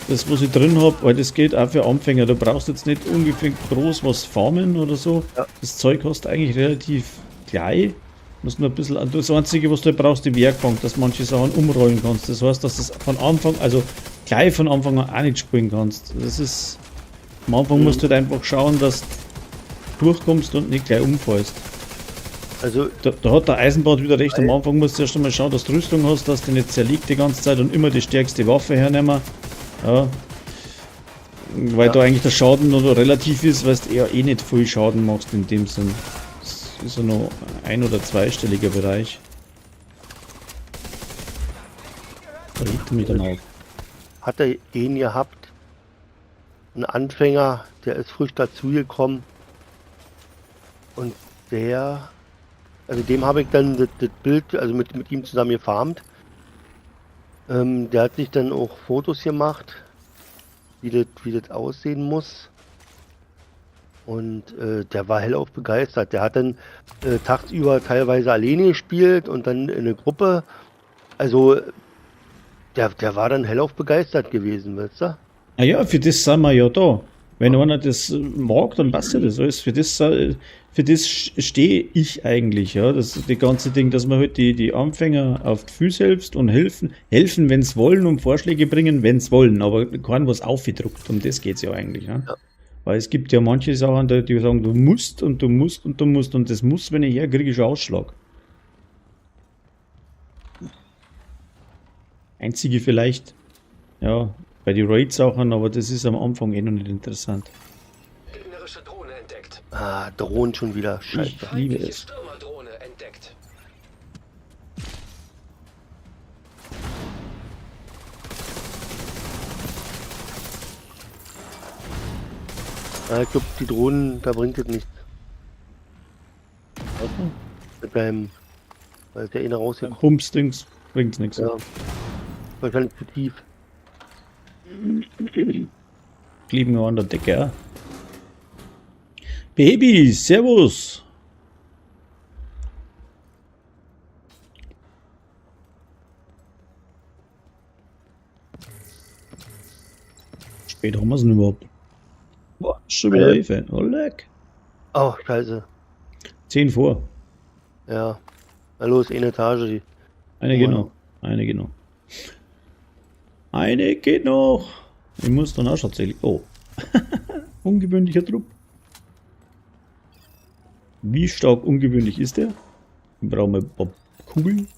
Das, was ich drin habe, weil das geht auch für Anfänger. Da brauchst du jetzt nicht ungefähr groß was farmen oder so. Ja. Das Zeug hast du eigentlich relativ gleich. Musst nur ein bisschen, das Einzige, was du brauchst, die Werkbank, dass manche Sachen umrollen kannst. Das heißt, dass du es von Anfang, also gleich von Anfang an auch nicht spielen kannst. Das ist, am Anfang musst du halt einfach schauen, dass du durchkommst und nicht gleich umfallst. Also, Da hat der Eisenbart wieder recht. Am Anfang musst du erst einmal schauen, dass du Rüstung hast, dass du nicht zerlegt die ganze Zeit und immer die stärkste Waffe hernehmen. Ja. Weil Ja. da eigentlich der Schaden noch relativ ist, weil du eher eh nicht viel Schaden machst in dem Sinn. Das ist ja noch ein- oder zweistelliger Bereich. Da regt er mich dann auf. hat er den gehabt, ein Anfänger, der ist frisch dazugekommen und der, also dem habe ich dann das Bild, also mit ihm zusammen gefarmt. Der hat sich dann auch Fotos gemacht, wie das aussehen muss. Und der war hellauf begeistert. Der hat dann tagsüber teilweise alleine gespielt und dann in eine Gruppe. Also der war dann hellauf begeistert gewesen, weißt du? Ah ja, für das sind wir ja da. Wenn einer das mag, dann passt ja das alles. Für das stehe ich eigentlich, ja. Das die ganze Ding, dass man halt die Anfänger auf die Füße hilft und helfen, wenn sie wollen und Vorschläge bringen, wenn sie wollen, aber kein was aufgedruckt. Um das geht's ja eigentlich, ja. Ja. Weil es gibt ja manche Sachen, die sagen, du musst und du musst und du musst und das muss, wenn ich her, kriege ich einen Ausschlag. Einzige vielleicht, ja, bei den Raid-Sachen, aber das ist am Anfang eh noch nicht interessant. Gegnerische Drohne entdeckt. Ah, Drohnen schon wieder. Scheiße. Ich liebe Feindliche es. Stürmerdrohne entdeckt. Ah, ich glaube, die Drohnen, da bringt es nichts. Mit deinem, weil es ja eh rausgekommen. Pumpsdings bringt nichts. Ja. Wahrscheinlich zu tief. Blieben wir an der Decke, ja. Baby, servus. Spät haben wir es denn überhaupt? Boah, schon wieder 11. Oh, leck. Oh, scheiße. 10 vor. Ja. Na los, eine Etage. Die. Eine geht noch. Eine geht noch. Eine geht noch. Ich muss dann auch schon zählen. Oh. Ungewöhnlicher Trupp. Wie stark ungewöhnlich ist der? Wir brauchen wir ein paar Kugeln.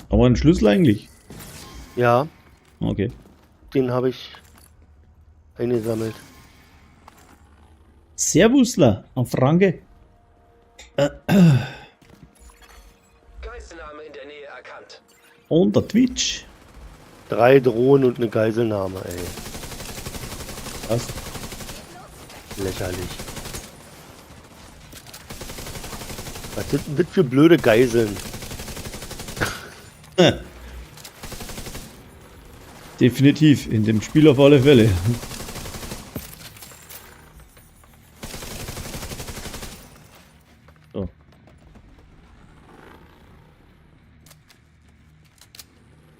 Aber einen Schlüssel eigentlich. Ja, Okay. den habe ich eingesammelt. Servusler auf Franke. Geiselnahme in der Nähe erkannt. Und der Twitch. 3 Drohnen und eine Geiselnahme, ey. Was? Lächerlich. Was sind denn das für blöde Geiseln? Definitiv, in dem Spiel auf alle Fälle. So.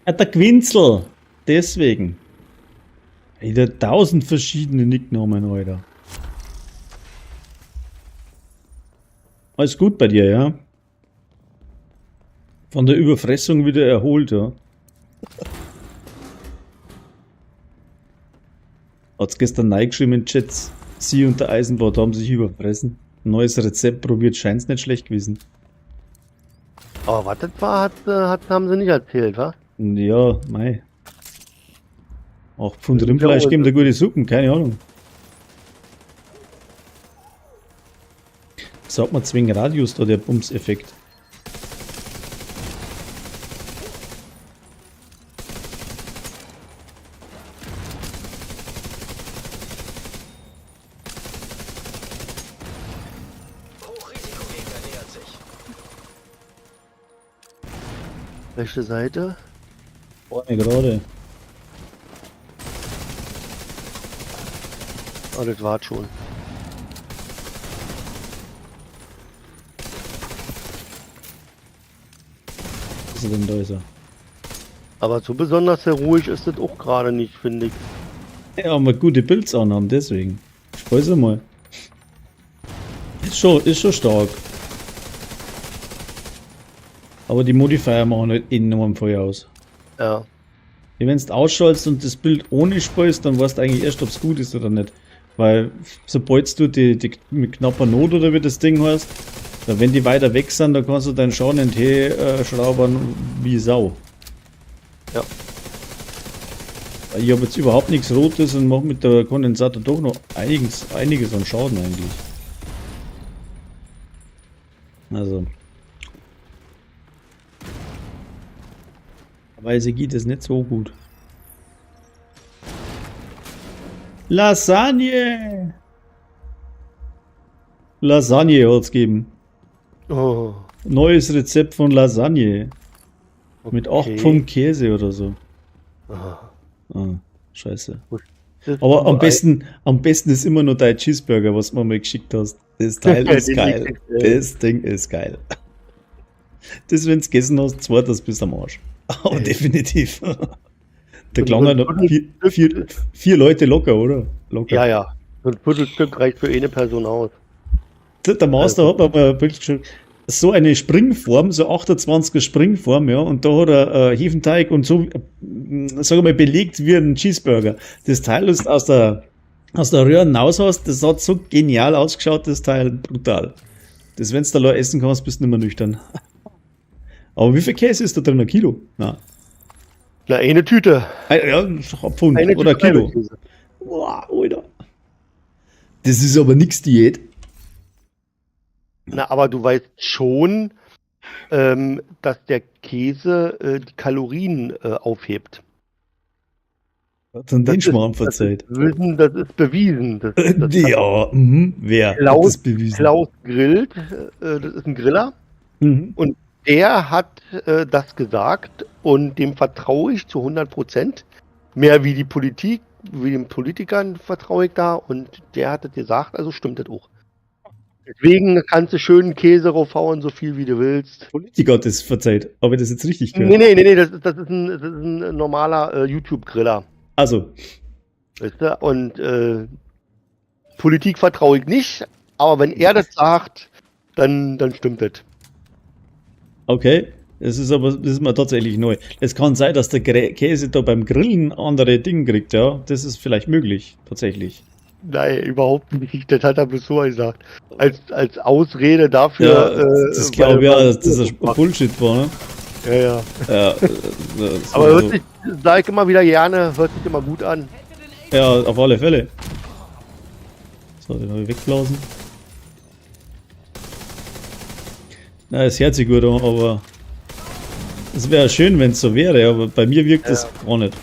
Ja, der Quinzel. Deswegen. Wieder 1000 verschiedene Nicknamen, Alter. Alles gut bei dir, ja? Von der Überfressung wieder erholt, ja? Hat's gestern reingeschrieben in Chats. Sie und der Eisenbart haben sich überfressen. Neues Rezept probiert, scheint's nicht schlecht gewesen. Aber was das war, haben sie nicht erzählt, wa? Ja, mei. Auch Pfund Ja, Rindfleisch und- geben da gute Suppen, keine Ahnung. Sagt man zwingen Radius da, der Bums-Effekt. Hochrisikogegner nähern Rechte Seite. Vorne gerade. Oh, das war schon. Was ist denn da? Ist er? Aber so besonders heroisch ist das auch gerade nicht, finde ich. Ja, aber gute Builds anhaben, deswegen. Ich weiß mal. Ist schon stark. Aber die Modifier machen halt enorm viel aus. Ja. Wenn du ausschaltest und das Bild ohne spielst, dann weißt du eigentlich erst, ob es gut ist oder nicht. Weil sobald du die mit knapper Not oder wie das Ding heißt, dann, wenn die weiter weg sind, dann kannst du deinen Schaden schraubern wie Sau. Ja. Weil ich habe jetzt überhaupt nichts Rotes und mache mit der Kondensator doch noch einiges an Schaden eigentlich. Also. Weise geht es nicht so gut. Lasagne! Lasagne hat's geben. Oh, Neues Rezept von Lasagne. okay. Mit 8 Pfund Käse oder so. Ah, Ah, scheiße. das Aber am ist besten ist immer nur dein Cheeseburger, was du mir mal geschickt hast. Das Teil ist Den geil. liegt geil. Das Ding ist geil. Das, wenn du gegessen hast, zweites bist du am Arsch. Aber definitiv. Da klang ja noch vier Leute locker, oder? Locker. Ja, ja. So ein Viertelstück reicht für eine Person aus. Der Master hat mir mal ein Bild geschrieben. So eine Springform, so 28er Springform, ja, und da hat er Hefenteig und so, sag ich mal, belegt wie ein Cheeseburger. Das Teil ist aus der Röhren raus hast, das hat so genial ausgeschaut, das Teil, brutal. Das, wenn du da essen kannst, bist du nicht mehr nüchtern. Aber wie viel Käse ist da drin? 1 Kilo? Nein. Na, eine Tüte. Ja, ein Pfund Eine oder Tüte Kilo. Käse. Boah, Alter. Das ist aber nix Diät. Na, aber du weißt schon, dass der Käse die Kalorien aufhebt. Hat dann den Schmarrn verzeiht. Das ist bewiesen. Das hat Ja, wer hat Klaus, das bewiesen? Klaus grillt, das ist ein Griller. Mhm. Und der hat das gesagt und dem vertraue ich zu 100%. Mehr wie die Politik, wie den Politikern vertraue ich da und der hat das gesagt, also stimmt das auch. Deswegen kannst du schön Käse raufhauen, so viel wie du willst. Politiker hat das verzeiht, aber das jetzt richtig gehört. Nee, das ist ein normaler YouTube-Griller. Also, Weißt du? Und Politik vertraue ich nicht, aber wenn er das sagt, dann stimmt das. okay. Das ist mir tatsächlich neu. Es kann sein, dass der Käse da beim Grillen andere Dinge kriegt, ja. Das ist vielleicht möglich, tatsächlich. Nein, überhaupt nicht. Das hat er bloß so gesagt. Als Ausrede dafür. Das glaube ich ja, dass das ein Bullshit war, ne? Ja. Ja, Aber hört sich, sag ich immer wieder gerne, hört sich immer gut an. ja, auf alle Fälle. So, den habe ich wegblasen. Na, es hört sich gut an, aber es wäre schön, wenn es so wäre, aber bei mir wirkt das gar nicht.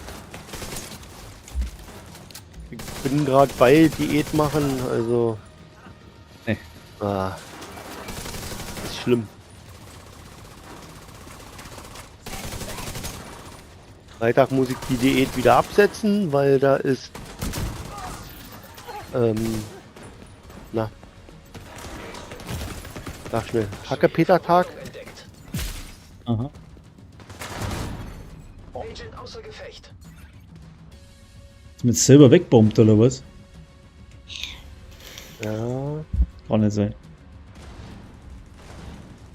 Ich bin gerade bei Diät machen, also. Nee. Ist schlimm. Freitag muss ich die Diät wieder absetzen, weil da ist. Sag schnell. Hacke-Peter-Tag. Entdeckt. Aha. Agent außer Gefecht. Ist mir jetzt selber wegbombt oder was? Ja. Kann nicht sein.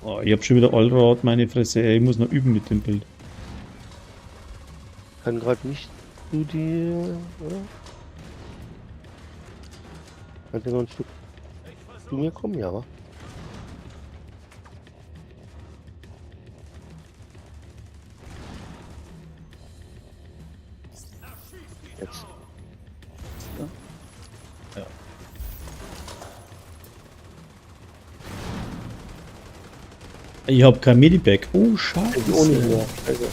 Oh, ich hab schon wieder Allrad, meine Fresse. Ey, ich muss noch üben mit dem Bild. Kann gerade nicht zu dir. Oder? Kannst du noch ein Stück zu mir kommen? Ja, wa? Jetzt. Ich hab kein Medipack. Oh, scheiße. Ich auch nicht mehr. Also.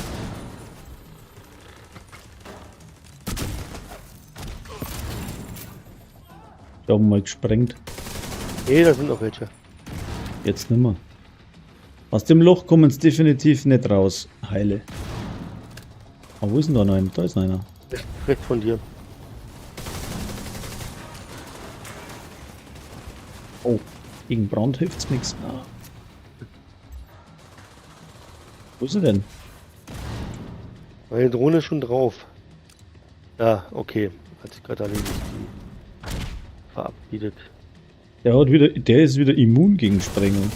Ich hab mal gesprengt. Nee, da sind noch welche. Jetzt nimmer. Aus dem Loch kommen sie definitiv nicht raus. Heile. Aber wo ist denn da noch einer? Da ist noch einer. Rechts von dir. Oh, gegen Brand hilft's nichts. Ah. Wo ist er denn? Meine Drohne ist schon drauf. Ja, okay. Hat sich gerade erledigt. Die verabschiedet. Der ist wieder immun gegen Sprengung.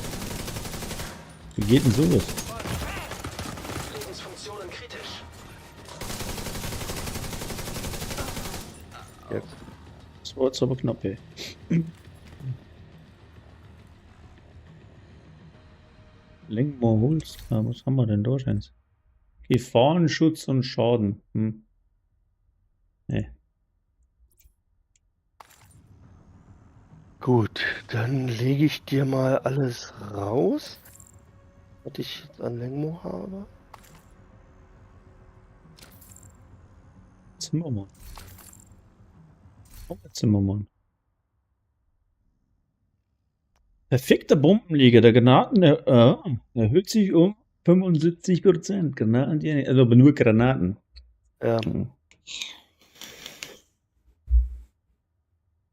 Wie geht denn sowas? Lebensfunktionen kritisch. Jetzt. Das war jetzt aber knapp, ey. Lenkmal Holz. Was haben wir denn da schon? Gefahrenschutz und Schaden. Nee. Gut, dann lege ich dir mal alles raus, was ich jetzt an Lengmo habe. Zimmermann. Oh, Zimmermann. Perfekter Bombenleger. Der Granaten erhöht sich um 75%. Granaten, also aber nur Granaten. Ja.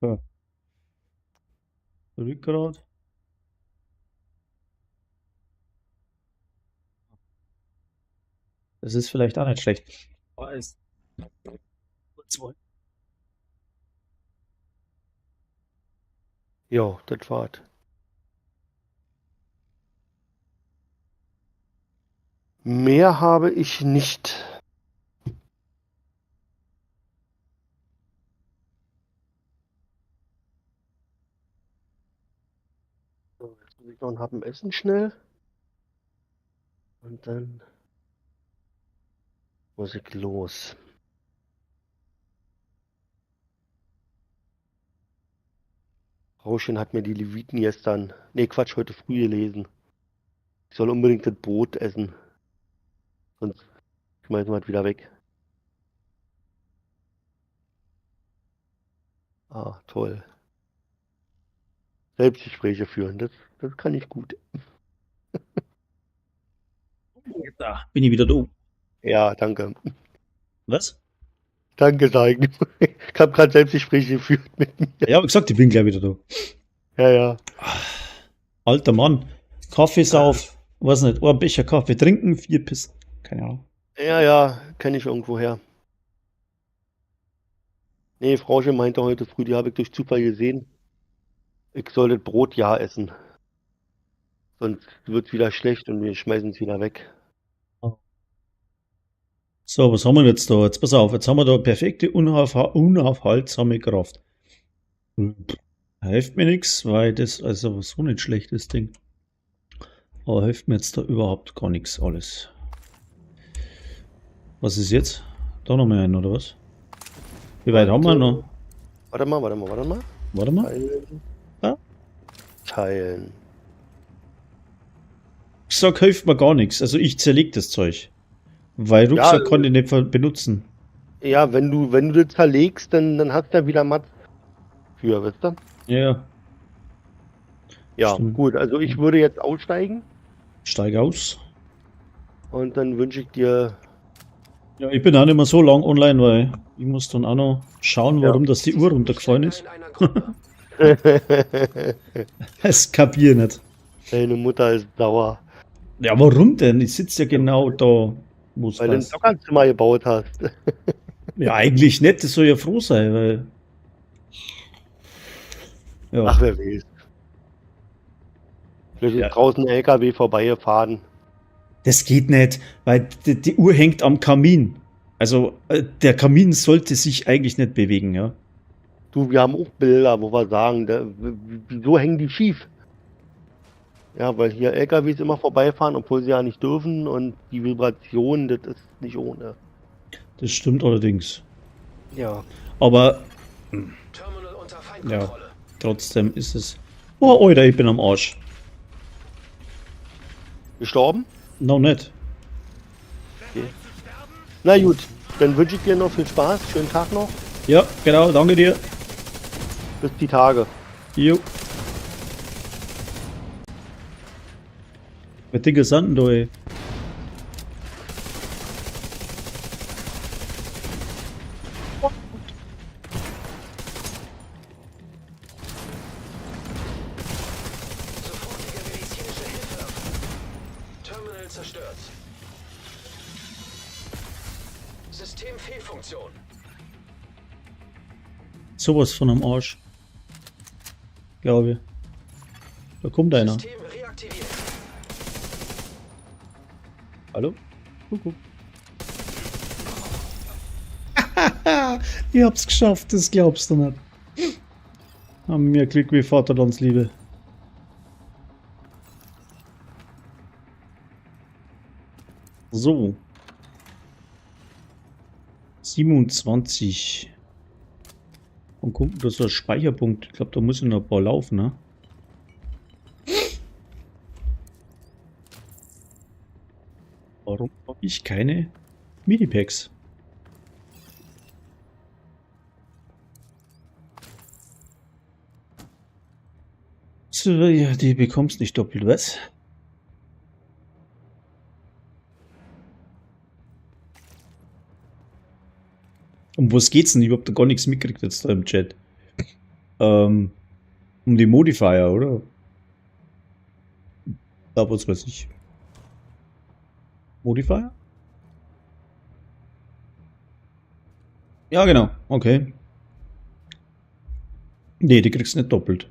Ja. Rückgrat. Das ist vielleicht auch nicht schlecht. Aber ist Jo, das war's. Mehr habe ich nicht. So, jetzt muss ich noch einen Happen essen schnell. Und dann muss ich los. Rauschen hat mir die Leviten gestern, nee Quatsch, heute früh gelesen. Ich soll unbedingt das Brot essen. Sonst schmeißen wir es wieder weg. Ah, toll. Selbstgespräche führen, das kann ich gut. Da bin ich wieder da. Ja, danke. Was? Danke, sagen. Ich habe gerade Selbstgespräche geführt mit mir. Ja, aber gesagt, ich bin gleich wieder da. Ja, ja. Alter Mann. Kaffeesauf. Weiß nicht. Ein Becher Kaffee trinken, 4 Pissen. Keine Ahnung. Ja, ja, kenne ich irgendwo her. Nee, Frauchen meinte heute früh, die habe ich durch Zufall gesehen. Ich soll das Brot ja essen. Sonst wird es wieder schlecht und wir schmeißen es wieder weg. So, was haben wir jetzt da? Jetzt pass auf, jetzt haben wir da perfekte unaufhaltsame Kraft. Hilft mir nichts, weil das also so nicht schlechtes Ding. Aber hilft mir jetzt da überhaupt gar nichts alles. Was ist jetzt? Da noch mehr ein, oder was? Wie weit haben wir noch? Warte mal. Warte mal. Teilen. Ja? Teilen. Ich sag, hilft mir gar nichts. Also ich zerleg das Zeug. Weil Rucksack konnte ich nicht benutzen. Ja, wenn du das zerlegst, dann hast du ja wieder Matz für, weißt du? Ja, Ja, Stimmt. gut, also ich würde jetzt aussteigen steig aus. und dann wünsche ich dir. Ja, ich bin auch nicht mehr so lang online, weil ich muss dann auch noch schauen, warum das die Uhr runtergefallen ist. In einer Gruppe. Das kapier nicht. Deine Mutter ist sauer, Ja, warum denn? Ich sitze ja genau da, wo es weil du ein passt. Dockerzimmer gebaut hast. Ja, eigentlich nicht, das soll ja froh sein, weil. Ja, Ach, wer weiß. Vielleicht ist Ja. draußen ein LKW vorbeigefahren. das geht nicht, weil die Uhr hängt am Kamin. Also, der Kamin sollte sich eigentlich nicht bewegen, ja. Du, wir haben auch Bilder, wo wir sagen, wieso hängen die schief? Ja, weil hier LKWs immer vorbeifahren, obwohl sie ja nicht dürfen und die Vibration, das ist nicht ohne. Das stimmt allerdings. Ja. Aber Terminal unter Feindkontrolle. trotzdem ist es. Oh, Alter, ich bin am Arsch. Gestorben? Noch nicht. Na gut, dann wünsche ich dir noch viel Spaß, schönen Tag noch, Ja, genau, danke dir. bis die Tage. Jo. Mit dicker Sand, da, ey. Sofortige medizinische Hilfe. Terminal zerstört. Systemfehlfunktion. Sowas von am Arsch. Glaube ich. Da kommt einer. System reaktiviert. Hallo? Kuckuck. Ich hab's geschafft, das glaubst du nicht. Haben mir Glück wie Vaterlandsliebe. So. 27. Und gucken, das ist ein Speicherpunkt. Ich glaube, da muss ich noch ein paar laufen, ne? Warum habe ich keine Minipacks? So, ja, die bekommst nicht doppelt, was? Um was geht's denn? Ich hab da gar nichts mitgekriegt jetzt da im Chat. Um die Modifier, oder? Aber was weiß ich. Modifier? Ja, genau. Okay. Nee, die kriegst du nicht doppelt.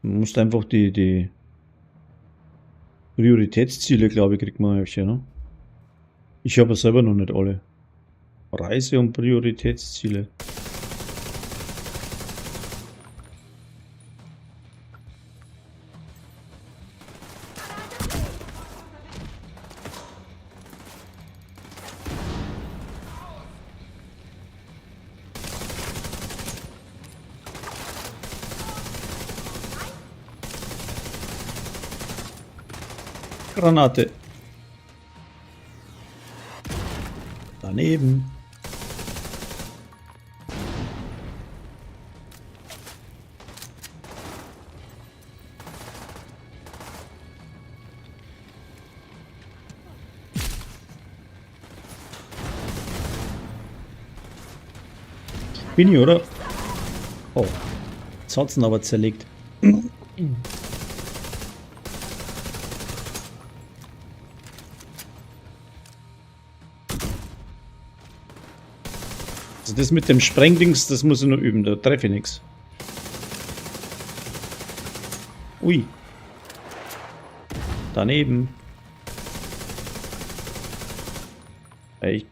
Du musst einfach die Prioritätsziele, glaube ich, kriegt man ja, ne? Ich habe selber noch nicht alle. Reise- und Prioritätsziele. Granate. Daneben. Bin ich, oder? Oh. Jetzt hat's ihn aber zerlegt. Also das mit dem Sprengdings, das muss ich nur üben, da treffe ich nichts. Ui. Daneben. Echt?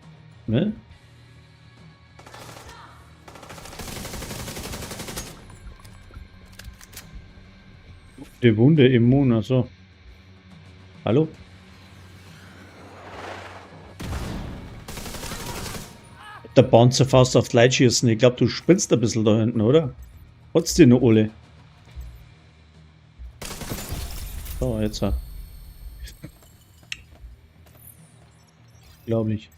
Ne? Die Wunde immun, also. Hallo? Der Panzerfaust auf die Leute schießen. Ich glaube, du spinnst ein bisschen da hinten, oder? Hat's dir noch alle? So, jetzt. Unglaublich.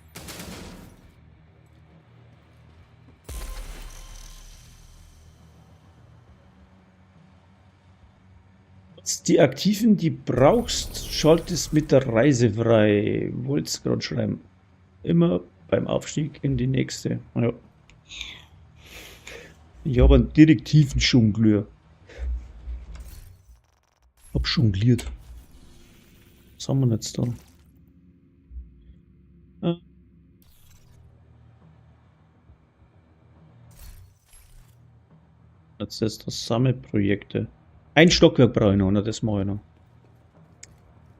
Die aktiven, die brauchst, schaltest mit der Reise frei. Wollt's gerade schreiben. Immer beim Aufstieg in die nächste. Ja. Ich habe einen direktiven Jongleur. Hab jongliert. Was haben wir jetzt da? Jetzt ist das Sammelprojekte. Ein Stockwerk brauche ich noch, ne? Das mache ich noch.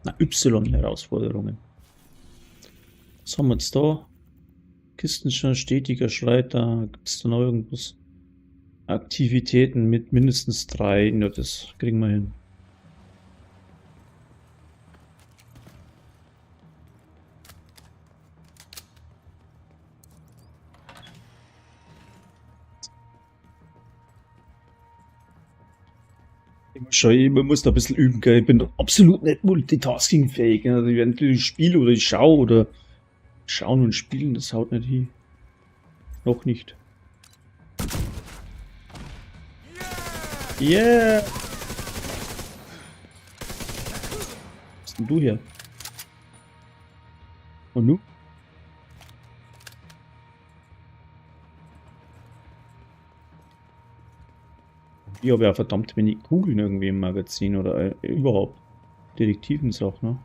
Na, Y-Herausforderungen. Was haben wir jetzt da? Kistenschein, stetiger Schreiter. Gibt es da noch irgendwas? Aktivitäten mit mindestens 3. Ja, das kriegen wir hin. Man muss da ein bisschen üben, gell? Ich bin absolut nicht multitaskingfähig. Also entweder ich spiele oder ich schaue oder schauen und spielen, das haut nicht hin. Noch nicht. Yeah! kommst denn du her? Und nu? Ich habe ja verdammt wenig Kugeln irgendwie im Magazin oder überhaupt. Detektivensachen, ne?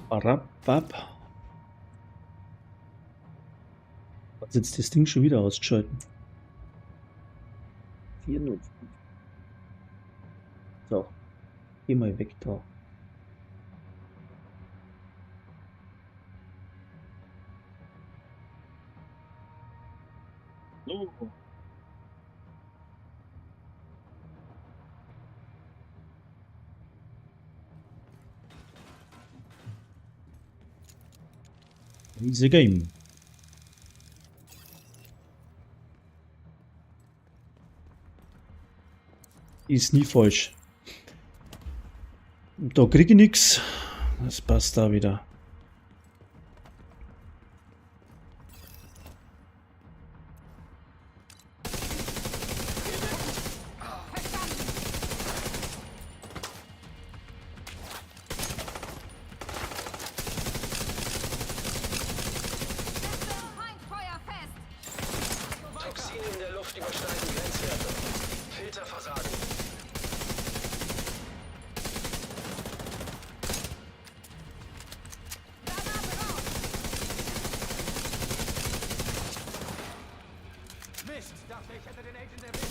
Barabab. Was jetzt das Ding schon wieder ausgeschalten? 405. So. Geh mal weg da. So. Easy Game. Ist nie falsch. Da kriege ich nichts. Das passt da wieder. Feindfeuer fest. Toxine in der Luft übersteigen Grenzwerte. Filter versagen. Granate raus. Mist, dachte ich hätte den Agent erwischt.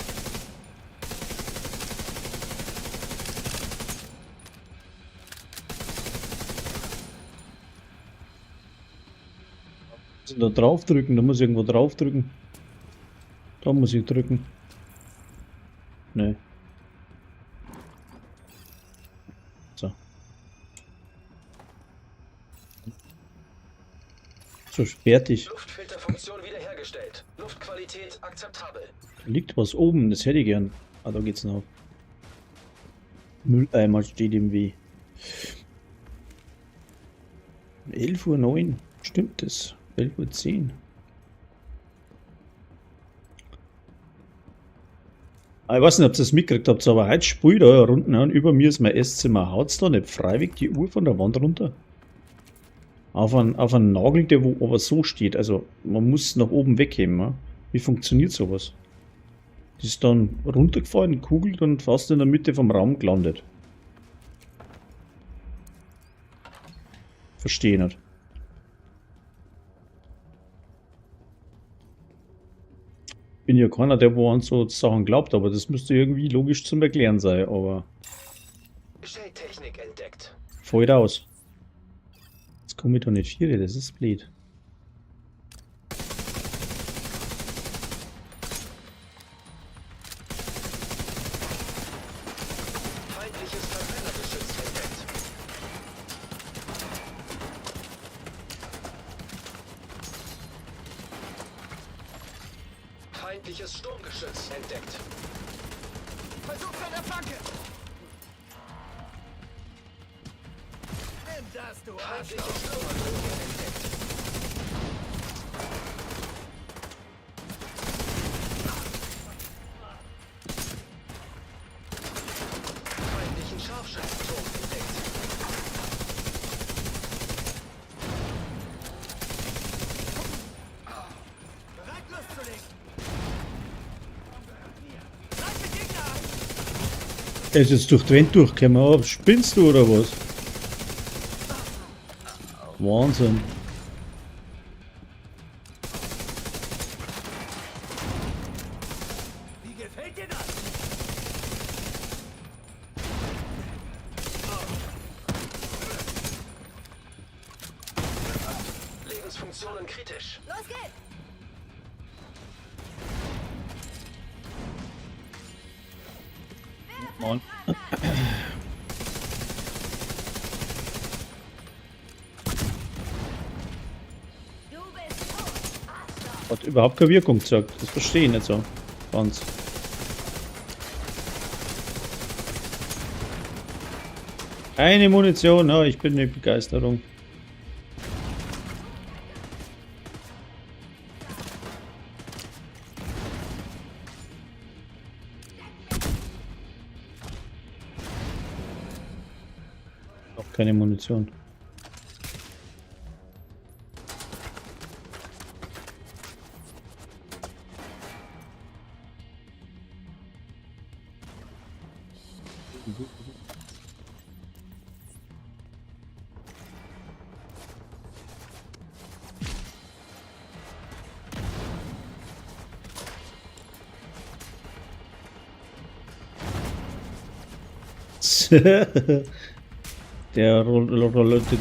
Da drauf drücken, da muss ich irgendwo drauf drücken. Da muss ich drücken. Ne. So. So, fertig. Luftfilterfunktion wiederhergestellt. Luftqualität akzeptabel. Da liegt was oben, das hätte ich gern. Ah, da geht's noch. Mülleimer steht im Weg. 11:09 Uhr. Stimmt das? 11:10 Uhr. Ich weiß nicht, ob ihr das mitgekriegt habt, aber heute spielt da unten und über mir ist mein Esszimmer. Haut's da nicht freiwillig die Uhr von der Wand runter? Auf einen Nagel, der wo aber so steht. Also man muss nach oben wegheben. Ja? Wie funktioniert sowas? Die ist dann runtergefallen, kugelt und fast in der Mitte vom Raum gelandet. Verstehe nicht. Bin ja keiner, der wo an so Sachen glaubt, aber das müsste irgendwie logisch zum Erklären sein, aber Shade-Technik entdeckt. fällt aus. Jetzt komme ich doch nicht vier, das ist blöd. Feindliches Verbrennergeschütz entdeckt. Feindliches Sturmgeschütz entdeckt. Versuch an der Flanke. Nimm das, du Feindliche Arschloch. Sturmandrohung entdeckt. Feindlichen Scharfschützenturm entdeckt. Bereit loszulegen. Greife Gegner an. Er ist jetzt durch die Wand durchgekommen, aber spinnst du oder was? Wahnsinn. Wie gefällt dir das? Lebensfunktionen kritisch. Los geht's. Mann. Du bist tot. Arschloch. Hat überhaupt keine Wirkung gesagt. Das verstehe ich nicht so. Ganz. Keine Munition, oh, ich bin nicht Begeisterung. keine Munition.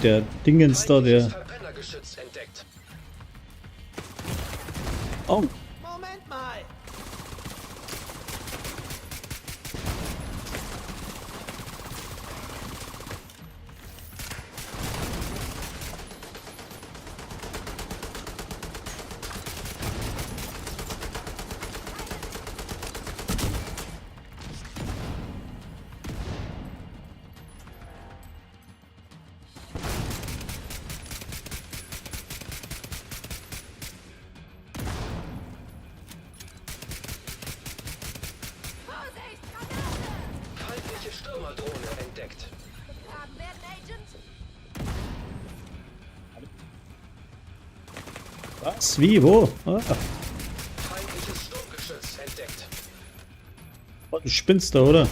Der Dingens da, Feindliches der. Verbrennergeschütz entdeckt. Oh, Moment mal! Vorsicht, Granate! Feindliche Stürmerdrohne entdeckt. Getragen werden, Agent! was? Wie? Wo? Ah, Feindliches Sturmgeschütz entdeckt. oh, du spinnst da, oder?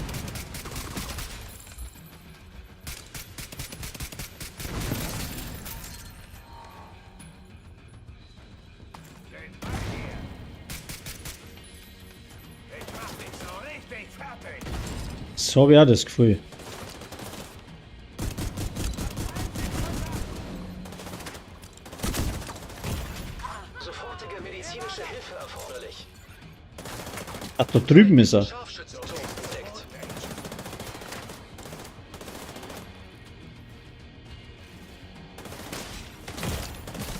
Ich mach dich so richtig fertig! So habe ich auch das Gefühl. Sofortige medizinische Hilfe erforderlich. Ach, da drüben ist er. Scharfschützenturm entdeckt.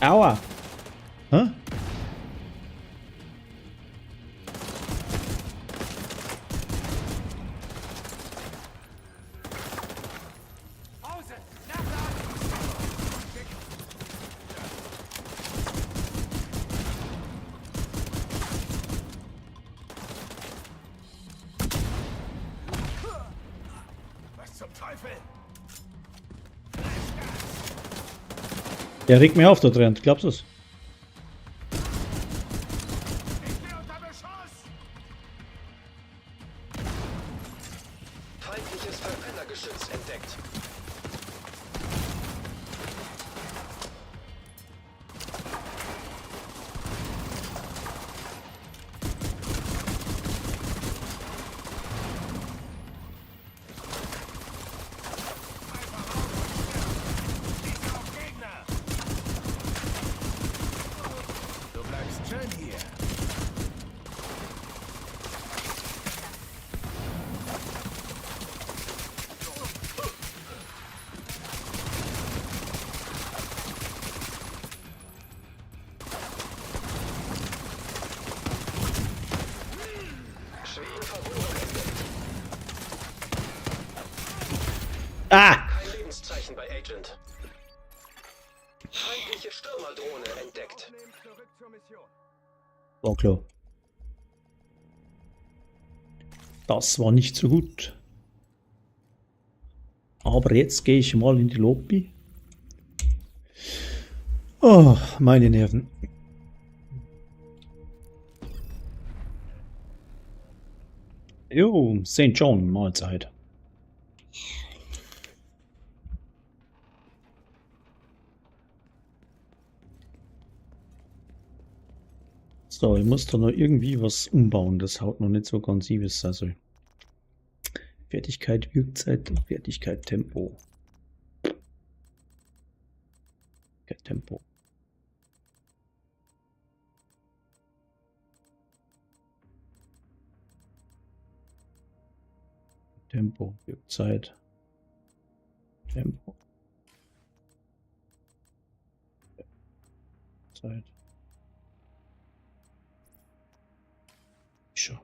Aua! Hä? Pause! Nachladen! Was zum Teufel? Der regt mich auf, da drin. Glaubst du's? Ich bin unter Beschuss! Feindliches Verbrennergeschütz entdeckt. Schieß auf Gegner! Du bleibst schön hier. Schwedenverboten entdeckt. Ah! Kein Lebenszeichen bei Agent. Feindliche Stürmerdrohne entdeckt. Aufnehmen, zurück zur Mission. War klar. Das war nicht so gut. Aber jetzt gehe ich mal in die Lobby. Oh, meine Nerven. Jo, St. John, Mahlzeit. So, ich muss da noch irgendwie was umbauen. Das haut noch nicht so ganz hin, wie es sein soll. Fertigkeit, Wirkzeit, Fertigkeit, Tempo. Tempo. Tempo, Wirkzeit. Tempo. Zeit. Schon.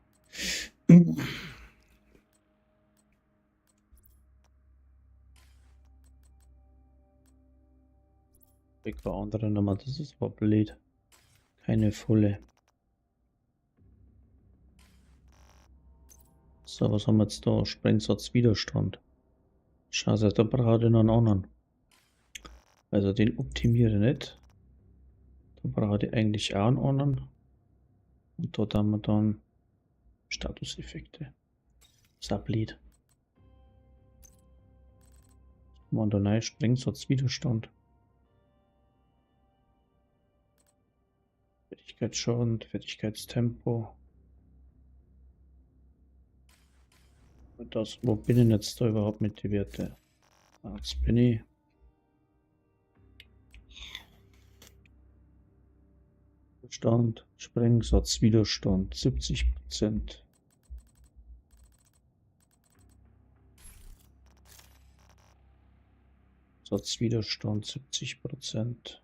Weg war andere Nummer, das ist aber blöd. Keine volle. So, was haben wir jetzt da? Sprengsatz Widerstand. Scheiße, da braucht er noch einen anderen. Also den optimiere nicht. Da brauche ich eigentlich auch einen anderen. Und dort haben wir dann Statuseffekte. Sublied. Man da nein, Sprengsatzwiderstand. Fertigkeitsschaden, Fertigkeitstempo. Das, wo bin ich jetzt da überhaupt mit den Werten? Jetzt bin ich. Widerstand, Sprengsatzwiderstand 70%. Satzwiderstand 70%.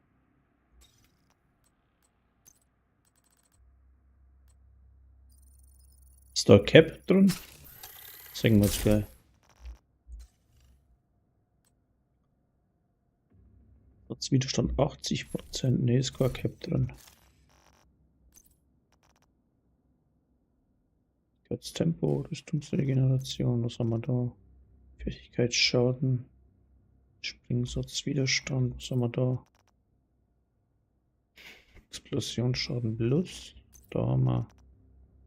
Ist da Cap drin? Sehen wir jetzt gleich. Satzwiderstand 80%. Ne, ist kein Cap drin. Jetzt Tempo, Rüstungsregeneration, was haben wir da? Fertigkeitsschaden, Springsatzwiderstand, was haben wir da? Explosionsschaden plus, da haben wir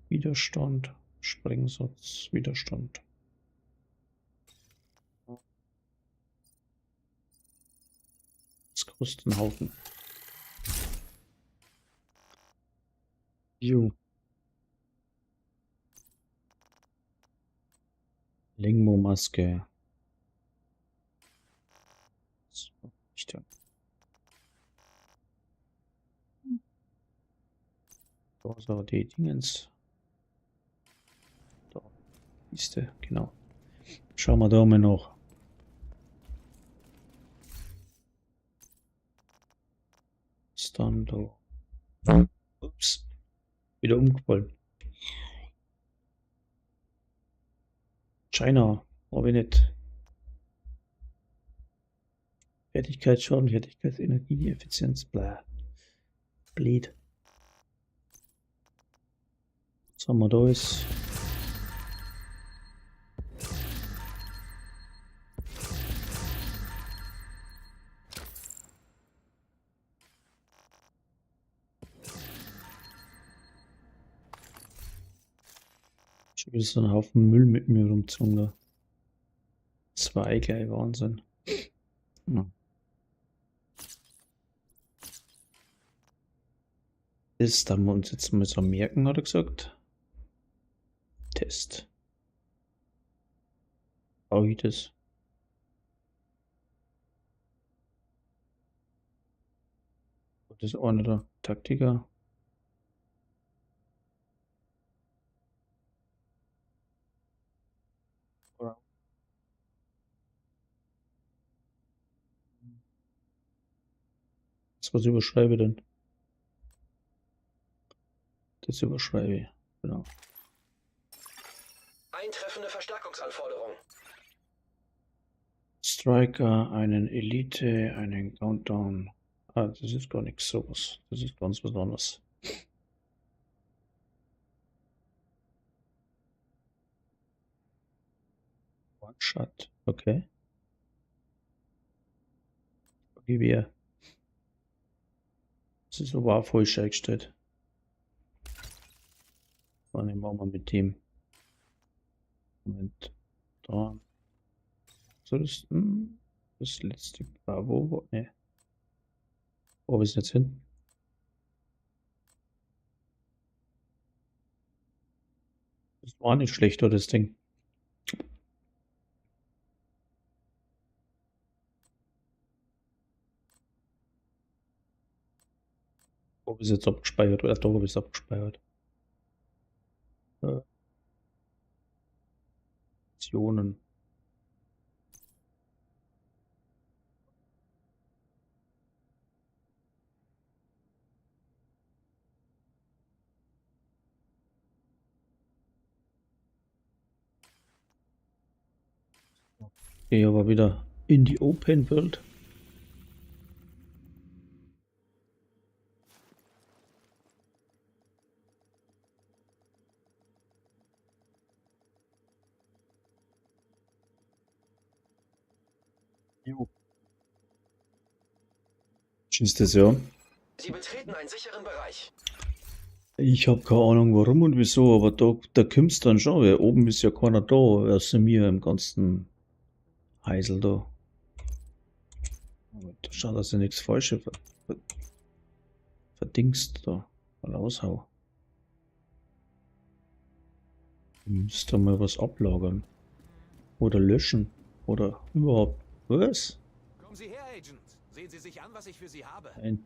Widerstand, Springsatz, Widerstand. Das kostet einen Haufen. Jo. Lingmo-Maske. So, so, die Dingens. Da ist der, genau. Schauen wir da mal noch. Ist dann da. Ups. Wieder umgefallen. China, habe ich nicht. Fertigkeitsschaden, Fertigkeitsenergie, Effizienz, bla. Blöd. Was haben wir da ist? Schon wieder so ein Haufen Müll mit mir rumgezogen da. Zwei gleich, Wahnsinn. Ja. Das haben wir uns jetzt mal so merken, hat er gesagt. Test. Brauche ich das? Das ist einer der Taktiker. Was überschreibe ich denn? Das überschreibe ich. Genau. Eintreffende Verstärkungsanforderung. Striker, einen Elite, einen Countdown. Ah, das ist gar nichts sowas. Das ist ganz besonders. One-Shot, okay. Gewehr. Das ist aber auch falsch eingestellt. Dann machen wir mit dem. Moment. Da. So, das letzte Bravo. Ne. Wo ist jetzt hin? Das war nicht schlecht, oder das Ding. Wo ist jetzt abgespeichert? Oder da habe ich es abgespeichert. Optionen. Gehe aber wieder in die Open World. Jo. Ist das ja? Sie betreten einen sicheren Bereich. Ich habe keine Ahnung warum und wieso, aber da kommt's dann schon, weil oben ist ja keiner da, außer mir im ganzen Heisel da. Aber da schaut, dass ich nichts Falsches verdingst da. Mal raushau. Müsste mal was ablagern. Oder löschen. Oder überhaupt. Was? Kommen Sie her, Agent. Sehen Sie sich an, was ich für Sie habe. Nein.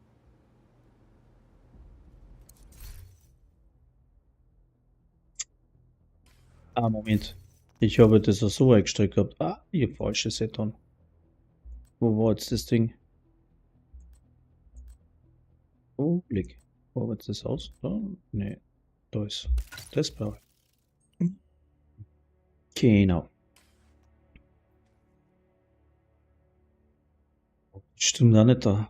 Ah, Moment. Ich habe das auch so eingestellt gehabt. Ah, ihr falsches Seton. Wo war jetzt das Ding? Oh, Blick. Wo war jetzt das aus? Da? Nee. Da ist. Das brauche ich. Genau. Stimmt auch nicht da.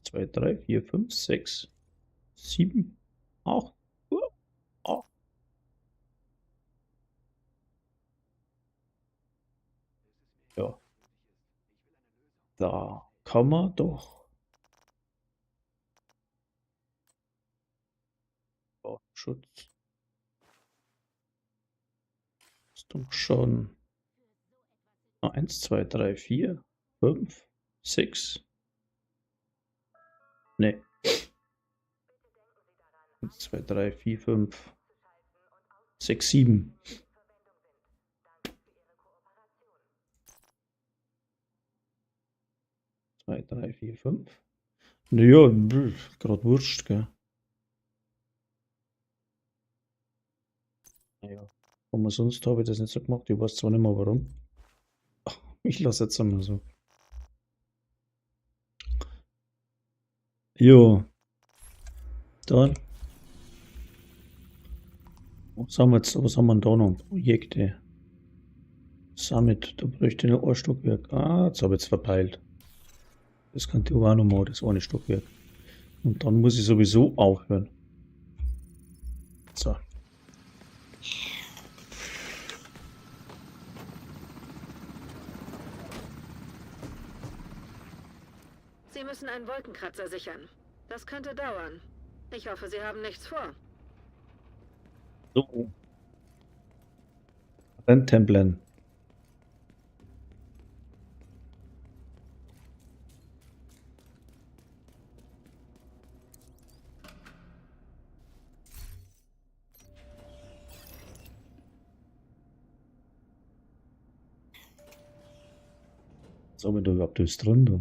Zwei, drei, vier, fünf, sechs, sieben, acht. Acht. Ja. Da kann man doch. Schutz. Ist doch schon. 1, 2, 3, 4, 5, 6. Ne. 1, 2, 3, 4, 5, 6, 7. 2, 3, 4, 5. Naja, gerade wurscht, gell. Naja. Aber sonst habe ich das nicht so gemacht. Ich weiß zwar nicht mehr warum. Ach, ich lasse jetzt einmal so. Jo. Dann. Was haben wir jetzt, was haben wir denn da noch? Projekte. Summit, da bräuchte ich noch ein Stockwerk. Ah, jetzt habe ich es verpeilt. Das könnte ich auch noch mal, das eine Stockwerk. Und dann muss ich sowieso aufhören. So. Sie müssen einen Wolkenkratzer sichern. Das könnte dauern. Ich hoffe, Sie haben nichts vor. So. Renntempeln. Was haben wir da überhaupt alles drin? Da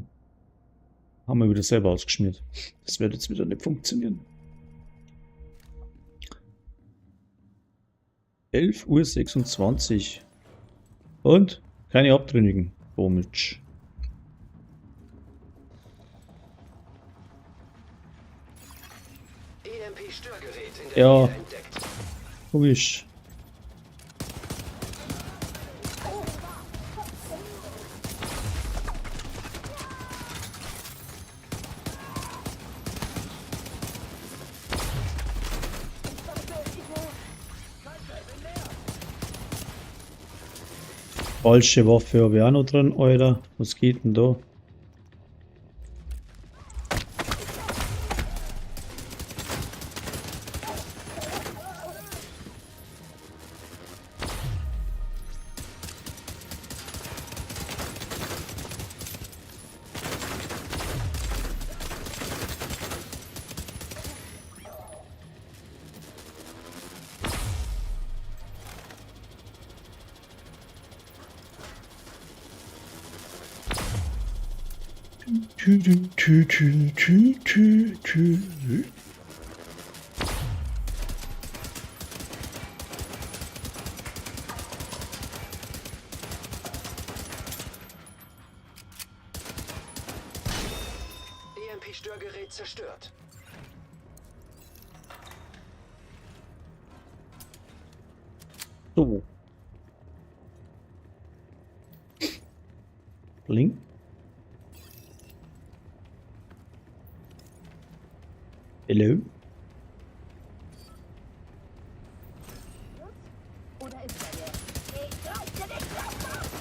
haben wir wieder selber ausgeschmiert. Das wird jetzt wieder nicht funktionieren. 11:26 Uhr. Und? Keine Abtrünnigen. Komisch. EMP-Störgerät in der Ja. Nähe entdeckt. Komisch. Falsche Waffe habe ich auch noch drin, Alter. Was geht denn da? EMP-Störgerät zerstört. So. Bling. Hello. Oder ist er der? Ich reiß dir den Kopf ab!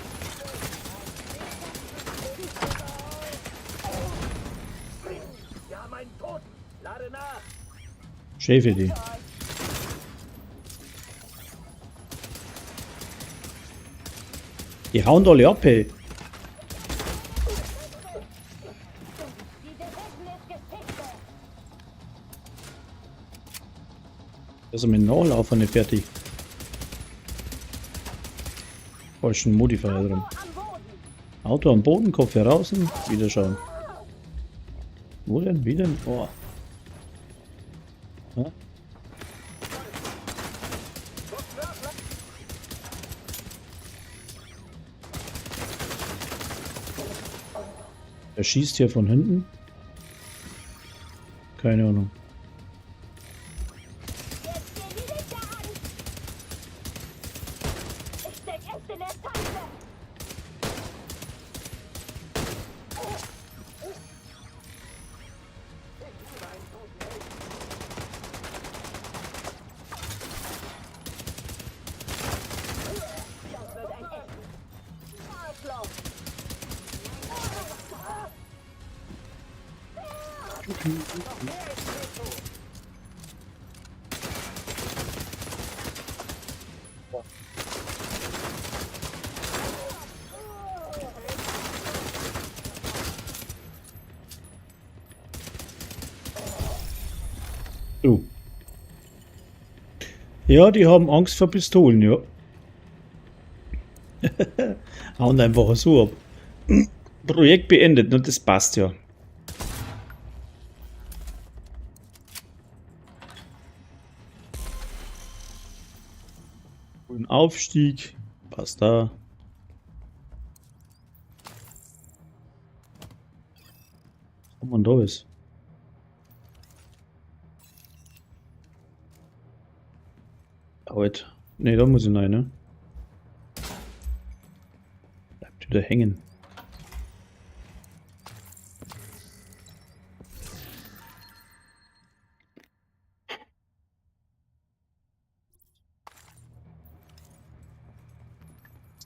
Wir haben einen Toten. Lade nach. Schäfeli. Die hauen alle ab, ey. Diese Wissen ist Geschichte! Da ist mit dem Nachlaufen nicht fertig. Falschen Modifier drin. Am Boden! Auto am Boden, Kopf heraus und wieder schauen. Wo denn? Wie denn? Oh. Ja? Er schießt hier von hinten. Keine Ahnung. Jetzt geh die Lichter an! Ich steck echt in der Tasche! Das wird ein Essen! Arschloch! So. Ja, die haben Angst vor Pistolen, ja. Hauen einfach so ab. Projekt beendet, und das passt ja. Ein Aufstieg, passt da. Was man da ist. Halt. Ne, da muss ich rein, ne? Bleibt wieder hängen.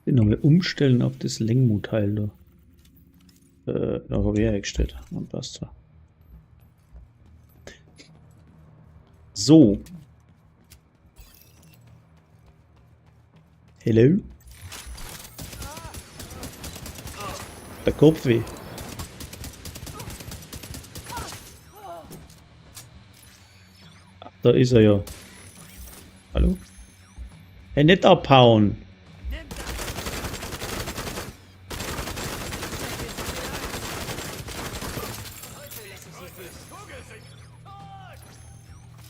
Den nochmal umstellen auf das Lenkmutteil da. Da habe ich hergestellt. Dann passt ja. So. Hello? Der Kopfweh. Ach, da ist er ja. Hallo? Hey, nicht abhauen.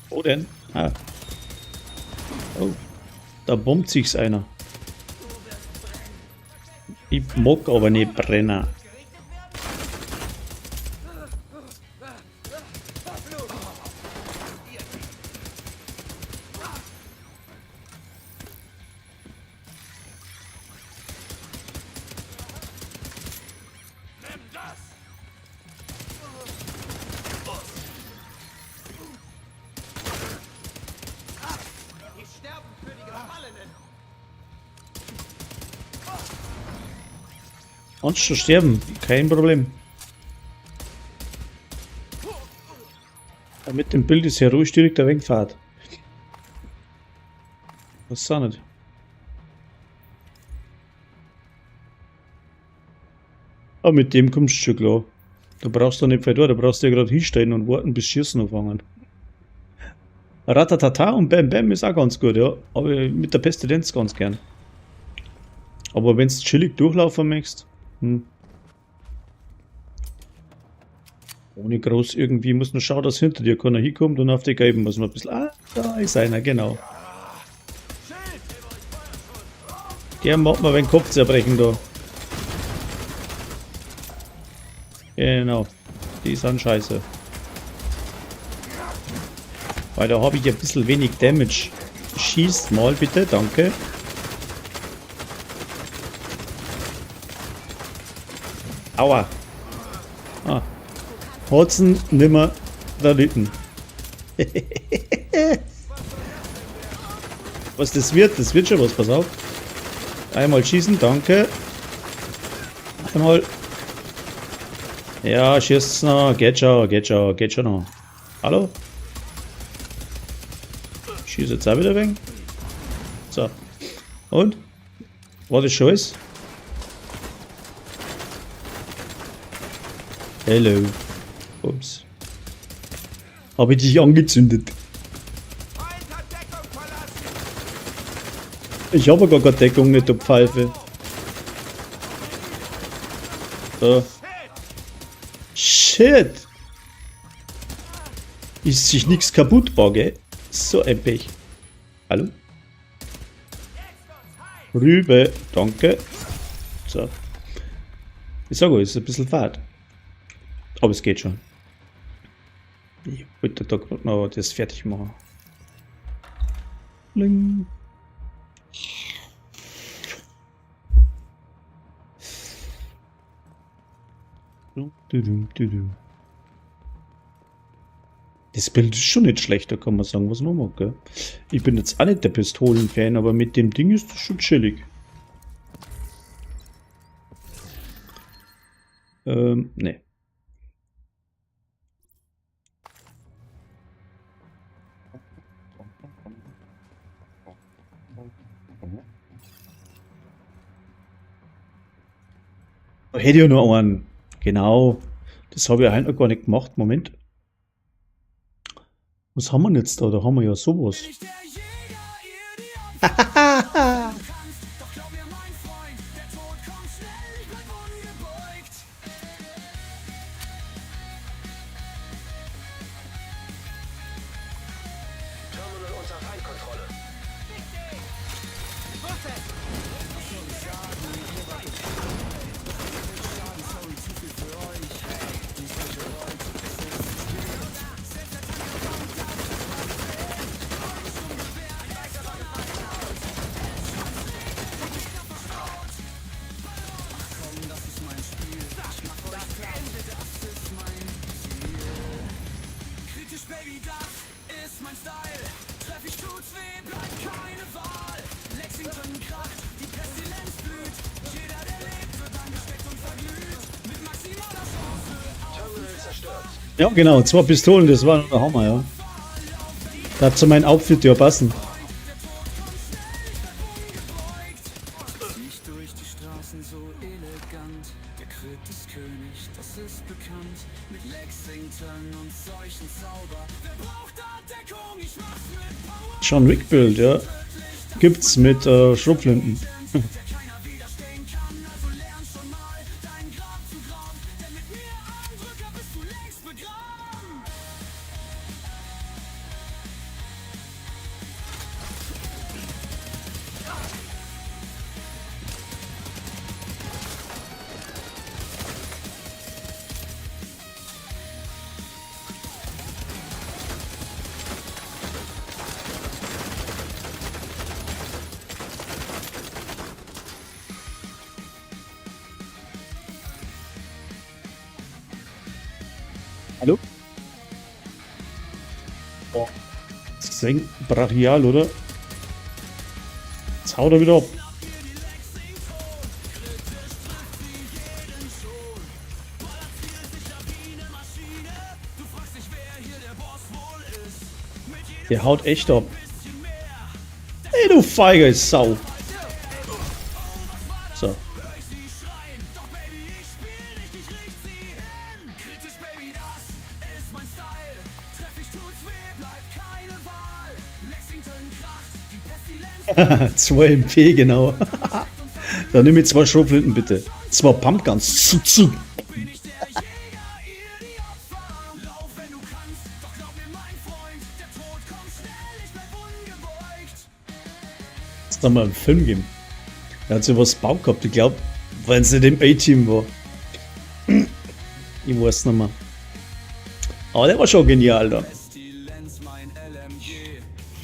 Wo denn? Ah. Oh. Da bombt sich's einer. Ich mag aber nicht brennen. Die sterben für die Gefallenen. Kannst du sterben, kein Problem. Ja, mit dem Bild ist ja ruhig direkt der Wegfahrt. Was ist auch nicht? Aber mit dem kommst du schon klar. Du brauchst doch nicht weiter, da brauchst du ja gerade hinstellen und warten, bis Schießen anfangen. Ratatata und Bam Bam ist auch ganz gut, ja. Aber mit der Pestilenz ganz gern. Aber wenn du chillig durchlaufen möchtest, ohne groß irgendwie, muss nur schauen, dass hinter dir keiner hinkommt und auf die Geiben muss man ein bisschen. Ah, da ist einer, genau. Der macht mal den Kopf zerbrechen da. Genau. Die sind scheiße. Weil da habe ich ein bisschen wenig Damage. Schießt mal bitte, danke. Aua. Ah. Hotzen nimmer da hinten. Was das wird schon was, pass auf. Einmal schießen, danke. Einmal. Ja, schießt noch. Geht schon noch. Hallo? Schieße jetzt auch wieder weg. So. Und? War das schon alles? Hello. Ups. Habe ich dich angezündet? Feind hat Deckung verlassen. Ich habe gar keine Deckung, nicht, du Pfeife. So. Shit! Ist sich nichts kaputt, gell? So ein Pech. Hallo? Rübe, danke. So. Ich sage euch, ist ein bisschen fad. Aber es geht schon. Ich wollte da gerade noch das fertig machen. Ling. Das Bild ist schon nicht schlecht, da kann man sagen, was man mag, gell? Ich bin jetzt auch nicht der Pistolen-Fan, aber mit dem Ding ist das schon chillig. Ne. Da hätte ich ja noch einen. Genau. Das habe ich ja heute noch gar nicht gemacht. Moment. Was haben wir denn jetzt da? Da haben wir ja sowas. Terminal unter Feindkontrolle. Terminal zerstört. Ja, genau. 2 Pistolen, das war der Hammer, ja. Da hat zu meinem Outfit ja passen. Nicht durch die Straßen so elegant. Der Crit ist König, das ist bekannt. Mit Lexington und solchen Zauber. Wer braucht da Deckung? Ich mach's mit Power. John Wick Bild, ja. Gibt's mit Schrotflinten. Der keiner widerstehen kann. Also lern schon mal dein Grab zu graben. Denn mit mir am Drücker bist du längst begraben. Hallo? Boah. Das ist ein brachial, oder? Jetzt haut er wieder ab. Der haut echt ab. Ey, du feige Sau. So. Haha, 2 MP, genau. Dann nimm mir 2 Schrotflinten, bitte. 2 Pumpguns. Da mal einen Film geben. Er hat sowas Bau gehabt, ich glaube, weil es nicht im A-Team war. Ich weiß nicht mehr. Aber der war schon genial da. Pestilenz, mein LMG.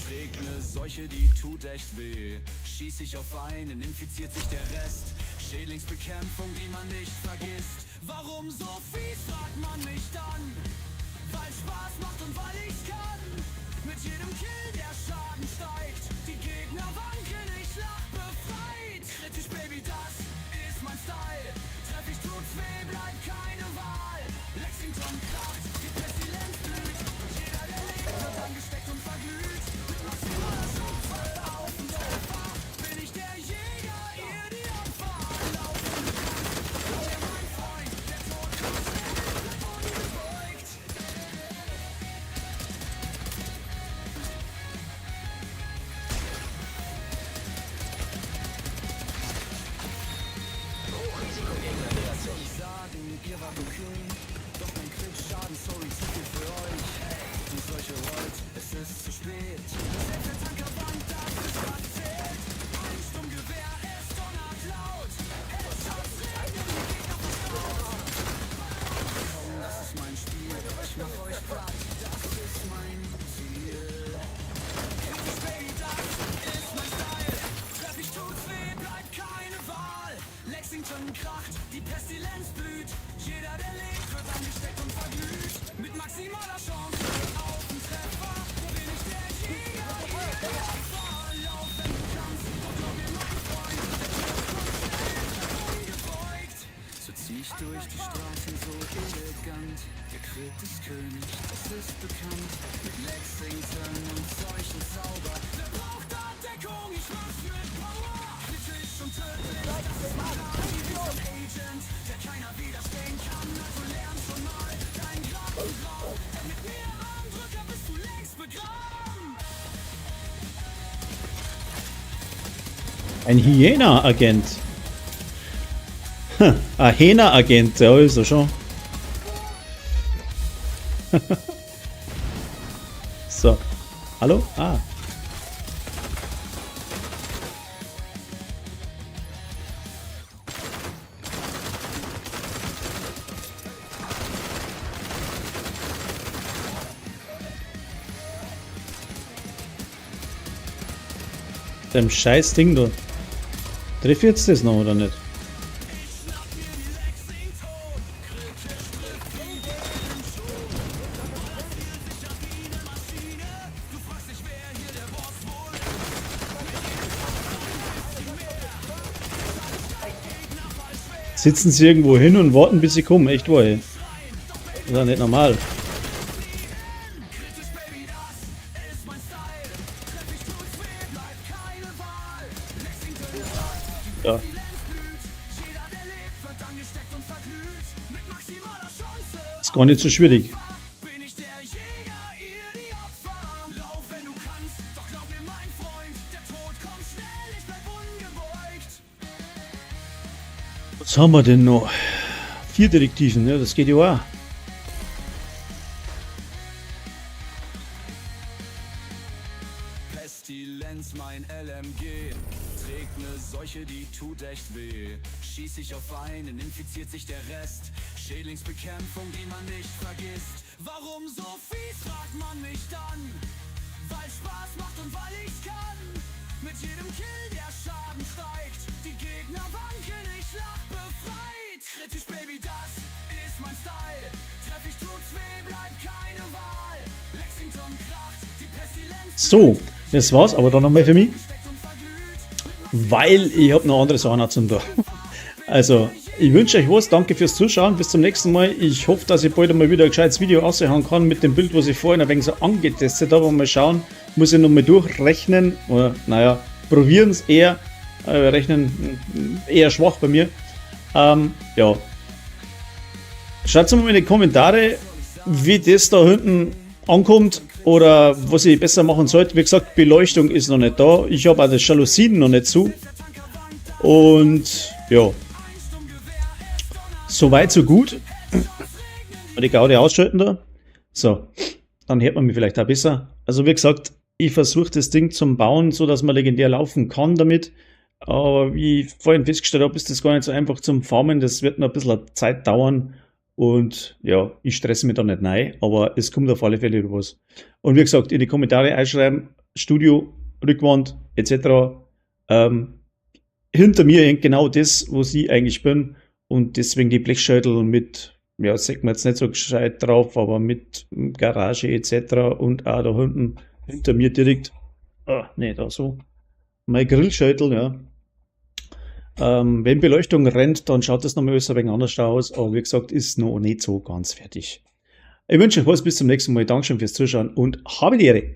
Trägt ne Seuche, die tut echt weh. Schieß ich auf einen, infiziert sich der Rest. Schädlingsbekämpfung, die man nicht vergisst. Warum so fies, fragt man mich dann. Weil Spaß macht und weil ich kann. Mit jedem Kill der Schaden steigt. Die Gegner wanken, ich lach befreit. Kritisch, Baby, das ist mein Style. Treff ich, tut's weh, bleibt keine Wahl. Lexington kracht, die Pestilenz blüht. Jeder, der lebt, wird angesteckt und verglüht. Mit maximaler Stufe auf dem Sofa bin ich der Jäger, ihr die Opfer. Laufen kann, ihr mein Freund, der Tod kommt schnell, bleib ungebeugt. Hochrisikogegner nähert sich. Sagen, ihr wart okay, doch mein Quickschaden, sorry, zu viel für euch. Und solche wollt, es ist zu spät. Selbst der Tankerwand, das ist was zählt. Ein Sturmgewehr, es donnert laut. Headshots regnen, die Gegner verstaut. Komm, das ist mein Spiel, ich mach euch platt, das ist mein Ziel. Kritisch, Baby, das ist mein Style. Treff ich, tut's weh, bleibt keine Wahl. Lexington kracht, die Pestilenz blüht. Jeder, der lebt, wird angesteckt und verglüht. Mit maximaler Chance auf den Treffer bin ich der Jäger, ihr die Opfer. Lauf, wenn du kannst, und glaub mir, mein Freund, der Tod kommt schnell, bleib ungebeugt. So zieh ich durch die Straßen so elegant. Der Crit ist König, das ist bekannt. Mit Lexington und solchen Zauber. Wer braucht da Deckung? Ich mach's mit Power. Kritisch und tödlich, das ist mein Plan. Ich bin ein Agent, der keiner widerstehen kann. Also lern schon mal dein Grab und Grau. Denn mit mir am Drücker bist du längst begraben. Ein Hyena-Agent. Ein Hähner-Agent, ja, ist er schon. So. Hallo? Ah. Dem scheiß Ding da. Triff jetzt das noch oder nicht? Sitzen sie irgendwo hin und warten, bis sie kommen. Echt wahr, ey. Das ist ja nicht normal. Ja. Ist gar nicht so schwierig. Bin ich der Jäger, ihr die Opfer. Lauf, wenn du kannst, doch glaub mir, mein Freund, der Tod kommt schnell, ich bleib ungebeugt. Was haben wir denn noch? 4 Detektiven, ne? Das geht ja auch. Pestilenz, mein LMG, trägt ne Seuche, die tut echt weh. Schieß ich auf einen, infiziert sich der Rest. Schädlingsbekämpfung, die man nicht vergisst. Warum so fies, fragt man mich dann. Weil Spaß macht und weil ich kann. Mit jedem Kill der Schaden steigt. Die Gegner wanken, ich lach befreit. Kritisch, Baby, das ist mein Style. Treff ich, tut's weh, bleibt keine Wahl. Lexington kracht, die Pestilenz. So, das war's aber dann nochmal für mich. Weil ich habe noch andere Sachen zum da. Also, ich wünsche euch was. Danke fürs Zuschauen. Bis zum nächsten Mal. Ich hoffe, dass ich bald mal wieder ein gescheites Video raushauen kann mit dem Bild, was ich vorhin ein wenig so angetestet habe. Mal schauen. Muss ich nochmal durchrechnen. Oder, naja, probieren es eher. Rechnen eher schwach bei mir. Ja. Schreibt mal in die Kommentare, wie das da hinten ankommt oder was ich besser machen sollte. Wie gesagt, Beleuchtung ist noch nicht da. Ich habe auch das Jalousien noch nicht zu. Und ja. Soweit, so gut. Die Gaude ausschalten da. So, dann hört man mich vielleicht auch besser. Also wie gesagt, ich versuche das Ding zum Bauen, so dass man legendär laufen kann damit. Aber wie ich vorhin festgestellt habe, ist das gar nicht so einfach zum Farmen. Das wird noch ein bisschen Zeit dauern. Und ja, ich stresse mich da nicht rein, aber es kommt auf alle Fälle was. Und wie gesagt, in die Kommentare einschreiben, Studio, Rückwand etc. hinter mir hängt genau das, wo ich eigentlich bin. Und deswegen die Blechscheitel mit, ja, sagt man jetzt nicht so gescheit drauf, aber mit Garage etc. Und auch da hinten hinter mir direkt, nee, da so, mein Grillscheitel, ja. Wenn Beleuchtung rennt, dann schaut das nochmal ein wenig anders aus, aber wie gesagt, ist noch nicht so ganz fertig. Ich wünsche euch was, bis zum nächsten Mal. Dankeschön fürs Zuschauen und habe die Ehre.